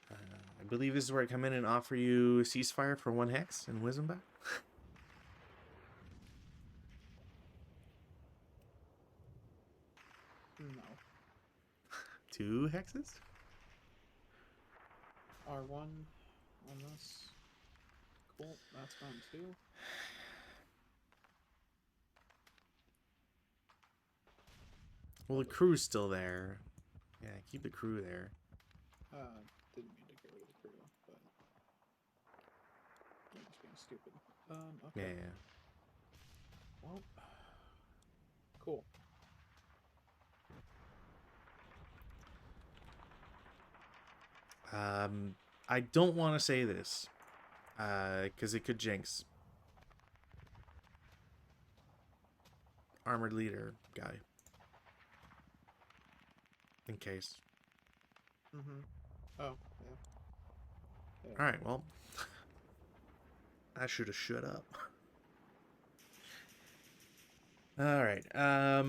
I believe this is where I come in and offer you ceasefire for 1 hex and wisdom back. No. 2 hexes? R1 on this. Cool, that's gone too. Well, the crew's still there. Yeah, keep the crew there. Didn't mean to get rid of the crew, but I'm just being stupid. Okay. Yeah. Well, cool. I don't want to say this, because it could jinx. Armored leader guy. In case. Mm-hmm. Oh, yeah. Yeah. Alright, well. I should have shut up. Alright, I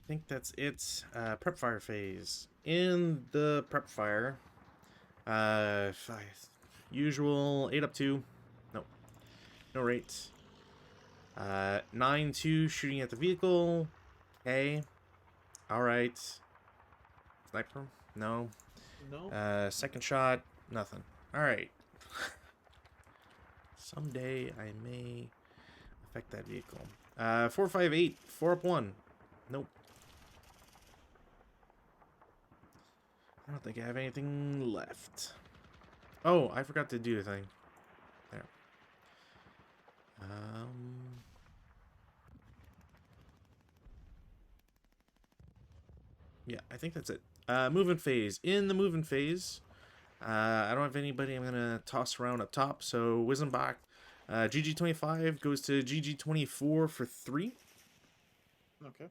think that's it. Prep fire phase. In the prep fire, usual 8 up 2. Nope. No rate. 9-2 shooting at the vehicle. Okay. Alright. Sniper? No. No. Second shot. Nothing. Alright. Someday I may affect that vehicle. 4-5-8. 4 up 1. Nope. I don't think I have anything left. Oh, I forgot to do a thing. There. Yeah, I think that's it. Movement phase. In the movement phase, I don't have anybody I'm going to toss around up top. So, Wizenbach, GG25 goes to GG24 for 3. Okay.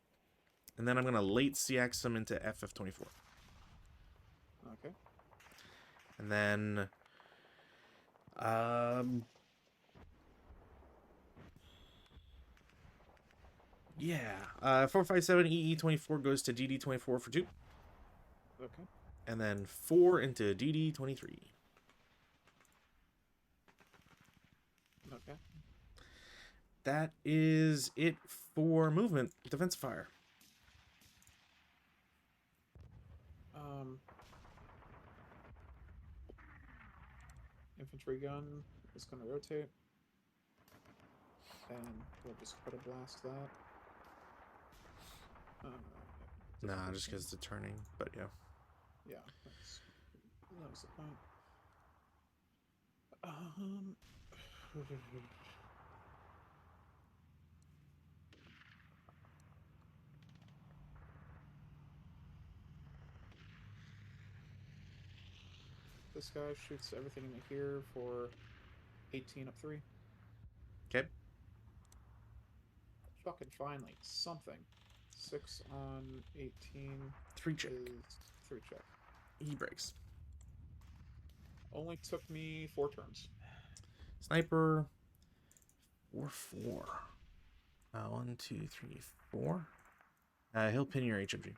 And then I'm going to late CX them into FF24. Okay. And then, Yeah. 457 EE24 goes to DD24 for 2. Okay. And then 4 into DD23. Okay. That is it for movement. Defensive fire. Um, infantry gun is going to rotate. And we'll just try to blast that. Nah, just because it's turning, but yeah. Yeah, that was the point. Um, this guy shoots everything into here for 18 up 3. Okay. Fucking finally, something. 6 on 18 3 check. is 3 check. He breaks. Only took me 4 turns. Sniper. 4-4. 1, 2, 3, 4. He'll pin your HMG.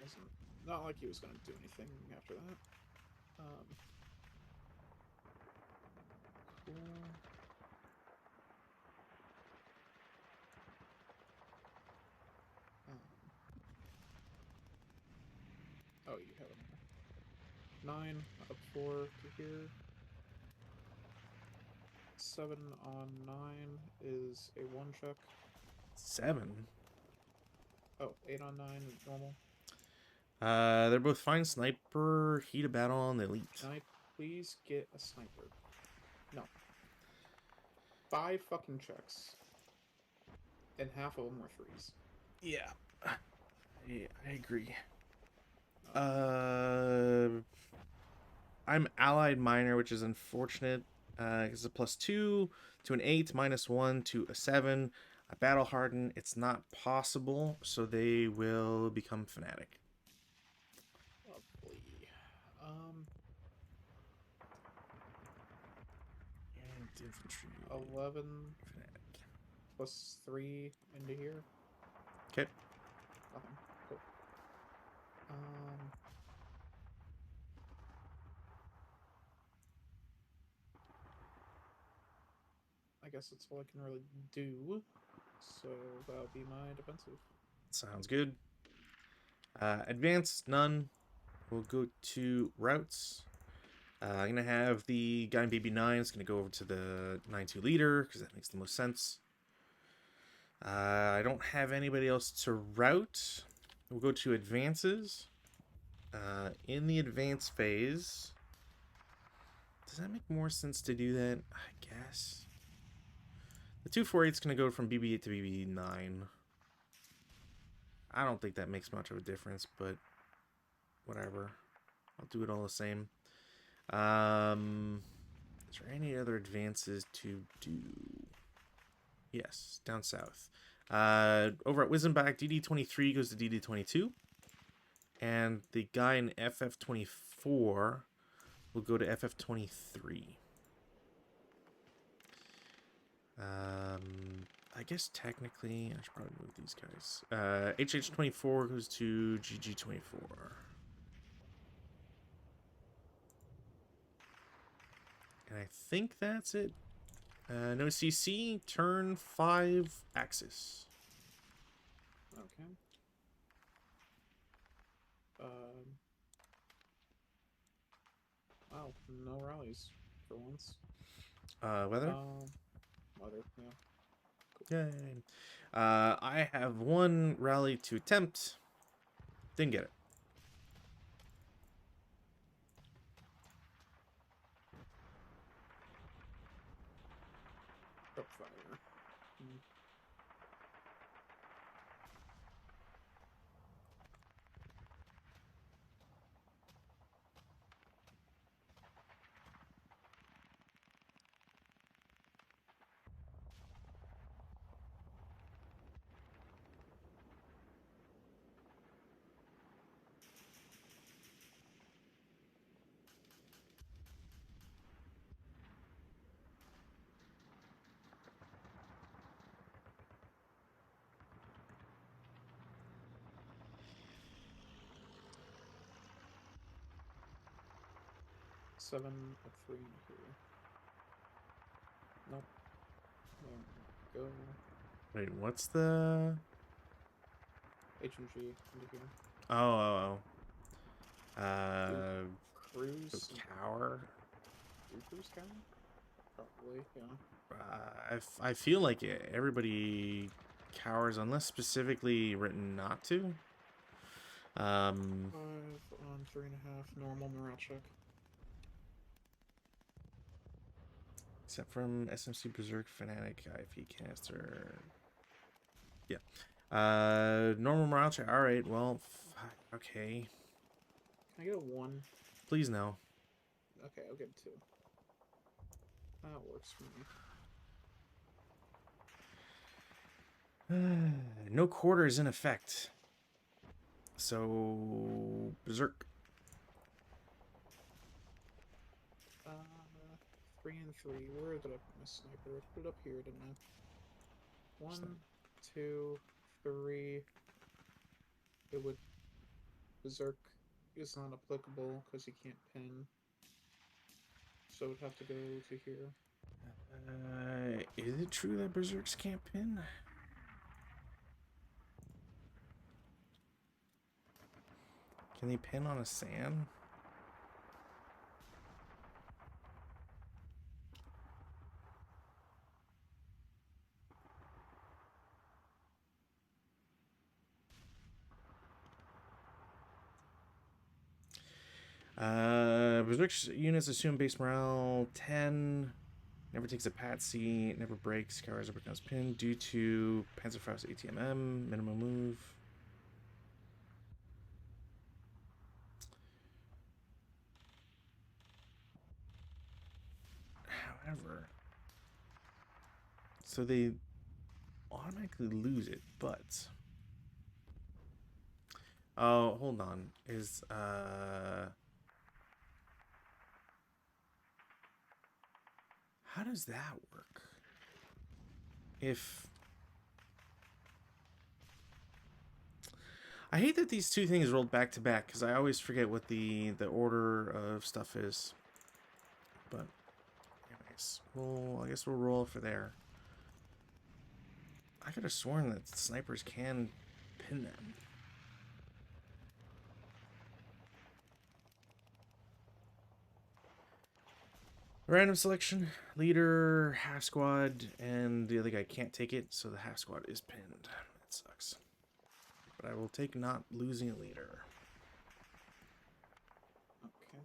Wasn't not like he was gonna do anything after that. Cool. Oh, you have a 9 up 4 to here. 7 on 9 is a 1 check. 7. Oh, 8 on 9 is normal. They're both fine. Sniper, heat of battle on the elite. Can I please get a sniper? No. 5 fucking checks. And half of them were 3s. Yeah. I agree. Oh. I'm allied minor, which is unfortunate. It's a +2 to an 8, -1 to a 7. A battle harden, it's not possible, so they will become fanatic. Lovely. And infantry. 11 Fanatic. plus 3 into here. Okay. Nothing. Cool. I guess that's all I can really do. So that'll be my defensive. Sounds good. Advanced, none. We'll go to routes. I'm going to have the guy in BB9 is going to go over to the 9-2 leader because that makes the most sense. I don't have anybody else to route. We'll go to advances. In the advance phase, does that make more sense to do that? I guess. The 248 is going to go from BB8 to BB9. I don't think that makes much of a difference, but whatever. I'll do it all the same. Is there any other advances to do? Yes, down south. Over at Wizenbach, DD23 goes to DD22. And the guy in FF24 will go to FF23. I guess technically I should probably move these guys. HH24 goes to GG24. And I think that's it. No CC, turn 5, Axis. Okay. Wow, no rallies for once. Weather? Weather, yeah. Cool. Yay. I have 1 rally to attempt. Didn't get it. Prep fire. 7 up 3 into here. Nope. There we go. Wait, what's the... H and G into here. Oh. Cruise. Cower. Cruise cow? Probably, yeah. I feel like everybody cowers unless specifically written not to. 5 on 3.5. Normal morale check. Except from SMC Berserk Fanatic IV Canister. Yeah. Normal morale check. Alright, well, okay. Can I get a 1? Please no. Okay, I'll get 2. That works for me. No quarters in effect. So, Berserk. 3 and 3. Where did I put my sniper? I put it up here, didn't I? 1, 2, 3. It would... Berserk is not applicable because he can't pin. So it would have to go to here. Is it true that Berserks can't pin? Can they pin on a sand? Berserk's units assume base morale 10. Never takes a patsy. Never breaks. Cowers or becomes pinned due to Panzerfaust ATM-M. Minimum move. However, so they automatically lose it, but oh, hold on. Is how does that work? If I hate that these two things rolled back to back because I always forget what the order of stuff is. But anyways, I guess we'll roll for there. I could have sworn that snipers can pin them. Random selection, leader, half squad, and the other guy can't take it, so the half squad is pinned. That sucks. But I will take not losing a leader. Okay.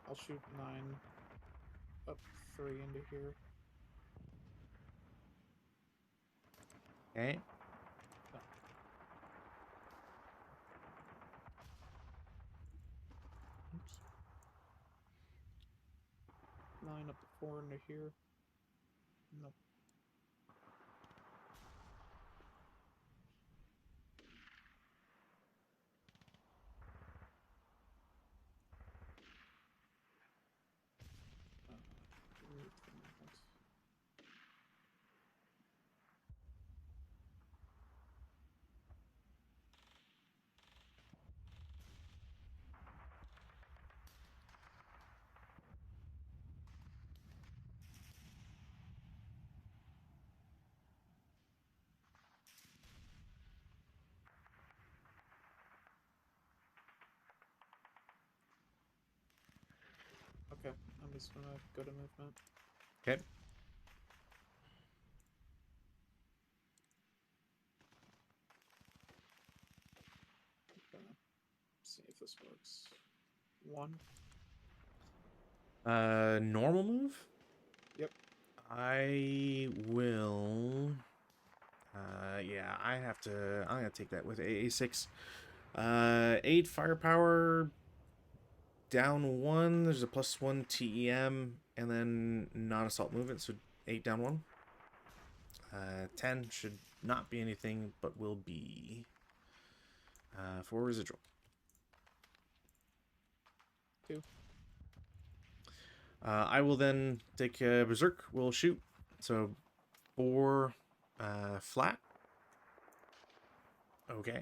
I'll shoot 9 up 3 into here. Okay. Oh. Oops. 9 up 4 into here. Nope. Okay, I'm just gonna go to movement. Okay. See if this works. 1. Normal move? Yep. I will... yeah, I'm gonna take that with A6. 8 firepower, down 1. There's a +1 TEM, and then non-assault movement, so 8 down 1. 10 should not be anything, but will be 4 residual. 2. I will then take Berserk. We'll shoot. So 4 flat. Okay.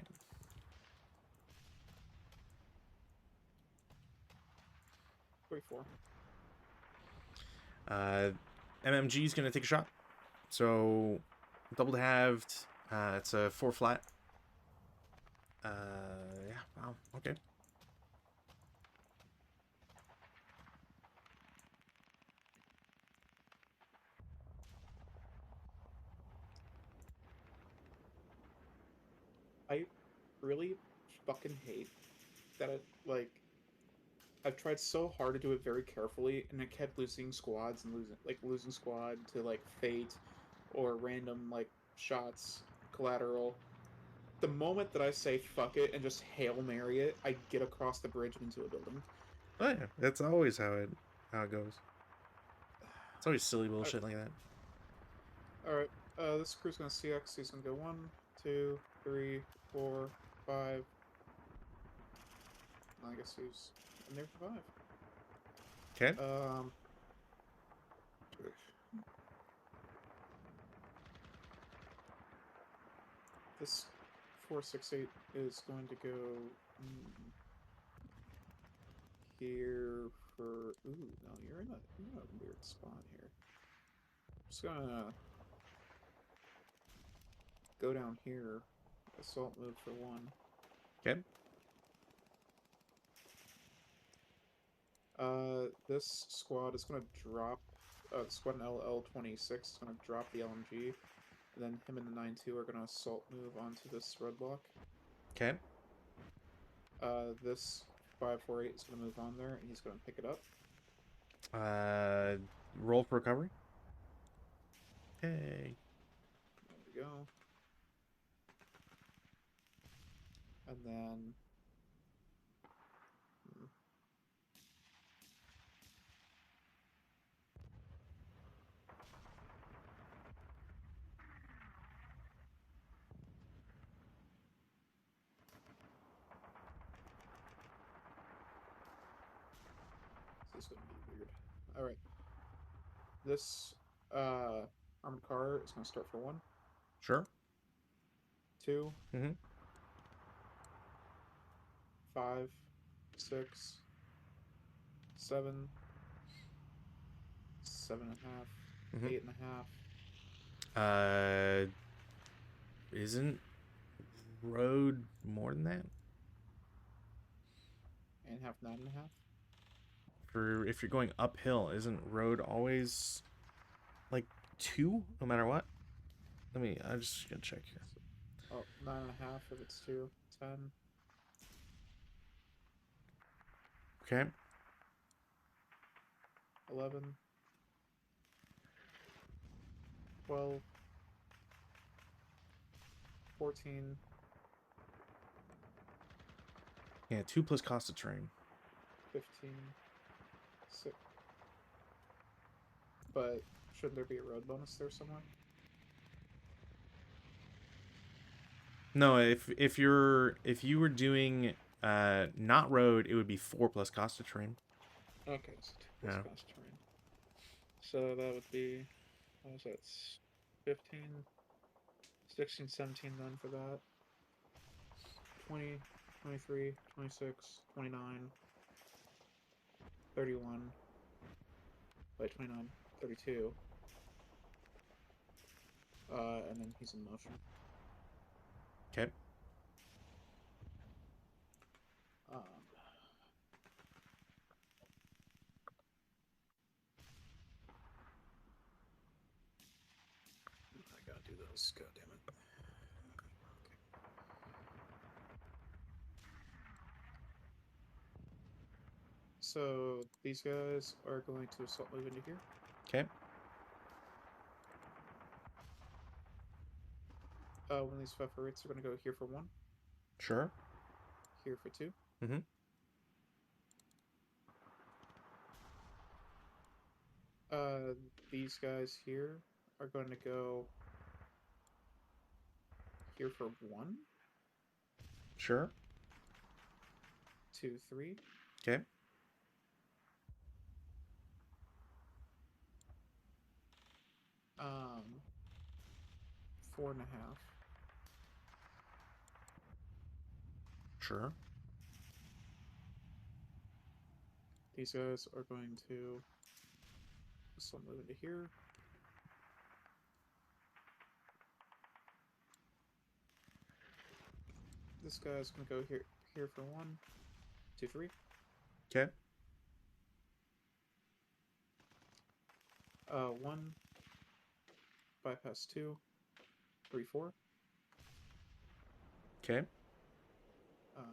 34. MMG is going to take a shot. So double halved. It's a 4 flat. Yeah. Wow. Okay. I really fucking hate that I've tried so hard to do it very carefully, and I kept losing squads and losing squad to like fate or random like shots, collateral. The moment that I say fuck it and just Hail Mary it, I get across the bridge and into a building. Oh yeah, that's always how it goes. It's always silly bullshit like that. Alright, this crew's gonna CX, he's gonna go 1, 2, 3, 4, 5. I guess he's in there for 5. Okay. This 468 is going to go here for. Ooh, no, you're in a weird spot here. I'm just gonna go down here. Assault move for 1. Okay. This squad is gonna drop. Squad in LL26 is gonna drop the LMG. And then him and the 9-2 are gonna assault move onto this roadblock. Okay. This 548 is gonna move on there, and he's gonna pick it up. Roll for recovery. Hey. There we go. And then. This is gonna be weird. Alright. This armored car is gonna start for 1. Sure. 2. Mm-hmm. 5, 6, 7, 7.5, Mm-hmm. 8.5. Isn't road more than that? 8.5, 9.5. For if you're going uphill, isn't road always like 2 no matter what? I'm just gonna check here. Oh, 9.5 if it's 2. 10. Okay. 11. 12. 14. Yeah, 2 plus cost of train. 15. 6. But shouldn't there be a road bonus there somewhere? No, if you were doing not road, it would be 4 plus cost of train. Okay, so 2 plus cost train. So that would be, what was that? 15, 16, 17 then for that. 20, 23, 26, 29, 31. Wait, 29, 32. And then he's in motion. Okay. I gotta do those. God damn it. Okay. So these guys are going to assault move into here. Okay. One of these 548s are going to go here for 1. Sure. Here for 2. Mm-hmm. These guys here are going to go here for 1, Sure. 2, 3. Okay. Um, 4.5. Sure. These guys are going to. This one move into here. This guy's gonna go here for 1, 2, 3. Okay. 1, bypass 2, 3, 4. Okay. Um,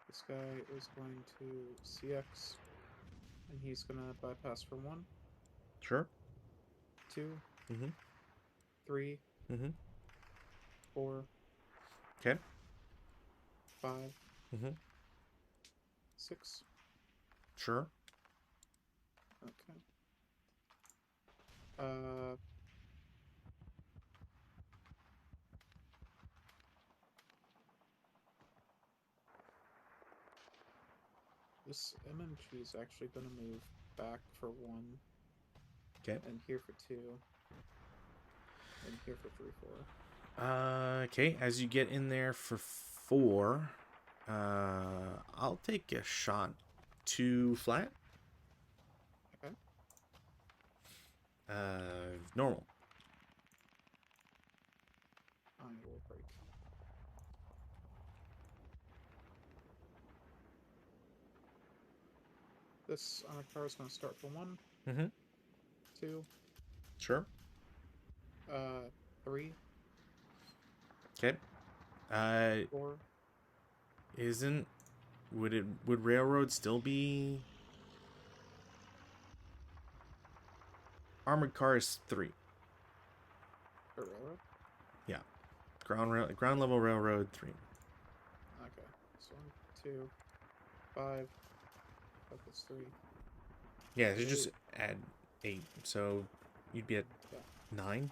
this guy is going to CX, and he's gonna bypass for 1, Sure. 2, Mm-hmm. 3, Mm-hmm. 4, Okay. 5, Mm-hmm. 6. Sure. Okay. Uh, this MMG is actually gonna move back for 1, Okay. and here for 2, and here for 3, 4. Okay. As you get in there for 4, I'll take a shot 2 flat. Okay. Normal. I will break. This car is gonna start for 1, Mm-hmm. 2, Sure. 3, Okay. 4. Isn't would railroad still be armored cars 3? For railroad? Yeah. Ground level railroad 3. Okay. So 1, 2, 5. 5 plus 3. Yeah, so 8. just add 8. So you'd be at Yeah. 9.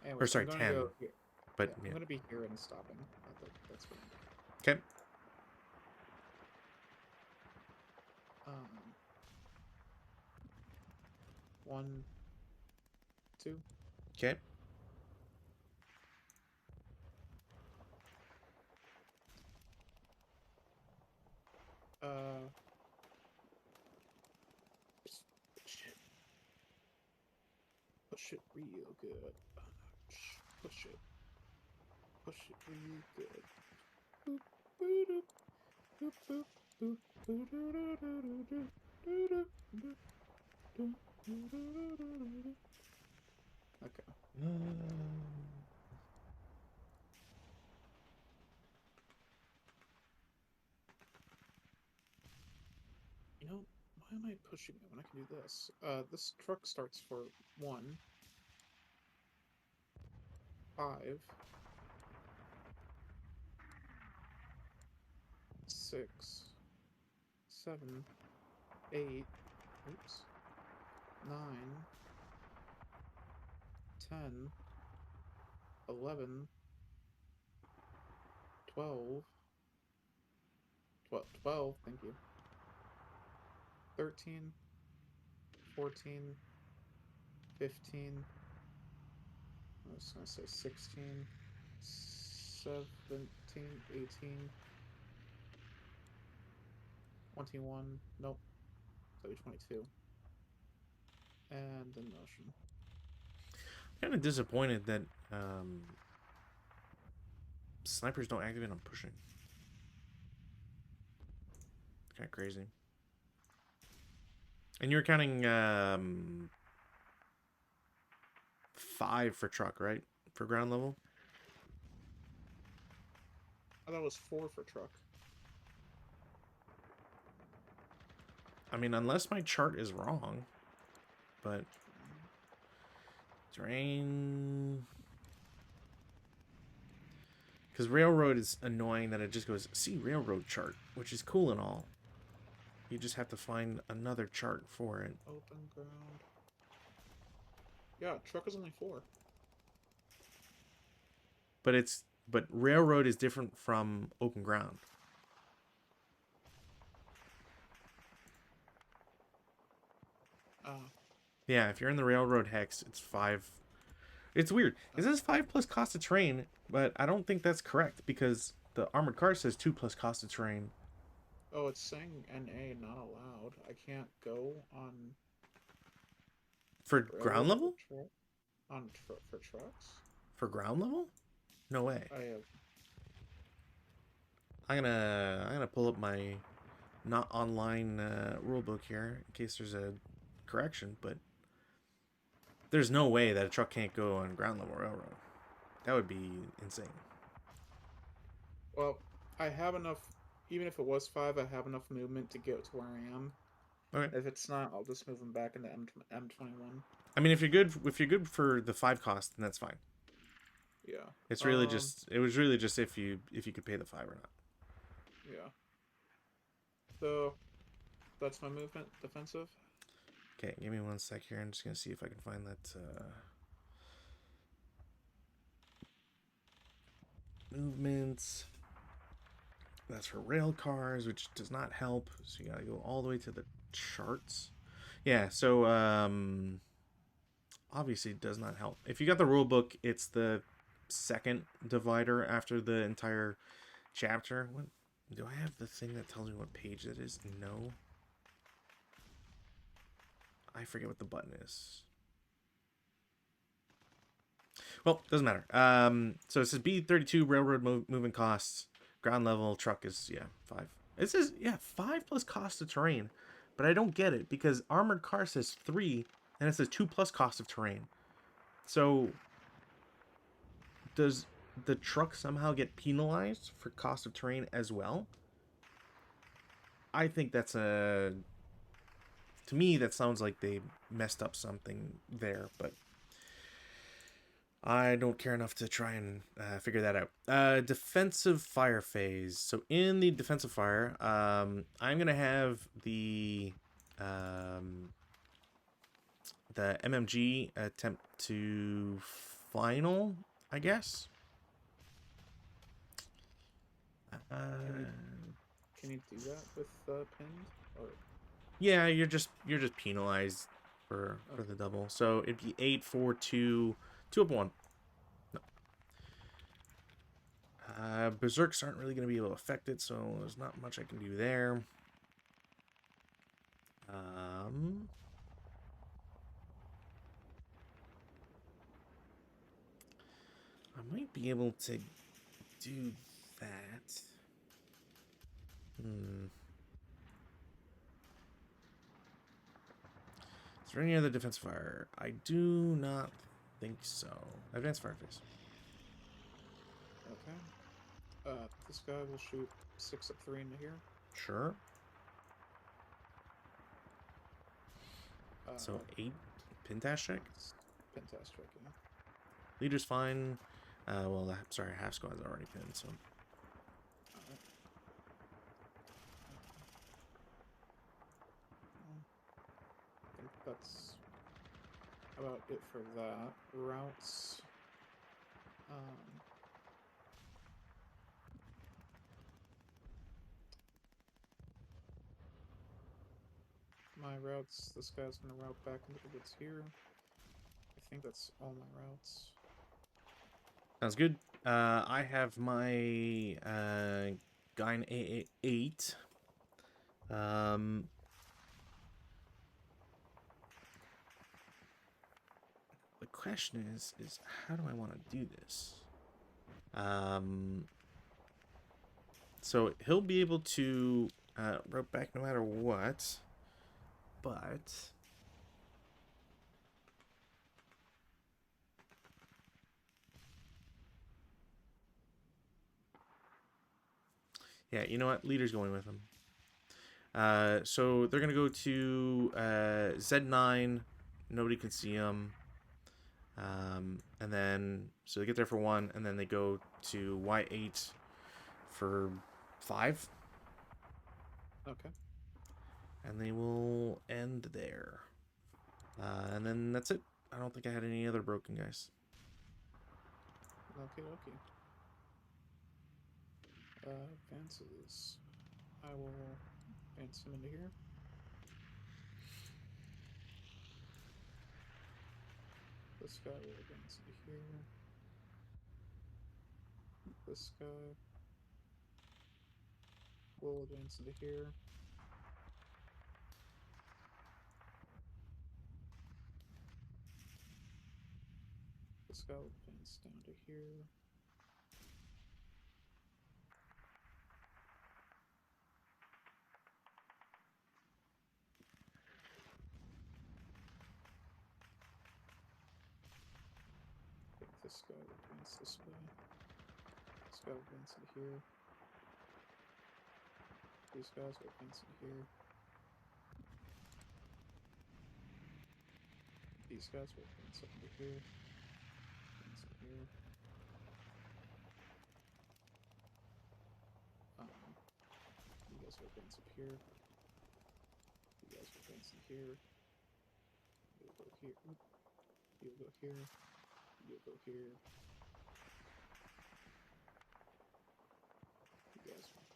Or Anyways, I'm sorry, gonna 10. go here. But Yeah, I'm gonna be here and stopping. That's fine. Okay. Um, 1, 2. Okay. Uh, shit. Push it real good. Push it. Push it real good. Boop, boop, boop, boop, boop, boop, doo, doo, doo, doo, doo, doo, doo, doo, doo, doo, doo, doo, doo. Okay. You know, why am I pushing it when I can do this? This truck starts for 1, 5, 6, 7, 8, oops, 9, 10, 11, 12, 12, thank you, 13, 14, 15, I was going to say 16, 17, 18, 21, nope, so 22, and in motion. Kind of disappointed that snipers don't activate on pushing. Kind of crazy. And you were counting 5 for truck, right? For ground level? I thought it was 4 for truck. I mean, unless my chart is wrong. But terrain. Because railroad is annoying that it just goes, see railroad chart, which is cool and all. You just have to find another chart for it. Open ground. Yeah, truck is only 4. But railroad is different from open ground. Ah, Yeah, if you're in the railroad hex, it's 5. It's weird. It says 5 plus cost of terrain, but I don't think that's correct because the armored car says 2 plus cost of terrain. oh, it's saying NA not allowed. I can't go on For ground railroad for level? truck for trucks. For ground level? No way. I have I'm gonna pull up my not online rule book here in case there's a correction, but there's no way that a truck can't go on ground level railroad. That would be insane. well, I have enough. Even if it was 5, I have enough movement to get to where I am. Okay. If it's not, I'll just move them back into M21. I mean, if you're good for the 5 cost, then that's fine. Yeah. It's really just it was really just if you could pay the 5 or not. Yeah. So that's my movement. Defensive. Okay, give me one sec here. I'm just gonna see if I can find that movements. That's for rail cars, which does not help. So you gotta go all the way to the charts. Yeah, so obviously it does not help. If you got the rule book, it's the second divider after the entire chapter. What do I have the thing that tells me what page that is? No. I forget what the button is. Well, doesn't matter. So it says B32 railroad moving costs. Ground level truck is 5. It says 5 plus cost of terrain, but I don't get it because armored car says 3 and it says 2 plus cost of terrain. So does the truck somehow get penalized for cost of terrain as well? I think that's a to me that sounds like they messed up something there, but I don't care enough to try and figure that out. Defensive fire phase. So in the defensive fire, I'm gonna have um, the MMG attempt to final, I guess. Can you can you do that with pinned or Yeah, you're just penalized for okay? the double. So it'd be 8, 4, 2, 2 up 1. No. Berserks aren't really going to be able to affect it, so there's not much I can do there. I might be able to do that. Is there any other defense fire? I do not think so. Advanced fire phase. Okay. This guy will shoot 6 up 3 into here. Sure. Uh, So 8 pintash check. Fantastic. Yeah. Leader's fine. Well, sorry, half squad's already pinned, so. Alright. I think that's about it for that. Routes. Um, my routes. This guy's gonna route back into the woods here. I think that's all my routes. Sounds good. I have my guy in A8. The question is how do I want to do this? So he'll be able to rope back no matter what, but yeah, you know what? Leader's going with him. So they're gonna go to Z9. Nobody can see them. And then so they get there for 1, and then they go to Y8 for 5. Okay. And they will end there. And then that's it. I don't think I had any other broken guys. Okay, okay. Advances. I will advance him into here. This guy will advance into here. This guy will advance into here. This guy will advance down to here. I think this guy will advance this way. This guy will advance into here. These guys will advance into here. These guys will advance up into here. Advance in here. You guys will advance up here. You guys will advance in here. You'll go here. You'll go here. You'll go here. You guys will.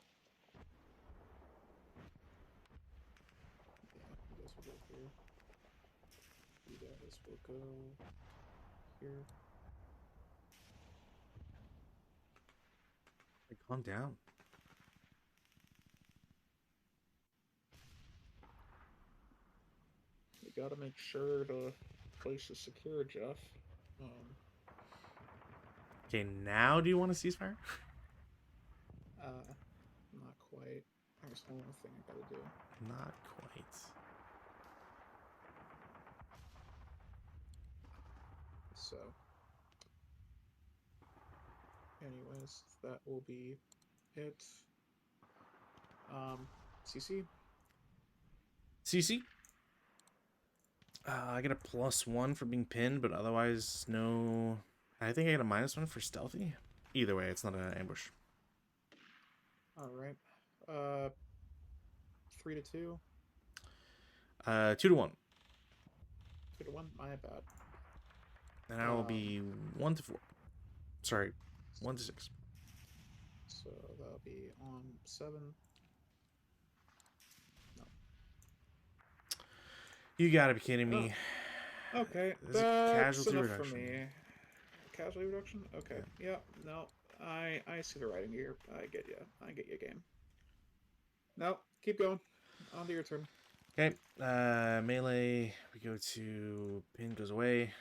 Yeah, you guys will go here. You guys will go here. Hey, calm down. We gotta make sure the place is secure, Jeff. Okay, now do you want a ceasefire? Not quite. There's one more thing I gotta do. Not quite. So, anyways, that will be it. CC? CC? I get a +1 for being pinned, but otherwise no. I think I get a -1 for stealthy. Either way, it's not an ambush. Alright. 3 to 2? 2 to 1. 2 to 1? My bad. And I will be 1 to 4. Sorry, 1 to 6. So that'll be on 7. No. You gotta be kidding me. Oh. Okay, This is that's casualty enough reduction. for me. Casualty reduction? Okay. Yeah. No. I see the writing here. I get you. I get you, game. No, keep going. On to your turn. Okay. Melee. We go to pin goes away.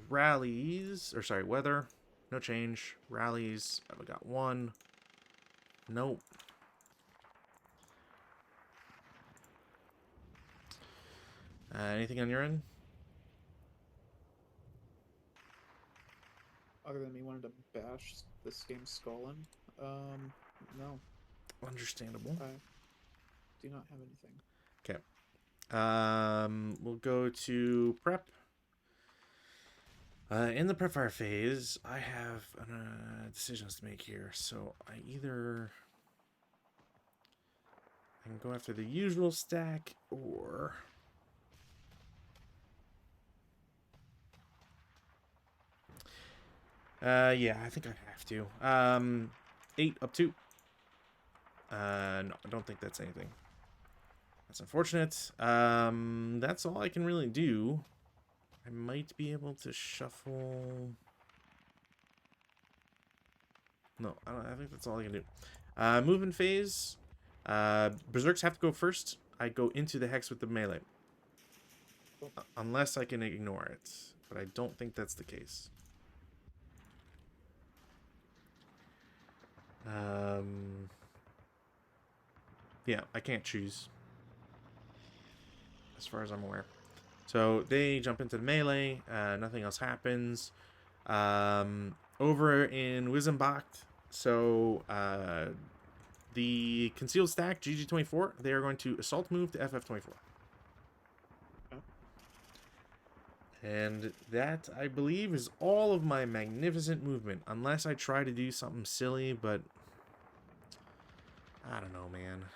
Rallies. Or sorry, weather. No change. Rallies. We got 1. Nope. Anything on your end? Other than me wanting to bash this game's skull in? No. Understandable. I do not have anything. Okay. We'll go to prep. In the prep fire phase, I have decisions to make here. So I can go after the usual stack, or yeah, I think I have to. 8 up 2. No, I don't think that's anything. That's unfortunate. That's all I can really do. I might be able to shuffle. No, I think that's all I can do. Movement phase. Berserks have to go first. I go into the hex with the melee. Unless I can ignore it. But I don't think that's the case. Yeah, I can't choose. As far as I'm aware. So they jump into the melee. Nothing else happens. Over in Wizenbacht. So the concealed stack, GG24, they are going to assault move to FF24. And that, I believe, is all of my magnificent movement. Unless I try to do something silly, but I don't know, man.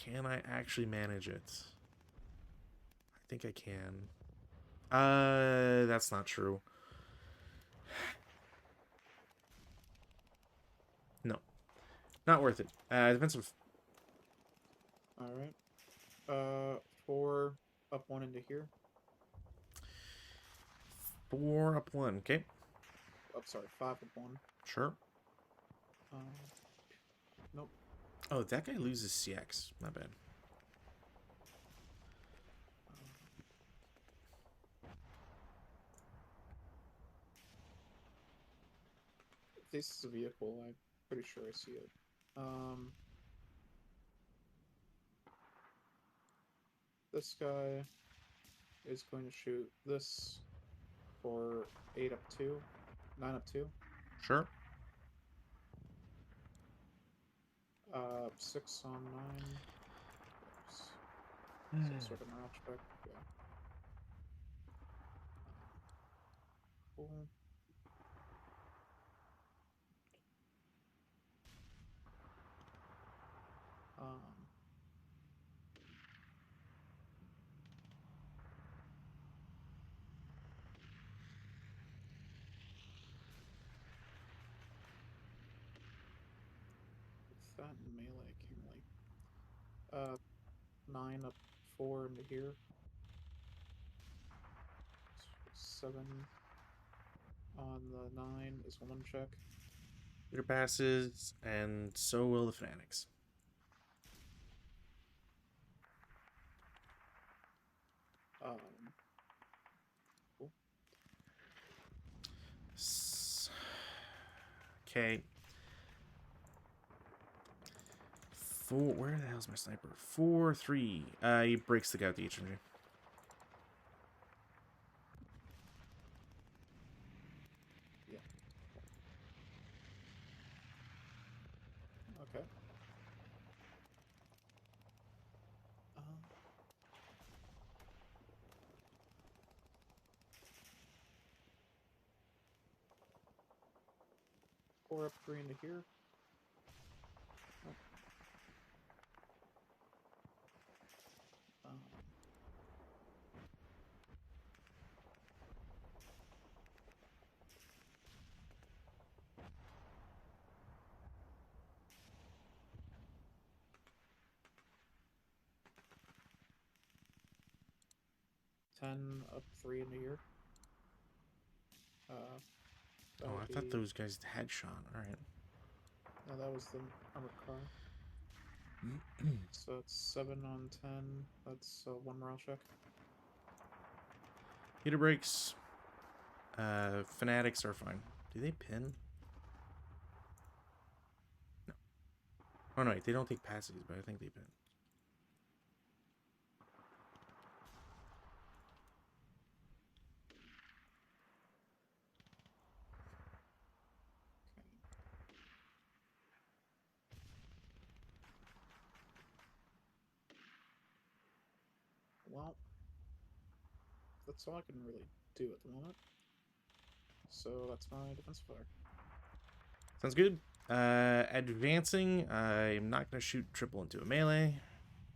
can I actually manage it? I think I can. That's not true. No. Not worth it. Defensive. Alright. 4 up 1 into here. 4 up 1. Okay. Oh, sorry, 5 up 1. Sure. Nope. Oh, that guy loses CX. Not bad. If this is a vehicle, I'm pretty sure I see it. This guy is going to shoot this for 8 up 2, 9 up 2. Sure. 6 on 9. Some sort of morale check. Yeah. Cool. With that in melee, I can't really. 9 up 4 into here. 7 on the 9 is 1 check. Leader passes, and so will the Fanatics. Cool. Okay. Where the hell's my sniper? 4-3. He breaks the guy with the HMG. Yeah. Okay. 4 up 3 into here. Oh. 10 up 3 into here. Oh, I thought those guys had shot. All right. No, that was the armored car. So it's 7 on 10. That's 1 morale check. Heater breaks. Fanatics are fine. Do they pin? No. Oh no, wait, they don't take passes, but I think they pin. Well, that's all I can really do at the moment. So that's my defensive fire. Sounds good. Advancing. I'm not going to shoot triple into a melee,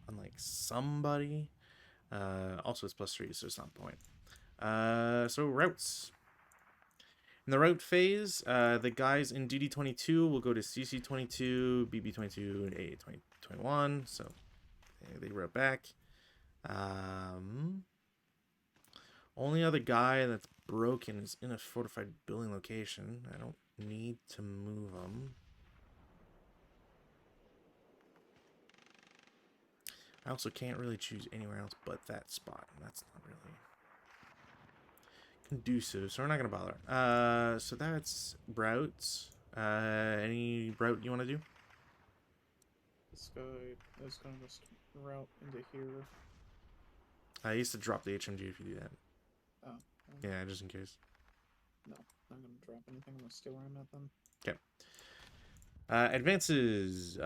unlike somebody. Also, it's +3, so it's not the point. So routes. In the route phase, the guys in DD22 will go to CC22, BB22, and AA21. So they route back. Only other guy that's broken is in a fortified building location. I don't need to move them. I also can't really choose anywhere else but that spot. That's not really conducive, so we're not going to bother. So that's routes. Any route you want to do? This guy is going to just route into here. I used to drop the HMG if you do that. Oh. Yeah, just in case. No, I'm going to drop anything. I'm going to stay where I'm at then. Okay. Advances.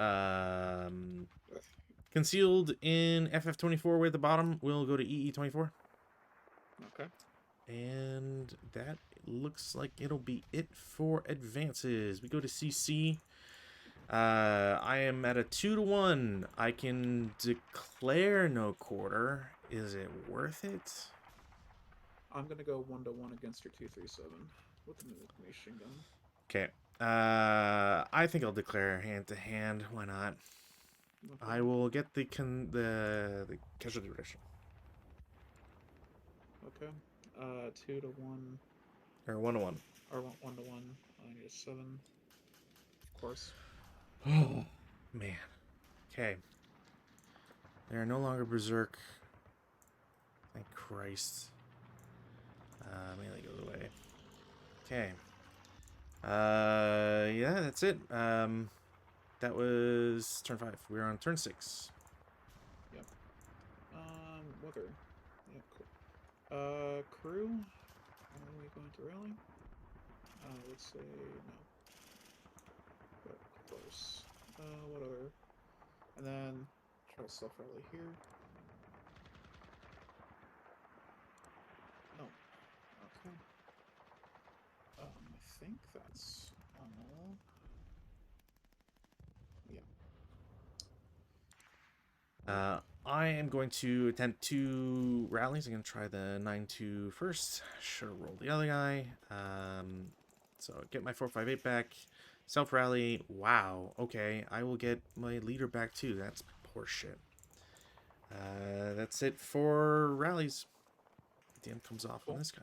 Concealed in FF24 way at the bottom will go to EE24. Okay. And that looks like it'll be it for advances. We go to CC. I am at a 2-1. I can declare no quarter. Is it worth it? I'm gonna go 1-1 against your 237 with the machine gun. Okay. I think I'll declare hand to hand. Why not? Okay. I will get the casualty reduction. Okay. 2-1 Or 1-1. or 1-1. I need a 7, of course. Oh man. Okay. They are no longer berserk. Thank Christ. Melee goes away. Okay. Yeah, that's it. That was turn 5. We're on turn 6. Yep. Weather. Yeah, cool. Crew. Are we going to rally? Let's say no. But close. What other? And then try to self rally here. No. Okay. I think that's all. Yeah. I am going to attempt 2 rallies. I'm going to try the 9-2 first. Should have rolled the other guy. So get my 4-5-8 back. Self rally. Wow. Okay. I will get my leader back too. That's horseshit. That's it for rallies. DM comes off Cool. on this guy.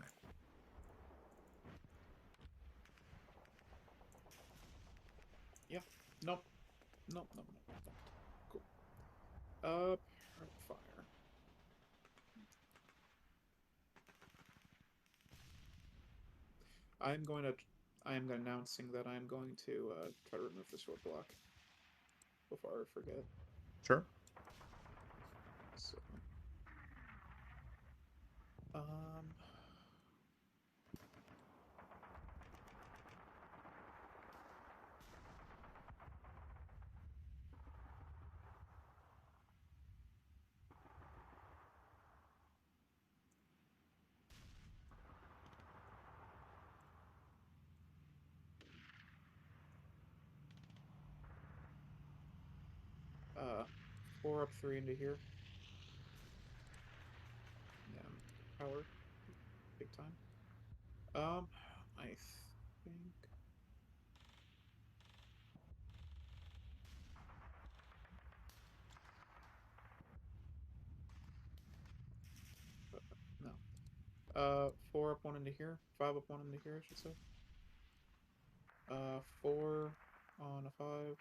Yeah. Nope. Nope. Nope. Nope. Nope. Cool. Fire. I'm going to. I am announcing that I'm going to try to remove this roadblock before I forget. Sure. So, um, uh, 4 up, 3 into here. Yeah, power, big time. I think. No. 4 up, 1 into here. 5 up, 1 into here, I should say. 4 on a 5.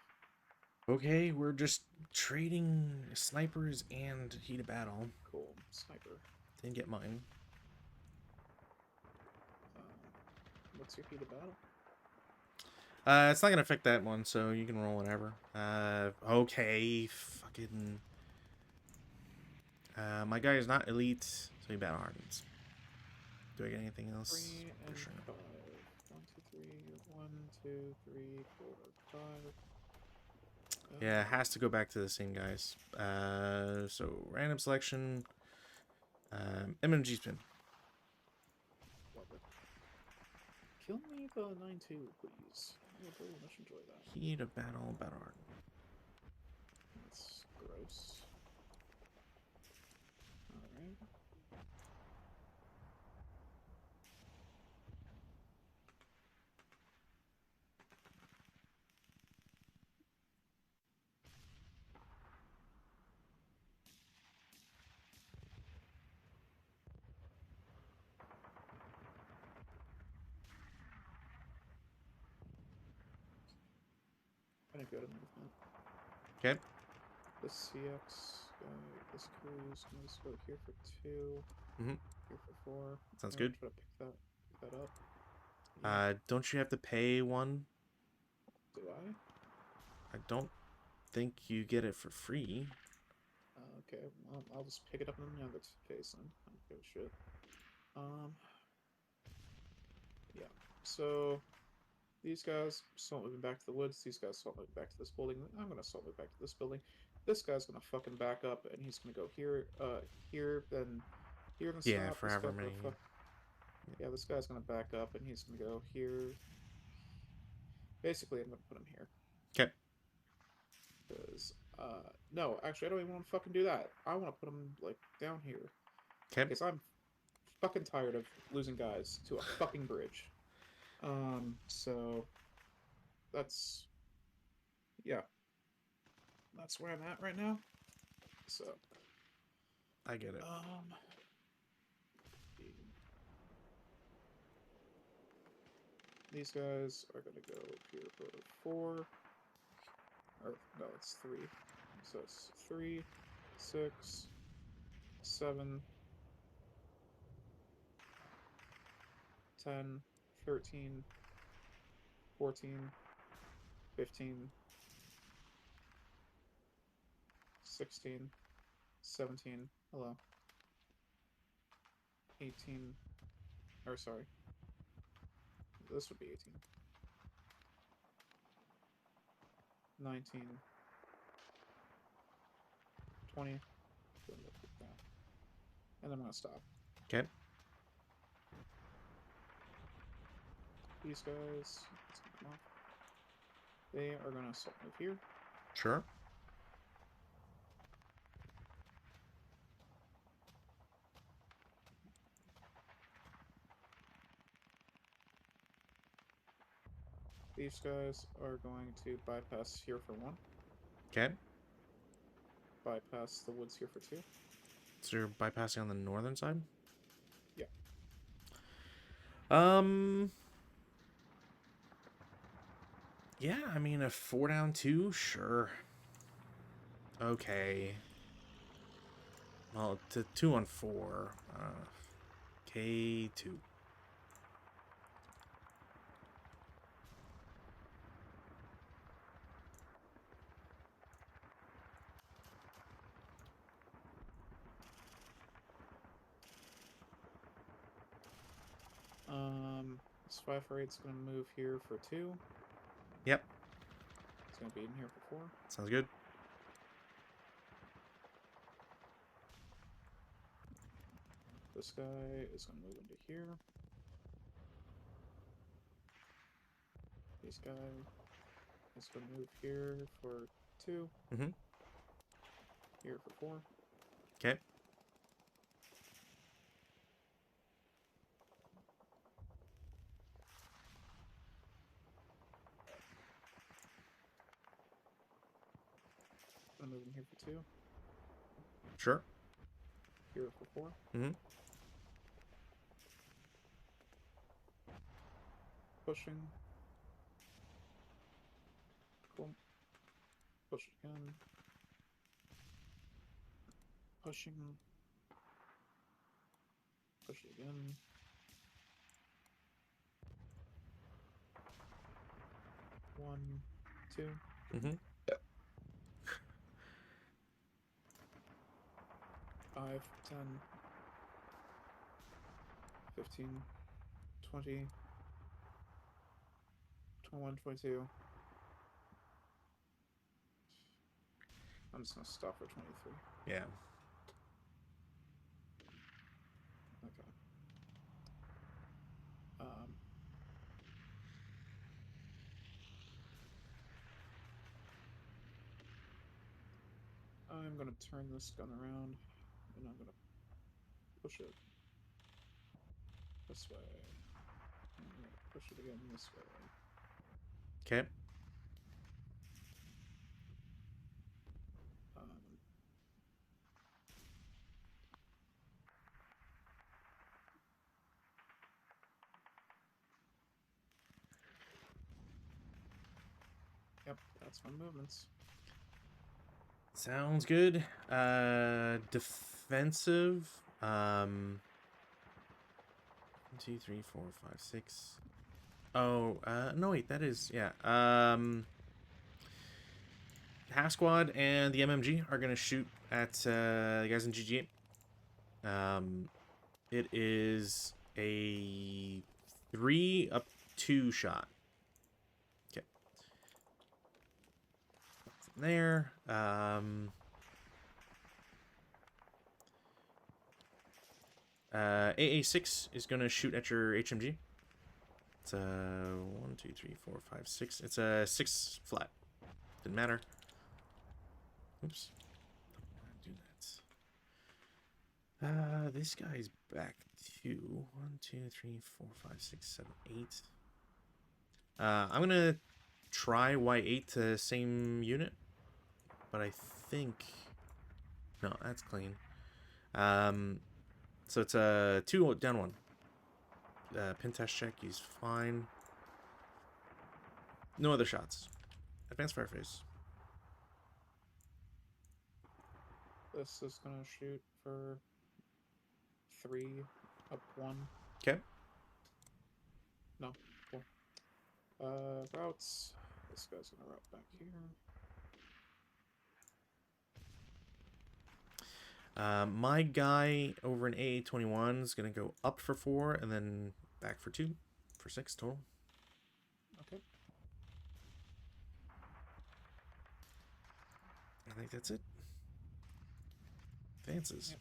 Okay, we're just trading snipers and heat of battle. Cool. Sniper. Didn't get mine. What's your heat of battle? It's not gonna affect that one, so you can roll whatever. Okay, fucking. My guy is not elite, so he battle hardens. Do I get anything else? 3 and For sure. 5. 1, 2, 3. 1, 2, 3, 4, 5. Yeah, it has to go back to the same guys. So random selection. MMG spin. Love it. Kill me the 9-2, please. I would very much enjoy that. Heat of battle, battle harden. That's gross. Alright. Gonna go to movement. Okay. This CX guy, this crew's gonna just go here for 2. Mm-hmm. Here for 4. Sounds I'm gonna good. try to pick that up. Yeah. Don't you have to pay one? Do I? I don't think you get it for free. Okay, well, I'll just pick it up in the other case then. I don't give a shit. Yeah. So these guys assault moving back to the woods. These guys assault moving back to this building. I'm gonna assault move back to this building. This guy's gonna fucking back up, and he's gonna go here, here, then here in the Yeah, stop. for This however guy's many. gonna fuck. Yeah, this guy's gonna back up, and he's gonna go here. Basically, I'm gonna put him here. Okay. Because, no, actually, I don't even want to fucking do that. I want to put them, like, down here. Okay. Because I'm fucking tired of losing guys to a fucking bridge. So, that's, yeah, that's where I'm at right now. So, I get it. These guys are going to go here for 4. Or, no, it's 3. So it's 3, 6, 7, 10, 13, 14, 15, 16, 17, hello, 18, or sorry, this would be 18, 19, 20, and then I'm going to stop. Okay. These guys, let's get them off. They are going to assault move here. Sure. These guys are going to bypass here for 1. Okay. Bypass the woods here for 2. So you're bypassing on the northern side? Yeah. Yeah, I mean, a 4 down 2? Sure. Okay. Well, to 2 on 4. K2. This 5-for-8's going to move here for 2. Yep. It's going to be in here for 4. Sounds good. This guy is going to move into here. This guy is going to move here for 2. Mm-hmm. Here for 4. Okay. Going to move in here for 2. Sure. Here for 4. Mm-hmm. Pushing. Cool. Push again. Pushing. Push it again. One, 2. Mm-hmm. 5, 10, 15, 20, 21, 22. I'm just going to stop for 23. Yeah. Okay. I'm going to turn this gun around, and I'm going to push it this way. And I'm going to push it again this way. Okay. Yep, that's my movements. Sounds good. Defensive. 1, 2, 3, 4, 5, 6. Oh, no, wait, that is, yeah. Half Squad and the MMG are going to shoot at the guys in GG8. It is a 3 up 2 shot. Okay. From there. AA6 is going to shoot at your HMG. It's a 1, 2, 3, 4, 5, 6. It's a 6 flat. Didn't matter. Oops. Do that. This guy's back to 1, 2, 3, 4, 5, 6, 7, 8. I'm gonna try Y8 to same unit, but I think no, that's clean. So it's a 2 down 1. Pin test check. He's fine. No other shots. Advanced fireface. This is gonna shoot for 3 up 1. Okay. No, 4. Routes. This guy's gonna route back here. My guy over in AA21 is gonna go up for 4 and then back for 2 for 6 total. Okay. I think that's it. Advances. Yep.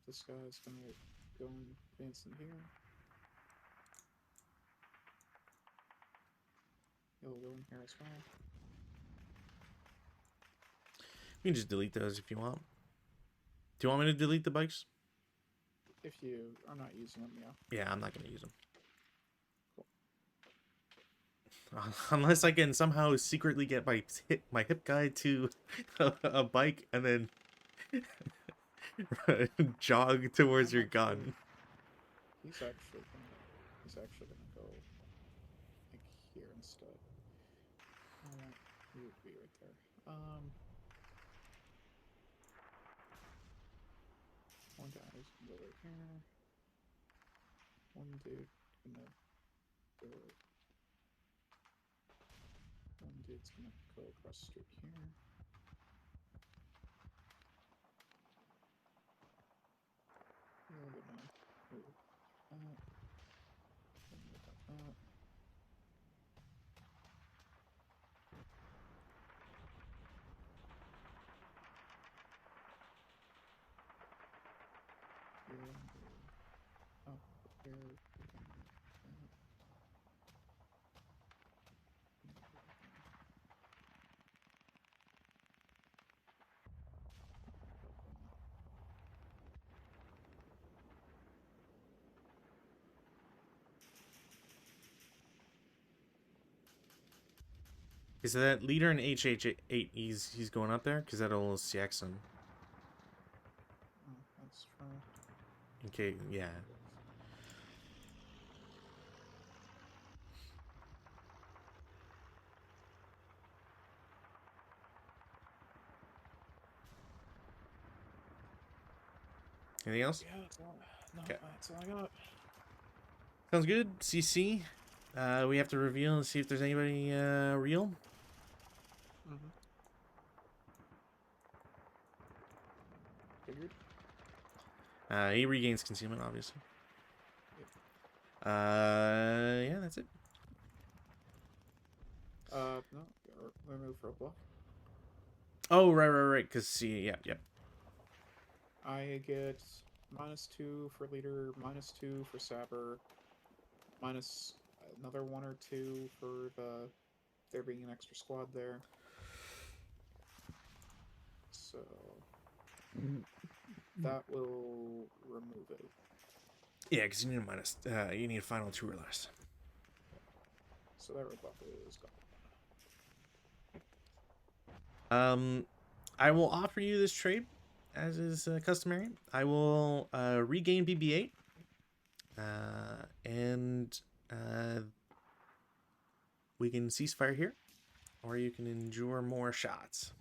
This guy's gonna go and advance in here. He'll go in here as well. You can just delete those if you want. Do you want me to delete the bikes? If you are not using them, yeah. Yeah, I'm not gonna use them. Cool. Unless I can somehow secretly get my hip guy to a bike and then jog towards your gun. He's actually gonna go like here instead. He would be right there. One guy's gonna go right here. One dude gonna go. One dude's gonna go across the street here. You're gonna move that. Move that. You're gonna go up here. Is that leader in HH8? He's going up there because that'll CX him. Oh, that's fine. Okay, yeah. Anything else? Yeah, that's all. No, Okay. that's all I got. Sounds good. CC. We have to reveal and see if there's anybody real. Figured. He regains concealment, obviously. Yep. Yeah, that's it. No, remove for a bluff. Oh, right. Because see, yep. I get -2 for leader, -2 for saber, minus another 1 or 2 for there being an extra squad there. So that will remove it. Yeah, because you need a minus. You need a final 2 or less. So that rebuff is gone. I will offer you this trade, as is customary. I will regain BB-8, and we can ceasefire here, or you can endure more shots.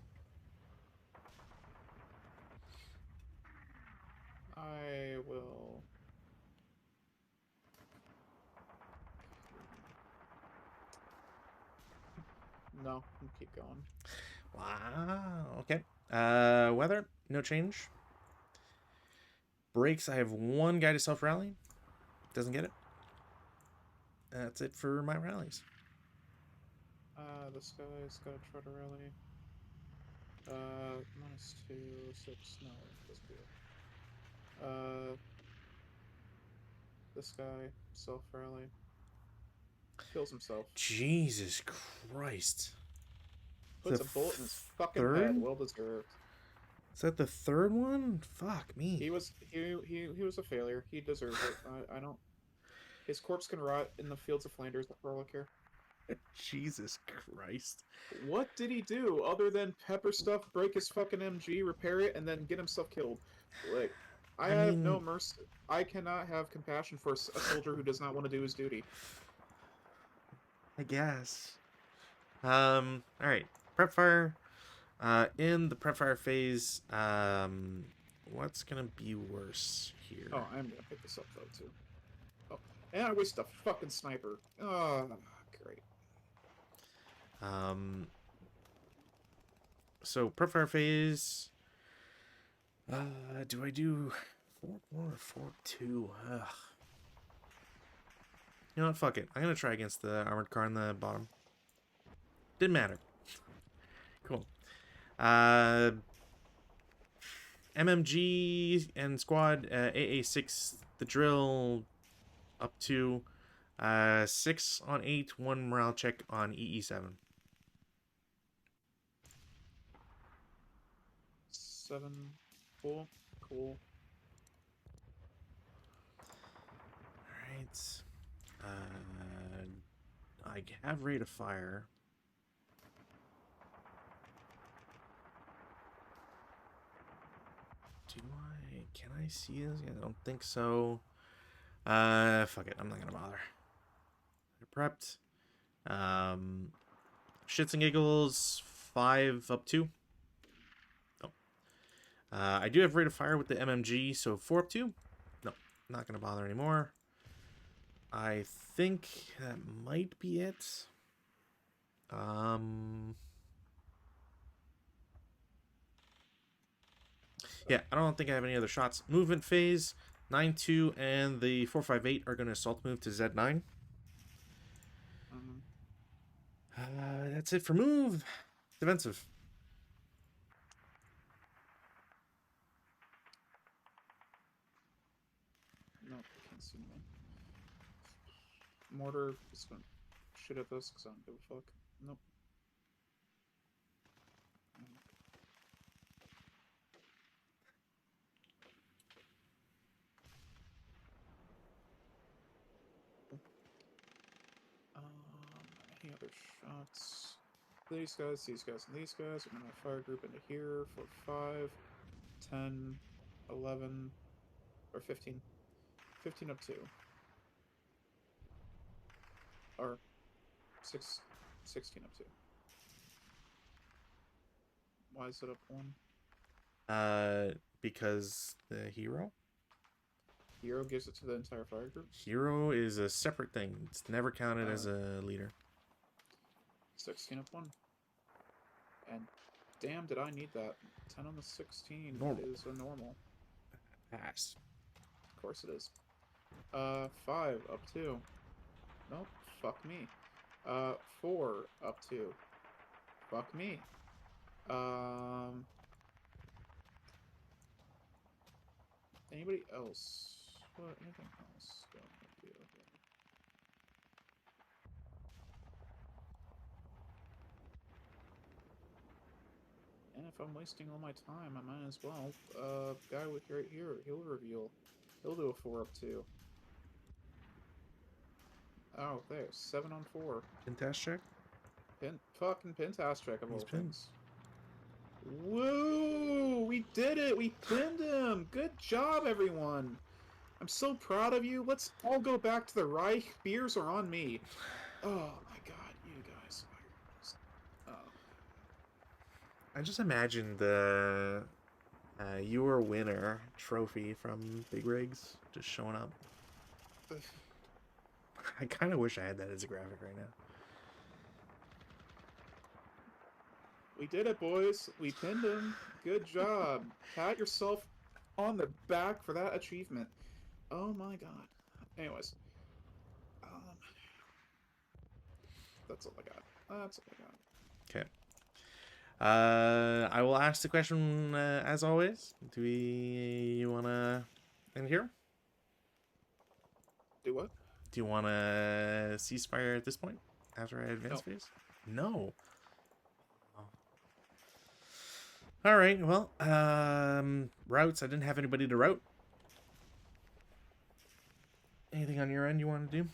I will. No, keep going. Wow. Okay. Weather, no change. Brakes, I have 1 guy to self-rally. Doesn't get it. That's it for my rallies. This guy's got to try to rally. -2, 6, no, doesn't do it. This guy, self-rally. Kills himself. Jesus Christ. The Puts a bullet in his fucking head. third? Well deserved. Is that the third one? Fuck me. He was a failure. He deserves it. I don't. His corpse can rot in the fields of Flanders for all I care. Jesus Christ. What did he do other than pepper stuff, break his fucking MG, repair it, and then get himself killed? Like, I I have no mean, mercy. I cannot have compassion for a soldier who does not want to do his duty. I guess. All right. Prep fire. In the prep fire phase, what's gonna be worse here? Oh, I'm gonna pick this up though too. Oh, and I wasted a fucking sniper. Oh, great. So prep fire phase. Do I do 4-1 or 4-2? Ugh. You know what? Fuck it. I'm gonna try against the armored car in the bottom. Didn't matter. Cool. MMG and squad, AA6, the drill, up to 6 on 8, 1 morale check on EE7. 7. Cool. Cool. Alright. I have rate of fire. Can I see this? I don't think so. Fuck it. I'm not gonna bother. They're prepped. Shits and giggles, 5 up 2. No. I do have rate of fire with the MMG, so 4 up 2. No, not gonna bother anymore. I think that might be it. Yeah, I don't think I have any other shots. Movement phase, 9-2 and the 458 are going to assault move to Z9. That's it for move. Defensive. No, I can't see me. Mortar is gonna shit at this because I don't give a fuck. Nope. Any other shots? These guys, and these guys. I'm gonna fire group into here for 5, 10, 11, or 15. 15 up 2. Or 6, 16 up 2. Why is it up 1? Because the hero? Hero gives it to the entire fire group? Hero is a separate thing. It's never counted as a leader. 16 up 1. And damn, did I need that. 10 on the 16 Normal. is a normal. Pass. Of course it is. 5 up 2. Nope, fuck me. 4 up 2. Fuck me. Anybody else? What? Anything else? Go do here. And if I'm wasting all my time, I might as well. Guy with right here, he'll reveal. He'll do a 4 up 2. Oh, there, 7 on 4. Pintask check? Fucking Pintask check of all He's pinned. things. Woo! We did it! We pinned him! Good job, everyone! I'm so proud of you. Let's all go back to the Reich. Beers are on me. Oh my god, you guys are... Oh. I just imagine the your winner trophy from Big Rigs just showing up. I kind of wish I had that as a graphic right now. We did it, boys. We pinned him. Good job. Pat yourself on the back for that achievement. Oh my god. Anyways. That's all I got. That's all I got. Okay. I will ask the question as always. You want to end here? Do what? Do you want to ceasefire at this point after I advance phase? No. All right. Well, routes. I didn't have anybody to route. Anything on your end you want to do?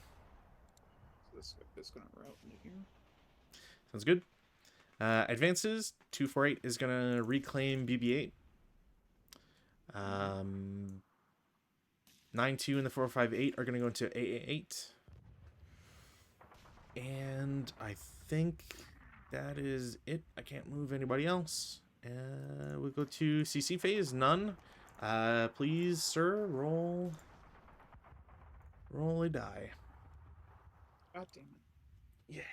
So this is gonna route into here. Sounds good. Advances. 248 is gonna reclaim BB8. 9-2 and the 458 are gonna go into AA8. And I think that is it. I can't move anybody else. We'll go to CC phase. None. Please, sir, roll a die. God damn it. Yeah.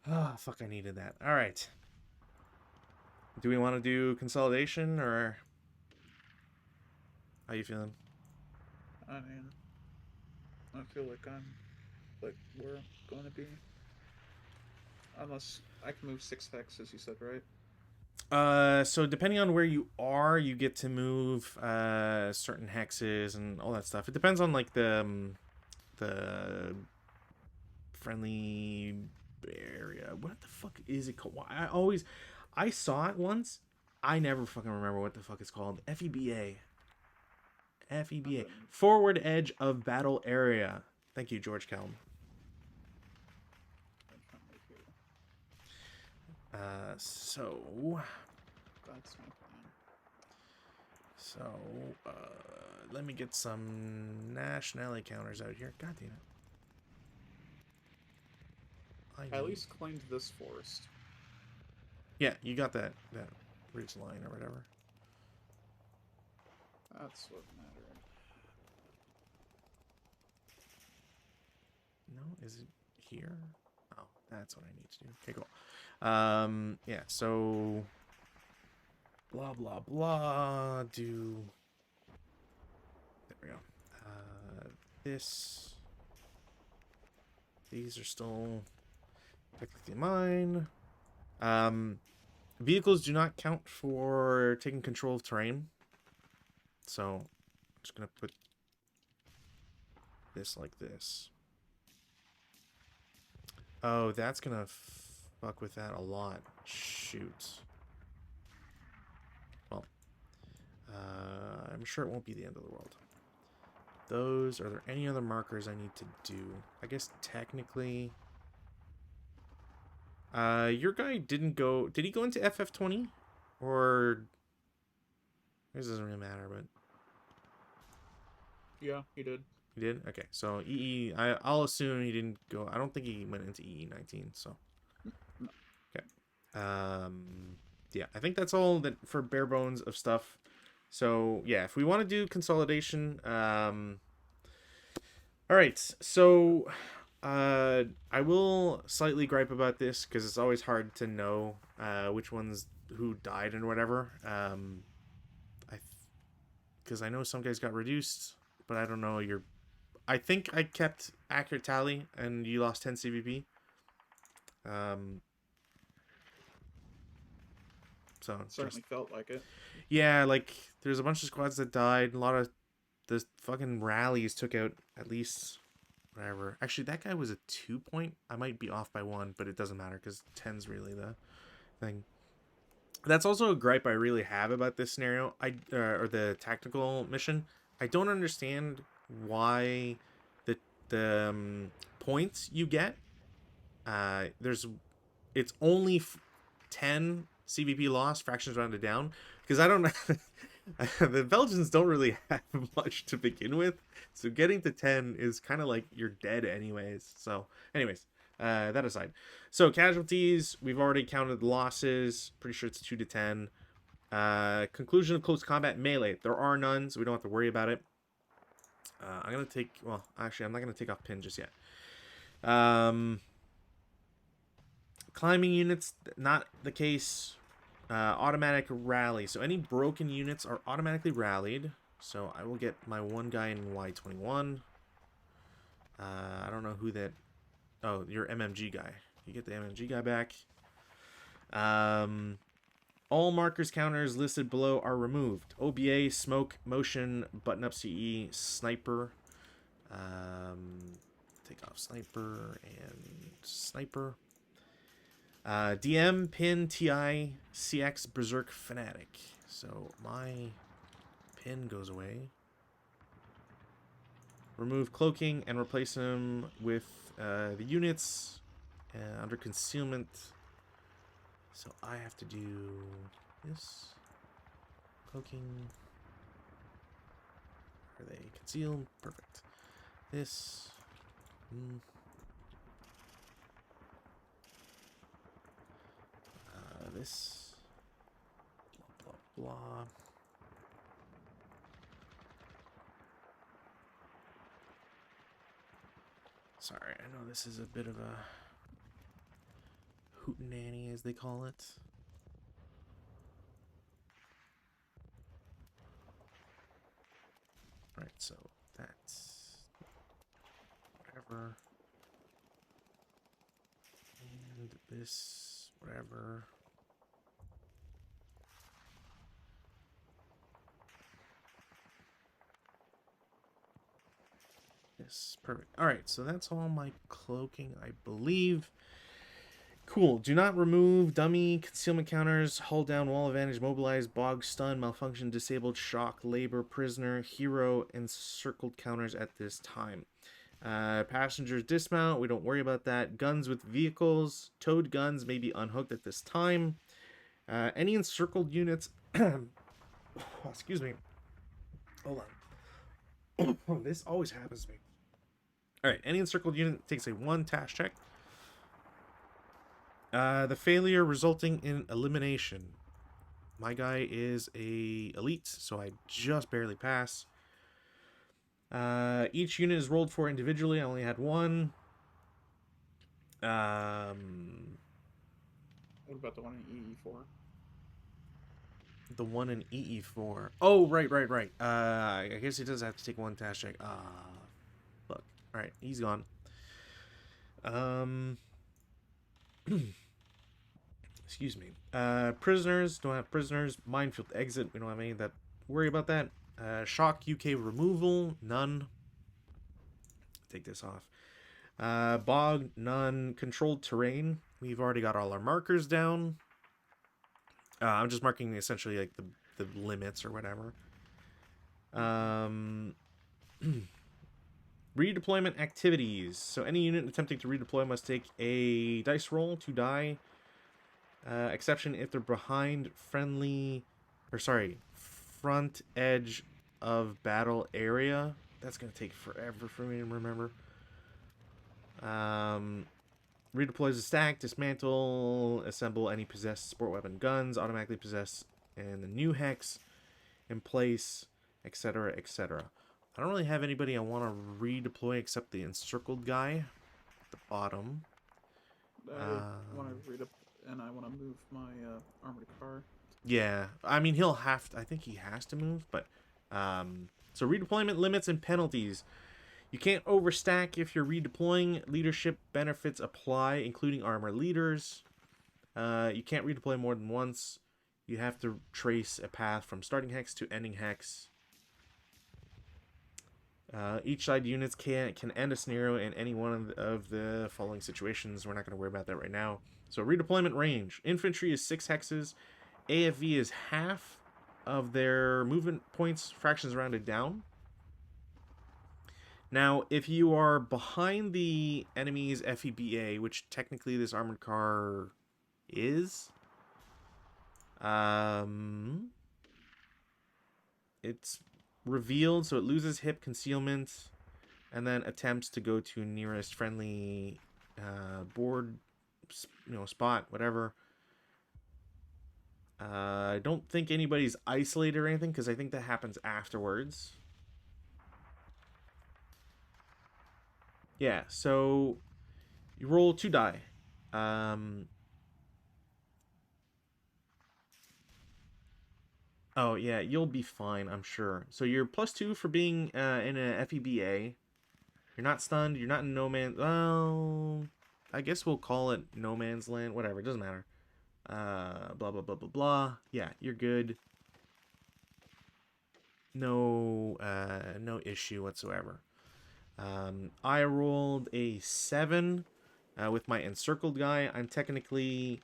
Oh, fuck, I needed that. All right. Do we want to do consolidation, or how you feeling? I mean, I feel like I'm like where I'm going to be. Unless I can move 6 hexes, you said, right? So depending on where you are, you get to move certain hexes and all that stuff. It depends on like the friendly area. What the fuck is it called? I saw it once. I never fucking remember what the fuck it's called. FEBA. FEBA. Forward edge of battle area. Thank you, George Kelm. So That's my plan. So, let me get some nationality counters out here. God damn it. I at least claimed this forest. Yeah, you got that ridge line or whatever. That's what mattered. No, is it here? Oh, that's what I need to do. Okay, cool. Yeah, so blah blah blah. Do there we go. These are still technically mine. Vehicles do not count for taking control of terrain. So I'm just gonna put this like this. Oh, that's gonna fuck with that a lot. Shoot. Well, I'm sure it won't be the end of the world. Those, are there any other markers I need to do? I guess technically... your guy didn't go... Did he go into FF20? Or... This doesn't really matter, but... Yeah, he did. He did? Okay, so I'll assume he didn't go... I don't think he went into EE19, so... No. Okay. Yeah, I think that's all that for bare bones of stuff. So, yeah, if we want to do consolidation... Alright, so... I will slightly gripe about this, because it's always hard to know which ones who died and whatever. Because I know some guys got reduced, but I don't know your... I think I kept accurate tally, and you lost 10 CVP. So Certainly felt like it. Yeah, like, there's a bunch of squads that died. A lot of the fucking rallies took out at least... Whatever. Actually, that guy was a 2 point. I might be off by 1, but it doesn't matter because 10's really the thing. That's also a gripe I really have about this scenario. Or the tactical mission. I don't understand why the points you get. It's only 10 CVP loss, fractions rounded down, because I don't know. The Belgians don't really have much to begin with, so getting to 10 is kind of like you're dead anyways. So anyways, that aside, so casualties, we've already counted the losses. Pretty sure it's 2 to 10. Conclusion of close combat melee, there are none, so we don't have to worry about it. I'm gonna take, well, actually I'm not gonna take off pin just yet. Climbing units, not the case. Automatic rally. So any broken units are automatically rallied. So I will get my one guy in Y21. I don't know who that... Oh, your MMG guy. You get the MMG guy back. All markers counters listed below are removed. OBA, smoke, motion, button up CE, sniper. Take off sniper and sniper. DM, Pin, TI, CX, Berserk, Fanatic. So my pin goes away. Remove cloaking and replace him with the units under concealment. So I have to do this. Cloaking. Are they concealed? Perfect. This. This. Blah, blah, blah. Sorry, I know this is a bit of a hootenanny, as they call it. Right, so that's whatever. And this, whatever. Yes, perfect. All right, so that's all my cloaking, I believe. Cool. Do not remove dummy, concealment counters, hold down, wall advantage, mobilize, bog, stun, malfunction, disabled, shock, labor, prisoner, hero, encircled counters at this time. Passengers dismount. We don't worry about that. Guns with vehicles. Towed guns may be unhooked at this time. Any encircled units. Excuse me. Hold on. This always happens to me. Alright, any encircled unit takes a 1 task check. The failure resulting in elimination. My guy is a elite, so I just barely pass. Each unit is rolled for individually. I only had 1. What about the one in EE4? The one in EE4. Oh, right. I guess he does have to take 1 task check. Look. Alright, he's gone. Excuse me. Prisoners. Don't have prisoners. Minefield exit. We don't have any of that. Worry about that. Shock UK removal. None. Take this off. Bog. None. Controlled terrain. We've already got all our markers down. I'm just marking essentially like the limits or whatever. Redeployment activities. So any unit attempting to redeploy must take a dice roll to die. Exception if they're behind front edge of battle area. That's gonna take forever for me to remember. Redeploys a stack, dismantle, assemble any possessed sport weapon guns, automatically possess, and the new hex in place, etc., etc. I don't really have anybody I want to redeploy except the encircled guy at the bottom. I want to read up, and I want to move my armored car. Yeah, I mean he'll have to, I think he has to move, but so redeployment limits and penalties. You can't overstack if you're redeploying. Leadership benefits apply, including armor leaders. You can't redeploy more than once. You have to trace a path from starting hex to ending hex. Each side units can end a scenario in any one of the following situations. We're not going to worry about that right now. So redeployment range. Infantry is 6 hexes. AFV is half of their movement points, fractions rounded down. Now, if you are behind the enemy's FEBA, which technically this armored car is, it's revealed, so it loses hip concealment, and then attempts to go to nearest friendly board, spot, whatever. I don't think anybody's isolated or anything, because I think that happens afterwards. Yeah, so you roll 2 die. Oh, yeah, you'll be fine, I'm sure. So you're +2 for being in a FEBA. You're not stunned. You're not in no man's... Well, I guess we'll call it no man's land. Whatever, it doesn't matter. Blah, blah, blah, blah, blah. Yeah, you're good. No issue whatsoever. I rolled a 7 With my encircled guy, I'm technically...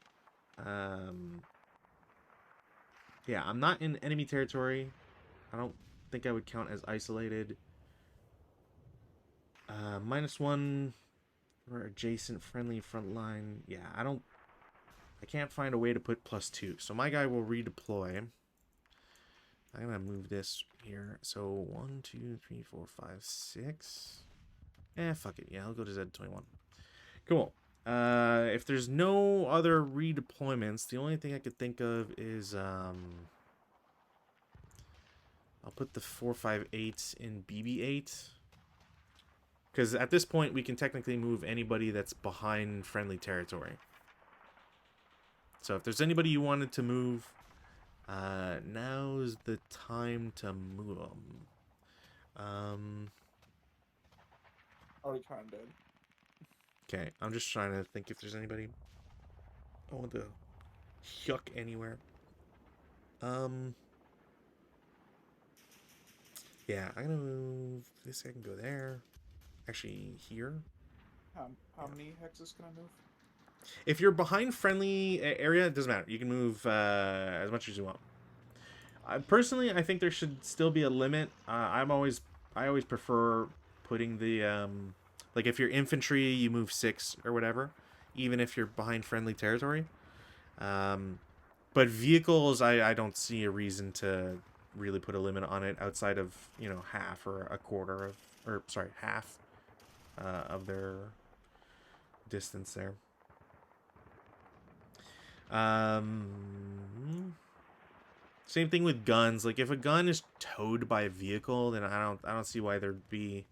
yeah, I'm not in enemy territory. I don't think I would count as isolated. -1 for adjacent friendly front line. Yeah, I can't find a way to put +2. So my guy will redeploy. I'm gonna move this here. So 1, 2, 3, 4, 5, 6. Fuck it. Yeah, I'll go to Z21. Cool. If there's no other redeployments, the only thing I could think of is I'll put the 458 in BB8. Because at this point, we can technically move anybody that's behind friendly territory. So if there's anybody you wanted to move, now's the time to move them. Already kind of dead. Okay, I'm just trying to think if there's anybody I want to yuck anywhere. Yeah, I'm gonna move this. I can go there. Actually, here. How many hexes can I move? If you're behind friendly area, it doesn't matter. You can move as much as you want. Personally, I think there should still be a limit. I always prefer putting the like if you're infantry, you move 6 or whatever, even if you're behind friendly territory. But vehicles, I don't see a reason to really put a limit on it outside of, you know, half or a quarter of, or sorry, half of their distance there. Same thing with guns. Like if a gun is towed by a vehicle, then I don't see why there'd be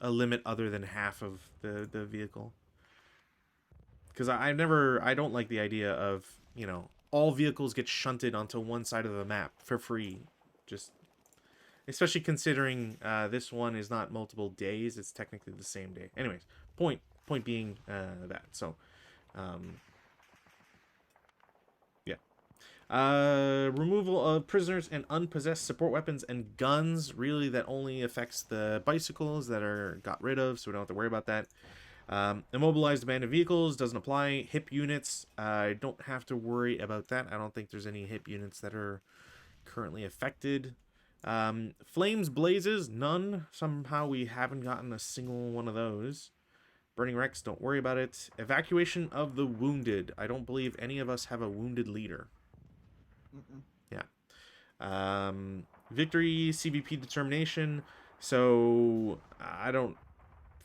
a limit other than half of the vehicle. Because I don't like the idea of, you know, all vehicles get shunted onto one side of the map for free. Just especially considering this one is not multiple days, it's technically the same day. Anyways, point being that. So removal of prisoners and unpossessed support weapons and guns. Really, that only affects the bicycles that are got rid of, so we don't have to worry about that. Immobilized abandoned vehicles doesn't apply. Hip units, I don't have to worry about that. I don't think there's any hip units that are currently affected. Flames, blazes, none. Somehow we haven't gotten a single one of those. Burning wrecks, don't worry about it. Evacuation of the wounded. I don't believe any of us have a wounded leader. Yeah. Victory, CVP determination. So I don't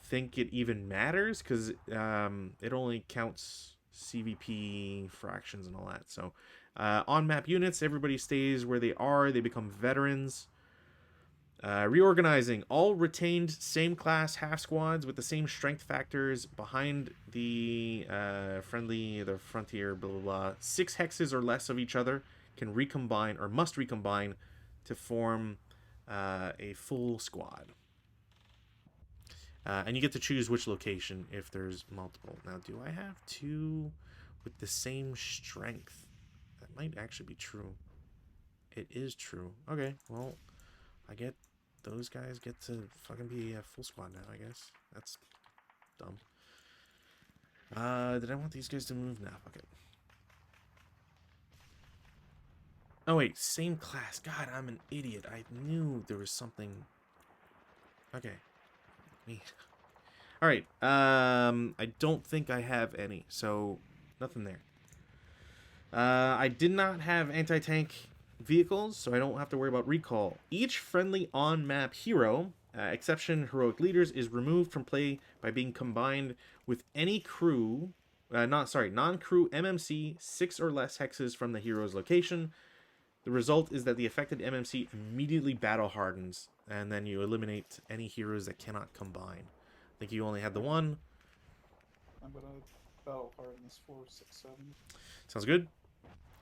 think it even matters because it only counts CVP fractions and all that. So on map units, everybody stays where they are. They become veterans. Reorganizing. All retained same class half squads with the same strength factors behind the the frontier, blah, blah, blah. 6 hexes or less of each other can recombine or must recombine to form a full squad. And you get to choose which location if there's multiple. Now, do I have 2 with the same strength? That might actually be true. It is true. Okay, well, I get those guys get to fucking be a full squad now, I guess. That's dumb. Did I want these guys to move? Nah, fuck it. Oh, wait, same class. God, I'm an idiot. I knew there was something. Okay. Me. Alright, I don't think I have any, so nothing there. I did not have anti-tank vehicles, so I don't have to worry about recall. Each friendly on-map hero, exception heroic leaders, is removed from play by being combined with any crew, non-crew MMC 6 or less hexes from the hero's location. The result is that the affected MMC immediately battle hardens, and then you eliminate any heroes that cannot combine. I think you only had the one. I'm gonna battle harden this 4, 6, 7. Sounds good.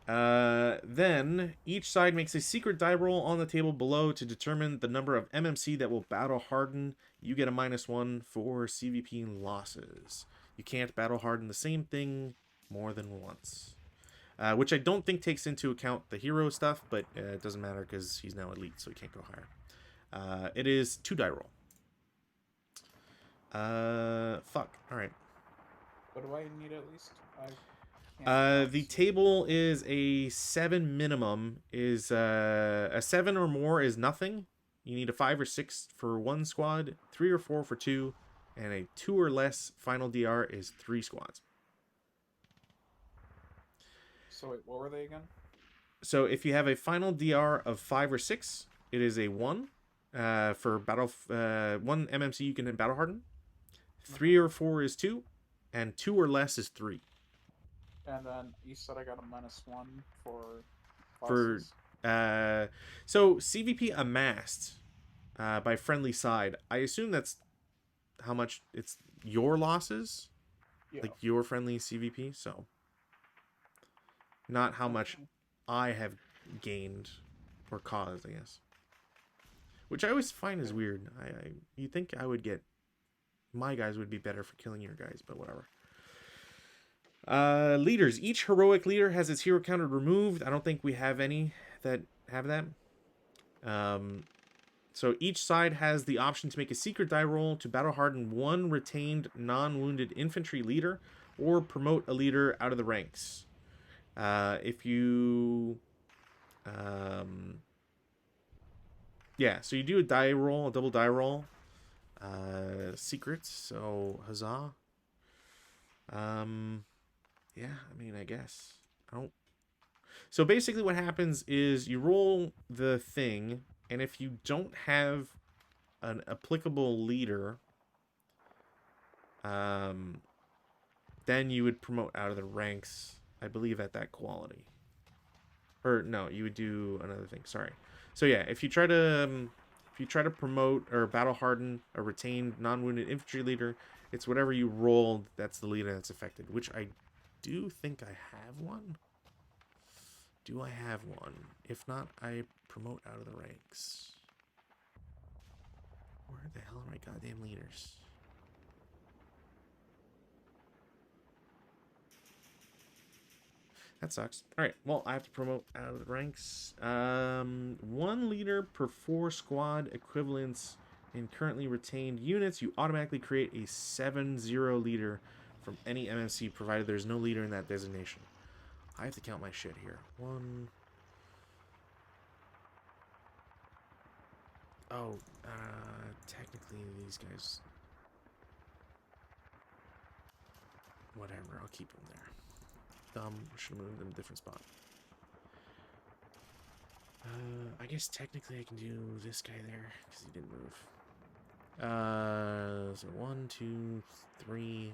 Then each side makes a secret die roll on the table below to determine the number of MMC that will battle harden. You get a -1 for CVP losses. You can't battle harden the same thing more than once. Which I don't think takes into account the hero stuff, but it doesn't matter because he's now elite, so he can't go higher. It is 2 die roll. Fuck. Alright. What do I need at least? I can't quite The see. table is a 7 minimum. Is a 7 or more is nothing. You need a 5 or 6 for one squad, 3 or 4 for two, and a 2 or less final DR is 3 squads. So wait, what were they again? So if you have a final DR of 5 or 6, it is a 1 for battle. 1 MMC you can battle harden. Okay. 3 or 4 is 2, and 2 or less is 3. And then you said I got a -1 for For losses. so CVP amassed by friendly side. I assume that's how much it's your losses, Yeah. like your friendly CVP. So not how much Okay. I have gained or caused, I guess. Which I always find is Okay. weird. You think I would get my guys would be better for killing your guys, but whatever. Leaders. Each heroic leader has its hero counter removed. I don't think we have any that have that. So each side has the option to make a secret die roll to battle harden one retained non-wounded infantry leader or promote a leader out of the ranks. If you... yeah, so you do a die roll, a double die roll. Secrets, so huzzah. Yeah, I mean, I guess. I don't... So basically what happens is you roll the thing, and if you don't have an applicable leader, then you would promote out of the ranks, I believe, at that quality. Or no, you would do another thing. Sorry. So yeah, if you try to promote or battle harden a retained non-wounded infantry leader, it's whatever you rolled that's the leader that's affected. Which I do think I have one. Do I have one? If not, I promote out of the ranks. Where the hell are my goddamn leaders? That sucks. All right. Well, I have to promote out of the ranks. One leader per 4 squad equivalents in currently retained units. You automatically create a 7-0 leader from any MMC, provided there's no leader in that designation. I have to count my shit here. One. Oh, technically these guys. Whatever. I'll keep them there. Should have moved them to a different spot. I guess technically I can do this guy there because he didn't move. So 1, 2, 3,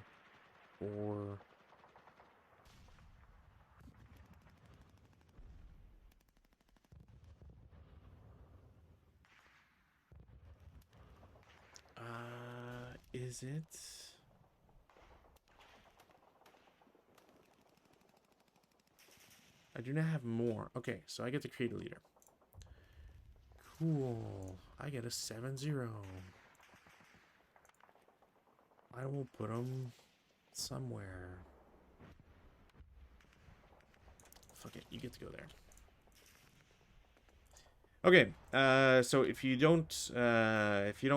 4. Is it? I do not have more. Okay, so I get to create a leader. Cool. I get a 7-0. I will put him somewhere. Fuck it, you get to go there. Okay, so if you don't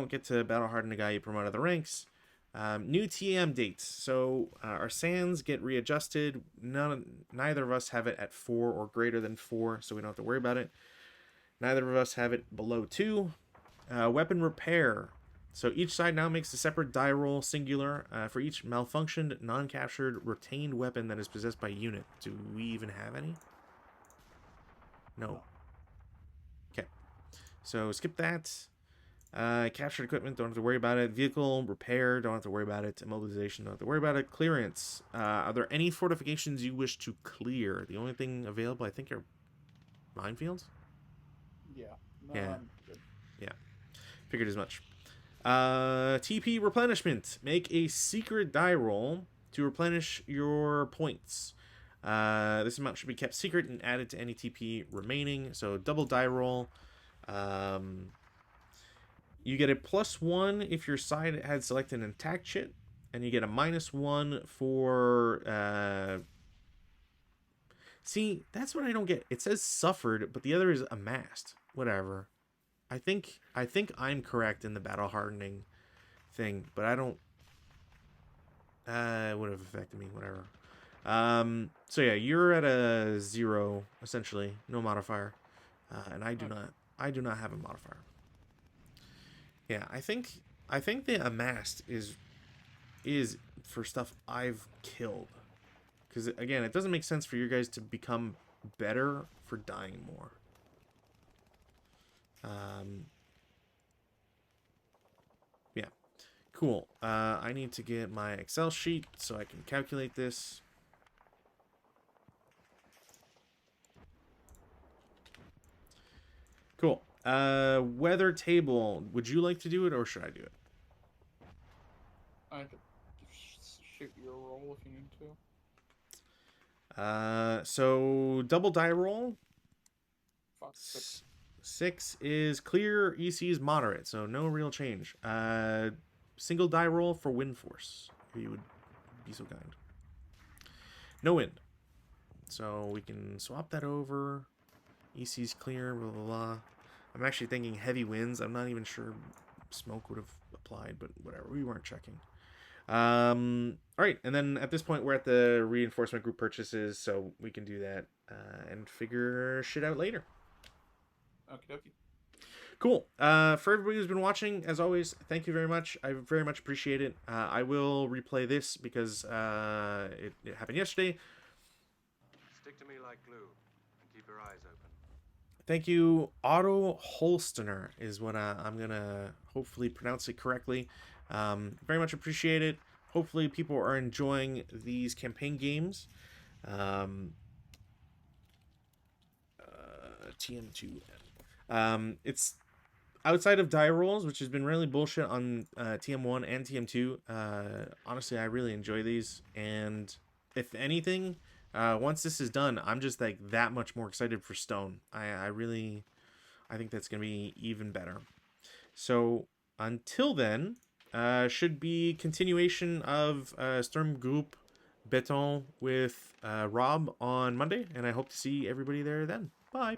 get to battle harden a guy, you promote out of the ranks. New TM dates. So our sands get readjusted. Neither of us have it at 4 or greater than 4, so we don't have to worry about it. Neither of us have it below 2. Weapon repair. So each side now makes a separate die roll, singular, for each malfunctioned, non-captured, retained weapon that is possessed by unit. Do we even have any? No. Okay. So skip that. Captured equipment, don't have to worry about it. Vehicle repair, don't have to worry about it. Immobilization, don't have to worry about it. Clearance. Are there any fortifications you wish to clear? The only thing available, I think, are minefields. Yeah. No, Yeah. I'm good. Yeah. Figured as much. TP replenishment. Make a secret die roll to replenish your points. This amount should be kept secret and added to any TP remaining. So double die roll. You get a +1 if your side had selected an attack chit, and you get a -1 for. See, that's what I don't get. It says suffered, but the other is amassed. Whatever. I think I'm correct in the battle hardening thing, but I don't. It would have affected me, whatever. So yeah, you're at a 0 essentially, no modifier, and Okay. I do not have a modifier. Yeah, I think the amassed is for stuff I've killed, because again, it doesn't make sense for you guys to become better for dying more. Um, yeah, cool. I need to get my Excel sheet so I can calculate this. Cool. Weather table. Would you like to do it or should I do it? I could shoot your roll if you need to. So double die roll. Fuck, 6. 6 is clear. EC is moderate, so no real change. Single die roll for wind force, if you would be so kind. No wind. So we can swap that over. EC's clear, blah, blah, blah. I'm actually thinking heavy winds. I'm not even sure smoke would have applied, but whatever. We weren't checking. All right, and then at this point, we're at the reinforcement group purchases, so we can do that and figure shit out later. Okie dokie. Cool. For everybody who's been watching, as always, thank you very much. I very much appreciate it. I will replay this because it happened yesterday. Stick to me like glue and keep your eyes open. Thank you. Otto Holstener is what I'm going to hopefully pronounce it correctly. Very much appreciate it. Hopefully people are enjoying these campaign games. TM2. It's outside of die rolls, which has been really bullshit on TM1 and TM2. Honestly, I really enjoy these. And if anything, once this is done, I'm just like that much more excited for Stone. I think that's going to be even better. So until then, should be continuation of Sturm Group Beton with Rob on Monday, and I hope to see everybody there then. Bye.